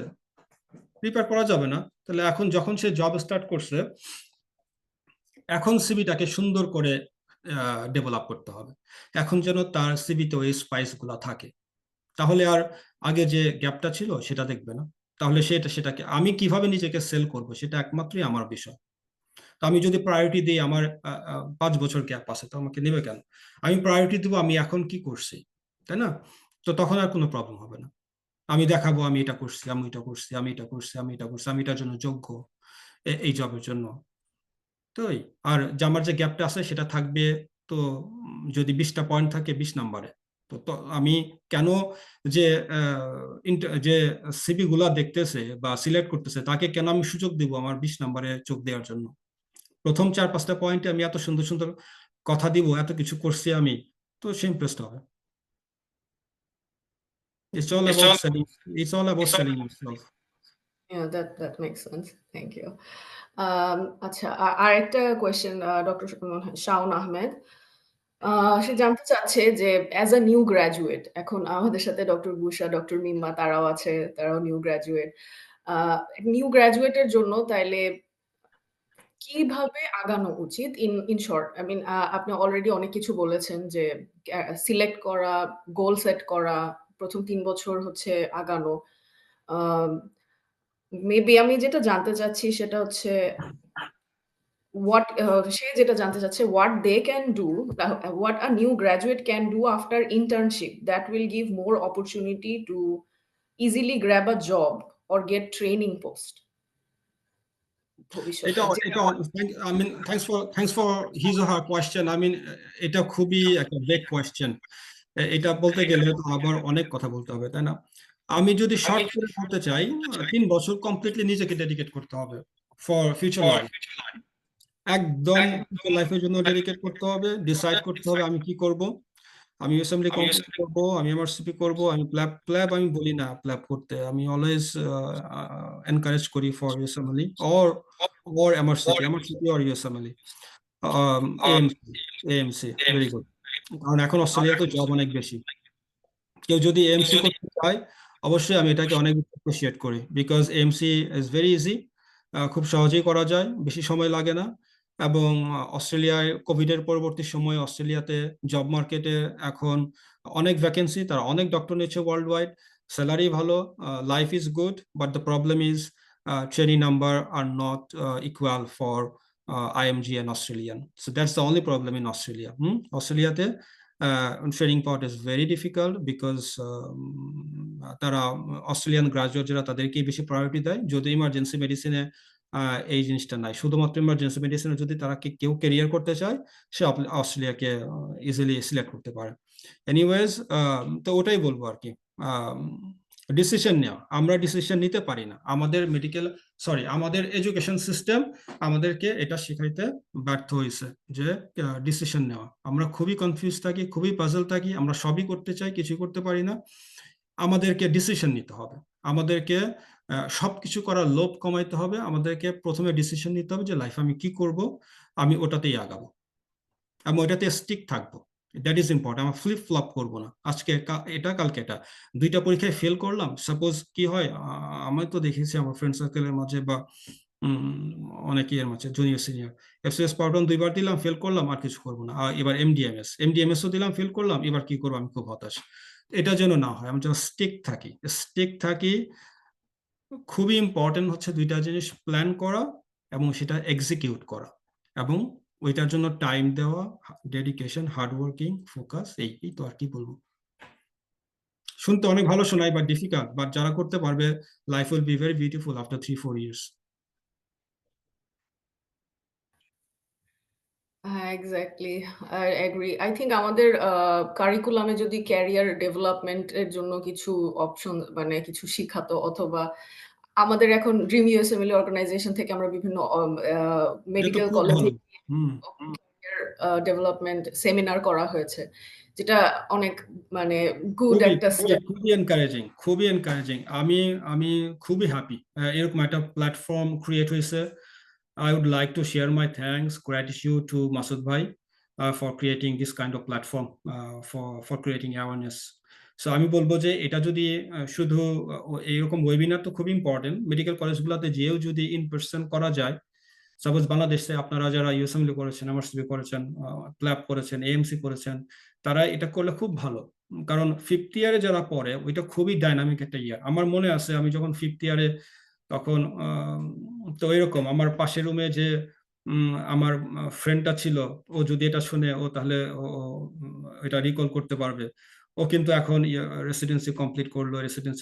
রিপেয়ার করা যাবে না। তাহলে এখন যখন সে জব স্টার্ট করছে, এখন সিভিটাকে সুন্দর করে ডেভেলপ করতে হবে, এখন যেন তার সিভিতে ওই স্পাইস গুলা থাকে। তাহলে আর আগে যে গ্যাপটা ছিল সেটা দেখবে না। তাহলে সেটাকে আমি কিভাবে নিজেকে সেল করব, সেটা একমাত্রই আমার বিষয়। তো আমি যদি প্রায়োরিটি দিই, আমার 5 বছর গ্যাপ আছে, তো আমাকে নেবে কেন? আমি প্রায়োরিটি দেবো আমি এখন কি করছি, তাই না? তো তখন আর কোনো প্রবলেম হবে না। আমি দেখাবো আমি এটা করছি, আমি এটা করছি, আমি এটা করছি, আমি এটা করছি, আমি এটার জন্য যোগ্য এই জবের জন্য। তো আর যে আমার যে গ্যাপটা আছে সেটা থাকবে, তো যদি 20টা পয়েন্ট থাকে 20 নম্বরে, তো আমি কেন যে যে সিভি গুলা দেখতেছে বা সিলেক্ট করতেছে তাকে কেন আমি সুযোগ দিব আমার 20 নম্বরে চোখ দেওয়ার জন্য? প্রথম 4-5টা পয়েন্টে আমি এত সুন্দর সুন্দর কথা দিব, এত কিছু করছি আমি, তো সে ইমপ্রেসড হবে। It's all about selling yourself. Yeah, that makes sense. Thank you. আচ্ছা, আরেকটা কোয়েশ্চেন ডক্টর শাওন আহমেদ। সে জানতে চাচ্ছে যে অ্যাজ আ নিউ গ্র্যাজুয়েট, এখন আমাদের সাথে ডক্টর বুশা, ডক্টর মিম্মা তারাও আছে, তারাও নিউ গ্র্যাজুয়েট। নিউ গ্র্যাজুয়েটের জন্য তাইলে কিভাবে আগানো উচিত? ইন শর্ট, আই মিন আপনি অলরেডি অনেক কিছু বলেছেন যে সিলেক্ট করা, গোল সেট করা, ১ম ৩ বছর হচ্ছে আগানো। আম মেবি আমি যেটা জানতে চাচ্ছি সেটা হচ্ছে সে যেটা জানতে চাচ্ছে what they can do, what a new graduate can do after internship that will give more opportunity to easily grab a job or get training post ভবিষ্যতে। এটা এটা I mean thanks for his or her question. I mean এটা খুবই একটা big question. এটা বলতে গেলে তো আবার অনেক কথা বলতে হবে, তাই না? আমি যদি শর্ট করে বলতে চাই, 3 বছর কমপ্লিটলি নিজেকে ডেডিকেট করতে হবে ফর ফিউচার লাইফ। একদম লাইফের জন্য ডেডিকেট করতে হবে, ডিসাইড করতে হবে আমি কি করব। আমি অ্যাসেম্বলি কমপ্লিট করব, আমি এমআরসিপি করব, আমি প্ল্যাব আমি বলি না প্ল্যাব করতে, আমি অলওয়েজ এনকারেজ করি for assembly or MRCP or USMLE, AMC very good. কারণ এখন অস্ট্রেলিয়াতে জব অনেক বেশি। কেউ যদি এএমসি করতে চায় অবশ্যই আমি এটাকে অনেক অ্যাপ্রিশিয়েট করি, because AMC is very easy, খুব সহজেই করা যায়, বেশি সময় লাগে না। এবং অস্ট্রেলিয়ায় কোভিডের পরবর্তী সময়ে অস্ট্রেলিয়াতে জব মার্কেটে এখন অনেক ভ্যাকেন্সি, তারা অনেক ডক্টর নিচ্ছে ওয়ার্ল্ড ওয়াইড, স্যালারি ভালো, life is good, but the problem is training number are not equal for IMG and Australian. So that's the only problem in Australia. অস্ট্রেলিয়াতে ট্রেনিং পাওয়াটা ইজ ভেরি ডিফিকাল্ট, বিকজ তারা অস্ট্রেলিয়ান গ্রাজুয়েট যারা তাদেরকেই বেশি প্রায়োরিটি দেয়। যদি ইমার্জেন্সি মেডিসিনে এই জিনিসটা নাই, শুধুমাত্র ইমার্জেন্সি মেডিসিনে যদি তারা কেউ ক্যারিয়ার করতে চায় সে অস্ট্রেলিয়াকে ইজিলি সিলেক্ট করতে পারে। এনিওয়েজ, তো ওটাই বলবো আর কি। ডিসিশন নেওয়া, আমরা ডিসিশন নিতে পারি না, আমাদের এডুকেশন সিস্টেম আমাদেরকে এটা শেখাইতে ব্যর্থ হয়েছে যে ডিসিশন নেওয়া। আমরা খুবই কনফিউজ থাকি, খুবই পাজল থাকি, আমরা সবই করতে চাই, কিছুই করতে পারি না। আমাদেরকে ডিসিশন নিতে হবে, আমাদেরকে সবকিছু করার লোভ কমাইতে হবে, আমাদেরকে প্রথমে ডিসিশন নিতে হবে যে লাইফ আমি কি করব, আমি ওটাতেই আগাবো, আমি ওটাতে স্টিক থাকবো। That is important. আমার ফ্লিপ ফ্লপ করবো না, আজকে এটা কালকে এটা। 2টা পরীক্ষায় ফেল করলাম, সাপোজ কি হয়, আমি তো দেখেছি আমার ফ্রেন্ড সার্কেলের মাঝে বা অনেকের মাঝে, জুনিয়র সিনিয়র, FCS পার্ট 1 2বার দিলাম, ফেল করলাম, আর কিছু করবো না। এবার MDMS ও দিলাম, ফেল করলাম, এবার কি করবো, আমি খুব হতাশ। এটা যেন না হয়, আমি যেন স্টিক থাকি। খুবই ইম্পর্টেন্ট হচ্ছে 2টা জিনিস, প্ল্যান করা এবং সেটা এক্সিকিউট করা, এবং ওইটার জন্য টাইম দেওয়া, ডেডিকেশন, হার্ডওয়ার্কিং, ফোকাস। এই তো আর কি বলবো। শুনতে অনেক ভালো শোনায় বাট ডিফিকাল্ট, বাট যারা করতে পারবে life will be very beautiful after 3-4 years. হ্যাঁ, exactly, I agree. I think আমাদের কারিকুলামে যদি ক্যারিয়ার ডেভেলপমেন্ট এর জন্য কিছু অপশন, মানে কিছু শিখাতো, অথবা আমাদের এখন ড্রিম USMLE অর্গানাইজেশন থেকে আমরা বিভিন্ন মেডিকেল কলেজে ডেভেলপমেন্ট সেমিনার করা হয়েছে, যেটা অনেক মানে গুড একটা স্টেপ। খুবই এনকারেজিং। আমি খুবই হ্যাপি এরকম একটা প্ল্যাটফর্ম ক্রিয়েট হয়েছে। I would like to share my thanks, gratitude to Masood Bhai for creating this kind of platform, for creating awareness. So আমি বলবো যে এটা যদি শুধু এইরকম ওয়েবিনার তো খুব ইম্পর্টেন্ট, মেডিকেল কলেজগুলোতে যেও যদি ইন পার্সন করা যায়, সাপোজ বাংলাদেশে আপনারা যারা USMLE করেছেন, এমআরসিপি করেছেন, প্ল্যাব করেছেন, এএমসি করেছেন, তারা এটা করলে খুব ভালো। কারণ 5th ইয়ারে যারা পড়ে ওইটা খুবই ডাইনামিক একটা ইয়ার। আমার মনে আছে আমি যখন 5th ইয়ারে, তখন তো এরকম আমার পাশের রুমে যে আমার ফ্রেন্ডটা ছিল, ও যদি এটা শুনে ও তাহলে এটা রিকল করতে পারবে। ও কিন্তু এখন রেসিডেন্সি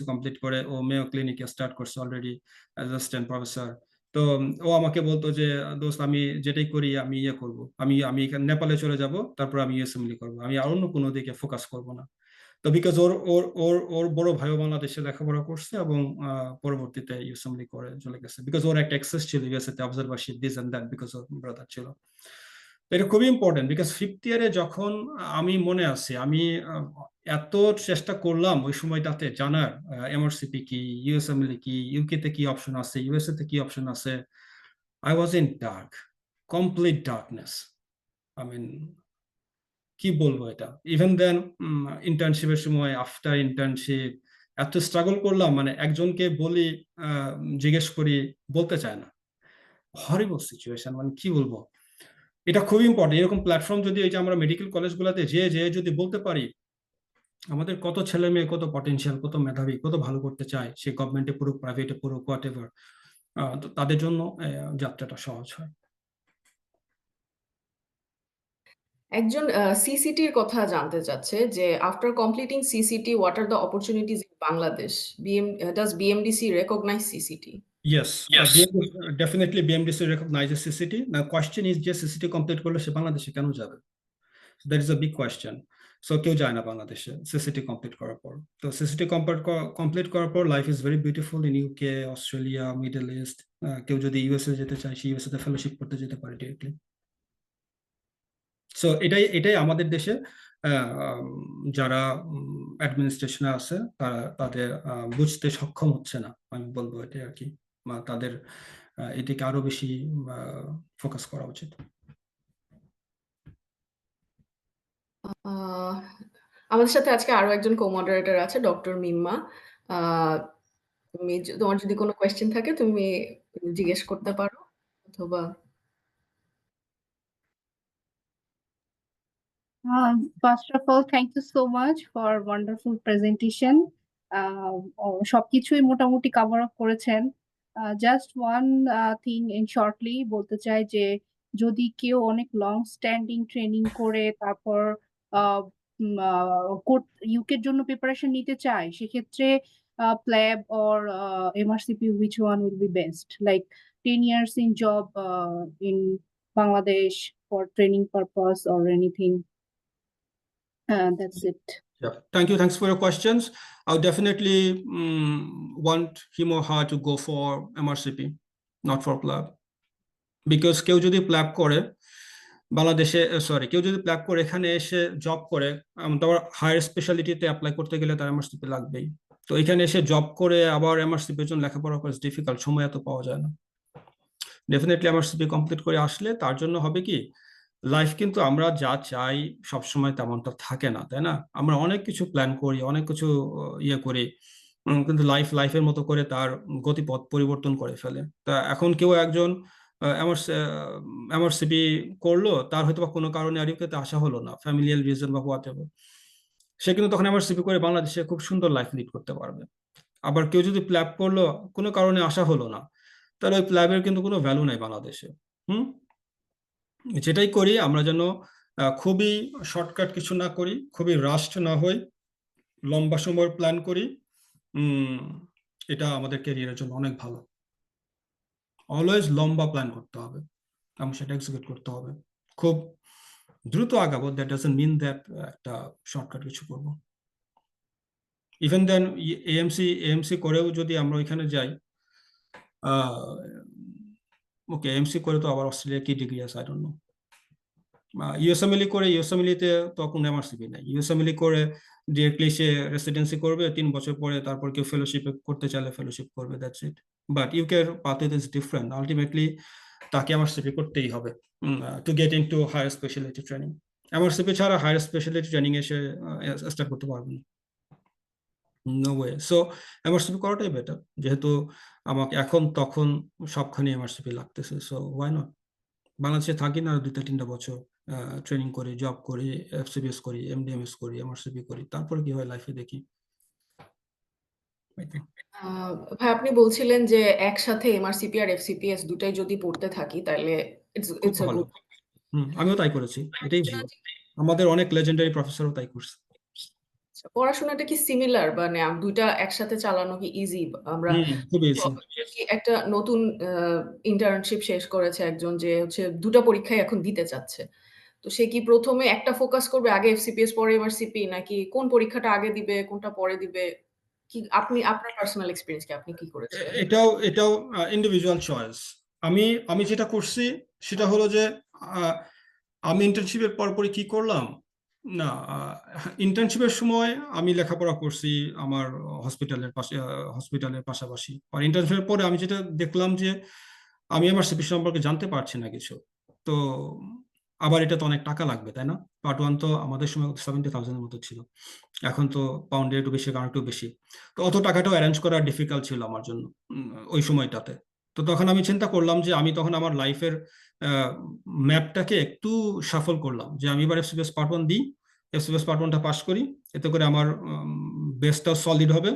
কমপ্লিট করে ও মেয়ো ক্লিনিকে স্টার্ট করছে অলরেডি অ্যাসিস্ট্যান্ট প্রফেসর। তো ও আমাকে বলতো যে দোস্ত, আমি যেটাই করি আমি করব, আমি নেপালে চলে যাব, তারপর আমি USMLE করবো, আমি আর অন্য কোনো দিকে ফোকাস করব না। তো বিকজ ওর বড় ভাইও বাংলাদেশে লেখাপড়া করছে এবং পরবর্তীতে USMLE করে চলে গেছে, বিকজ ওর একটা অ্যাক্সেস ছিল ইউএসএ তে, observership, this and that, because ওর ব্রাদার ছিল। এটা খুবই ইম্পর্টেন্ট বিকজ ফিফথ ইয়ারে যখন আমি মনে আছে আমি এত চেষ্টা করলাম ওই সময়টাতে জানার এমআরসিপি কি, ইউএসএমএল কি, ইউকে তে কি অপশন আছে, ইউএসএ তে কি অপশন আছে। I was in dark, complete darkness. I mean কি বলবো এটা, ইভেন দেন ইন্টার্নশিপের সময়, আফটার ইন্টার্নশিপ এত স্ট্রাগল করলাম, মানে একজনকে বলি জিজ্ঞেস করি বলতে চায় না। হরিবল সিচুয়েশন, মানে কি বলবো। এটা খুবই ইম্পর্টেন্ট, এরকম প্ল্যাটফর্ম যদি এই যে আমরা মেডিকেল কলেজগুলোতে যে যদি বলতে পারি আমাদের কত ছেলে মেয়ে, কত পটেনশিয়াল, কত মেধাবী, কত ভালো করতে চায়, সে গভর্নমেন্টে পড়ুক, প্রাইভেটে পড়ুক, হোয়াট এভার, তাদের জন্য যাত্রাটা সহজ হয়। একজন সিসিটির কথা জানতে চাচ্ছে যে after completing সিসিটি what are the opportunities in Bangladesh? Does BMDC recognize CCT? Yes, definitely BMDC recognizes CCT. The question is যে CCT কমপ্লিট করলে সে বাংলাদেশে কেন যাবে? That is a big question. So কেউ যায় না বাংলাদেশে CCT কমপ্লিট করার পর। তো CCT কমপ্লিট করার পর life is very beautiful in UK, Australia, middle east. কেউ যদি ইউএসএ যেতে চায় সে ইউএসএ তে ফেলোশিপ করতে যেতে পারে ডিরেক্টলি। সো এটাই আমাদের দেশে যারা অ্যাডমিনিস্ট্রেশনে আছে তাদের বুঝতে সক্ষম হচ্ছে না, আমি বলবো এটাই আর কি। তাদের এদিকে আরো বেশি ফোকাস করা উচিত। আমাদের সাথে আজকে আরো একজন কো-মডারেটর আছে, ডক্টর মিম্মা। তোমার যদি কোনো কোয়েশ্চেন থাকে তুমি জিজ্ঞেস করতে পারো, অথবা First of all, thank you so much for wonderful presentation. সবকিছুই মোটামুটি কভার আপ করেছেন। Just one thing in shortly বলতে চাই যে যদি কেউ অনেক লং স্ট্যান্ডিং ট্রেনিং করে তারপর ইউকের জন্য প্রিপারেশন নিতে চায়, সেক্ষেত্রে PLAB or MRCP, which one will be best? Like 10 years in job in Bangladesh for training purpose or anything? That's it. Yeah, thank you. Thanks for your questions. I'll definitely want him or her to go for MRCP, not for PLAB. Because কেউ যদি প্ল্যাব করে বাংলাদেশে, কেউ যদি প্ল্যাব করে এখানে এসে জব করে, তারপর হায়ার স্পেশালিটিতে অ্যাপ্লাই করতে গেলে তার এমআরসিপি লাগবেই। তো এখানে এসে জব করে আবার এমআরসিপি এর জন্য লেখাপড়া করা ডিফিকাল্ট, সময় এত পাওয়া যায় না। ডেফিনেটলি এমআরসিপি কমপ্লিট করে আসলে তার জন্য হবে কি, লাইফ কিন্তু আমরা যা চাই সবসময় তেমনটা থাকে না, তাই না? আমরা অনেক কিছু প্ল্যান করি, অনেক কিছু ইয়ে করি, কিন্তু লাইফের মতো করে তার গতিপথ পরিবর্তন করে ফেলে। তা এখন কেউ একজন এমআরসিপি করলো, তার হয়তো বা কোনো কারণে আর ইউকেতে আসা হলো না, ফ্যামিলিয়াল রিজন বা হোয়াট এভার, সে কিন্তু তখন এমআরসিপি করে বাংলাদেশে খুব সুন্দর লাইফ লিড করতে পারবে। আবার কেউ যদি প্ল্যাব করলো, কোনো কারণে আসা হলো না, তাহলে ওই প্ল্যাবের কিন্তু কোনো ভ্যালু নাই বাংলাদেশে। যেটাই করি আমরা যেন খুবই শর্টকাট কিছু না করি, খুবই রাস্ট না হই, লম্বা সময়ের প্ল্যান করি। এটা আমাদের ক্যারিয়ারের জন্য অনেক ভালো। অলওয়েজ লম্বা প্ল্যান করতে হবে এবং সেটা এক্সিকিউট করতে হবে। খুব দ্রুত আগাবো, দ্যাট ডাজন্ট মিন দ্যাট একটা শর্টকাট কিছু করবো। ইভেন দেন এএমসি করেও যদি আমরা ওইখানে যাই, ওকে এএমসি করে তো আবার অস্ট্রেলিয়া কি ডিগ্রি আছে, আই ডোন্ট নো। ইউএসএমএলই করে, ইউএসএমএলিতে তো কোনো এমআরসিপি নাই। ইউএসএমএলই করে ডিরেক্টলি সে রেসিডেন্সি করবে, 3 বছর পরে তারপর কেউ ফেলোশিপ করতে চাইলে ফেলোশিপ করবে, দ্যাটস ইট। বাট ইউকের পাথওয়ে ইজ ডিফারেন্ট, আলটিমেটলি তাকে এমআরসিপি করতেই হবে to get into higher specialty training. MRCP ছাড়া হায়ার স্পেশালিটি ট্রেনিং এসে স্টার্ট করতে পারবে না, নো ওয়ে। সো এমআরসিপি করাটাই বেটার, যেহেতু আমাকে এখন তখন সবখানে এমআরসিপি লাগতেছে। সো ওয়াই নট, বাংলাদেশে থাকি না 2-3টা বছর, ট্রেনিং করি, জব করি, এফসিবিএস করি, এমডিএমএস করি, এমআরসিপি করি, তারপরে কি হয় লাইফে দেখি। ভাই আপনি বলছিলেন যে একসাথে এমআরসিপি আর এফসিপিএস দুটাই যদি পড়তে থাকি তাহলে ইটস আ গুড। আমিও তাই করেছি, এটাই ভালো। আমাদের অনেক লেজেন্ডারি প্রফেসরও তাই করছে। পড়াশোনাটা কি সিমিলার, মানে দুইটা একসাথে চালানো কি ইজি? আমরা খুব ইজি। একটা নতুন ইন্টার্নশিপ শেষ করেছে একজন, যে হচ্ছে দুটো পরীক্ষায় এখন দিতে চাচ্ছে, তো সে কি প্রথমে একটা ফোকাস করবে, আগে এফসিপিএস পরে এমআরসিপি, নাকি কোন পরীক্ষাটা আগে দিবে কোনটা পরে দিবে? কি আপনি আপনার পার্সোনাল এক্সপেরিয়েন্স কি, আপনি কি করেছেন? এটাও ইন্ডিভিজুয়াল চয়েস। আমি যেটা করছি সেটা হলো যে আমি ইন্টার্নশিপের পরপরই কি করলাম? না, ইন্টার্নশিপের সময় আমি লেখাপড়া করছি আমার হসপিটালের পাশাপাশি। আর ইন্টার্নশিপের পরে আমি যেটা দেখলাম যে আমি আমার সিপি সম্পর্কে জানতে পারছি না কিছু। তো আবার এটা তো অনেক টাকা লাগবে, তাই না? পার্ট 1 তো আমাদের সময় 70,000-এর মতো ছিল, এখন তো পাউন্ডের একটু বেশি, কারণ একটু বেশি। তো অত টাকাটাও অ্যারেঞ্জ করা ডিফিকাল্ট ছিল আমার জন্য ওই সময়টাতে। তো তখন আমি চিন্তা করলাম যে আমি তখন আমার লাইফের ম্যাপটাকে একটু সাফল করলাম, যে আমি এবার এফসিপিএস পার্ট 1 দিই, এফসিপিএস পার্ট 1টা পাস করি, এতে করে আমার বেসটাও সলিড হবে,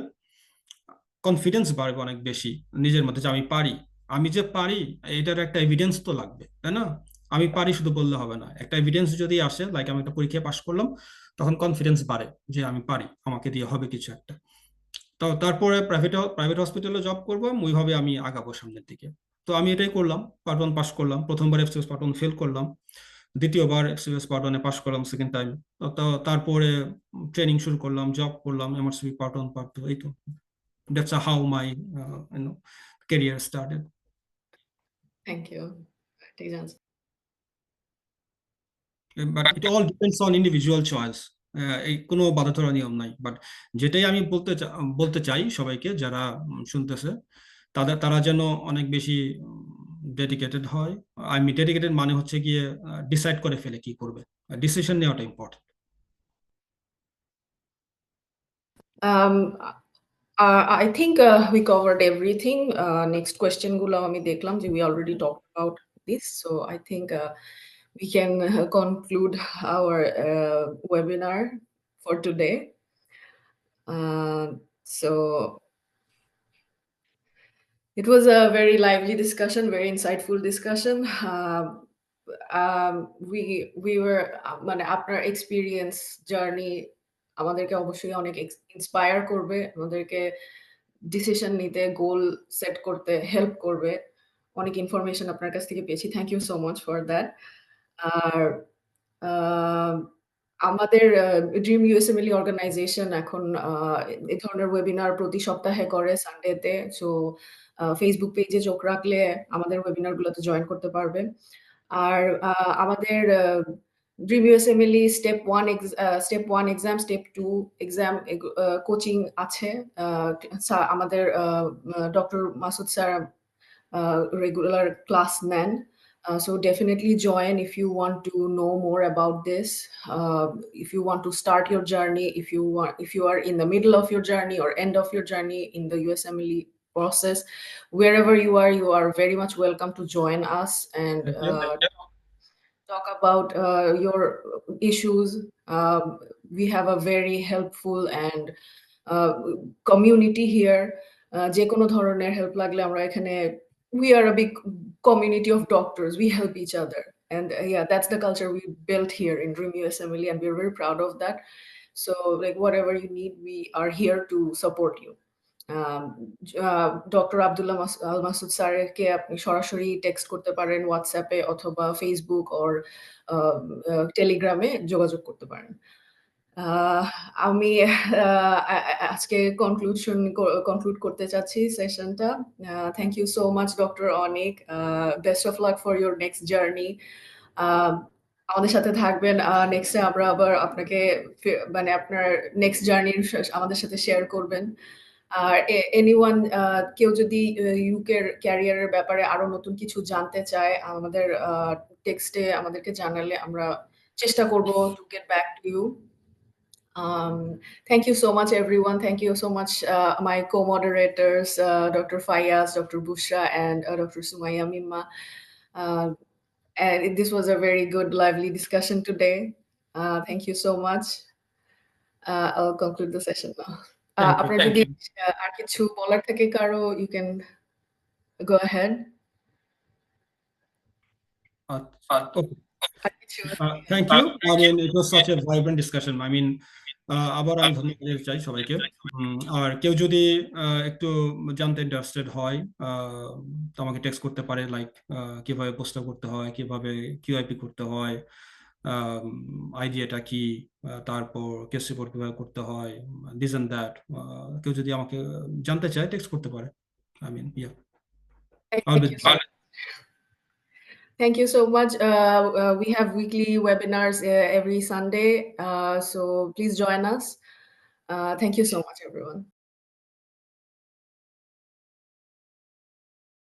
কনফিডেন্স বাড়বে অনেক বেশি নিজের মধ্যে, যে আমি পারি। আমি যে পারি এটার একটা এভিডেন্স তো লাগবে, তাই না? আমি পারি শুধু বললে হবে না, একটা এভিডেন্স যদি আসে, লাইক আমি একটা পরীক্ষায় পাস করলাম, তখন কনফিডেন্স বাড়ে যে আমি পারি, আমাকে দিয়ে হবে কিছু একটা। তো তারপরে প্রাইভেট হসপিটালে জব করবো, ওইভাবে আমি আগাবো সামনের দিকে। তো আমি এটাই করলাম, পার্ট 1 পাস করলাম, প্রথমবার এফসিএস পার্ট 1 ফেল করলাম, দ্বিতীয়বার এফসিএস পার্ট 1-এ পাস করলাম সেকেন্ড টাইম। তো তারপরে ট্রেনিং শুরু করলাম, জব করলাম, এমআরসিপি পার্ট 1 পার্ট 2, এই তো। That's how my career started. Thank you. ঠিক আছে। But it all depends on individual choice. এই কোনো বাধা ধরা নিয়ম নাই, বাট যেটাই আমি বলতে চাই সবাইকে যারা শুনতেছে, তারা যেন অনেক বেশি ডেডিকেটেড হয়। আমি ডেডিকেটেড মানে হচ্ছে গিয়ে ডিসাইড করে ফেলে কি করবে, ডিসিশন নেওয়াটা important. I think we covered everything. Next question গুলো আমি দেখলাম যে we already talked about this, so I think we can conclude our webinar for today. So it was a very lively discussion, very insightful discussion. We were মানে আপনার experience journey আমাদেরকে অবশ্যই অনেক ইন্সপায়ার করবে, আমাদেরকে ডিসিশন নিতে, গোল সেট করতে হেল্প করবে। অনেক ইনফরমেশন আপনার কাছ থেকে পেয়েছি, thank you so much for that. আর আমাদের ড্রিম ইউএসএমএল অর্গানাইজেশন এখন এই ধরনের ওয়েবিনার প্রতি সপ্তাহে করে সানডেতে। সো ফেসবুক পেজে চোখ রাখলে আমাদের ওয়েবিনার গুলোতে জয়েন করতে পারবে। আর আমাদের dream USMLE step 1 exam, step 2 exam coaching আছে। আমাদের doctor Masud sir regular class নেন। So definitely join if you want to know more about this. If you want to start your journey, if you are in the middle of your journey or end of your journey in the USMLE process, wherever you are very much welcome to join us and talk about your issues. We have a very helpful and community here. যে কোনো ধরনের হেল্প লাগলে আমরা এখানে, we are a big community of doctors, we help each other, and yeah, that's the culture we built here in Dream USMLE, and we're very proud of that. So like whatever you need, we are here to support you. Doctor Abdullah Al Masud স্যারকে আপনি সরাসরি টেক্সট করতে পারেন হোয়াটসঅ্যাপে অথবা ফেসবুক অর টেলিগ্রামে যোগাযোগ করতে পারেন। আমি আজকে কনক্লুড করতে চাচ্ছি সেশনটা। Thank you so much doctor Anik, best of luck for your next journey. আমাদের সাথে থাকবেন, নেক্সটে আমরা আবার আপনাকে মানে আপনার নেক্সট জার্নি আমাদের সাথে শেয়ার করবেন। আর এনিওয়ান কেউ যদি ইউকের ক্যারিয়ারের ব্যাপারে আরো নতুন কিছু জানতে চায়, আমাদের টেক্সটে আমাদেরকে জানালে আমরা চেষ্টা করব to get back to you. Thank you so much, everyone. Thank you so much, my co-moderators, Dr. Fayaz, Dr. Bushra, and Dr. Sumaya Mimma. And this was a very good, lively discussion today. Thank you so much. I'll conclude the session now. আপনার যদি আর কিছু বলার থাকে কারো, you can go ahead. Thank you. I mean, it was such a vibrant discussion. I mean, আবার আমি ধন্যবাদ চাই সবাইকে। আর কেউ যদি একটু জানতে ইন্টারেস্টেড হয়, আমাকে টেক্সট করতে পারে, লাইক কিভাবে পোস্টার করতে হয়, কিভাবে কিউআইপি করতে হয়, আইডিয়াটা কি, তারপর কেস রিপোর্ট কিভাবে করতে হয়, দিস এন্ড দ্যাট। কেউ যদি আমাকে জানতে চায় টেক্সট করতে পারে। I mean, yeah. Thank you so much. We have weekly webinars every Sunday, so please join us. Thank you so much, everyone.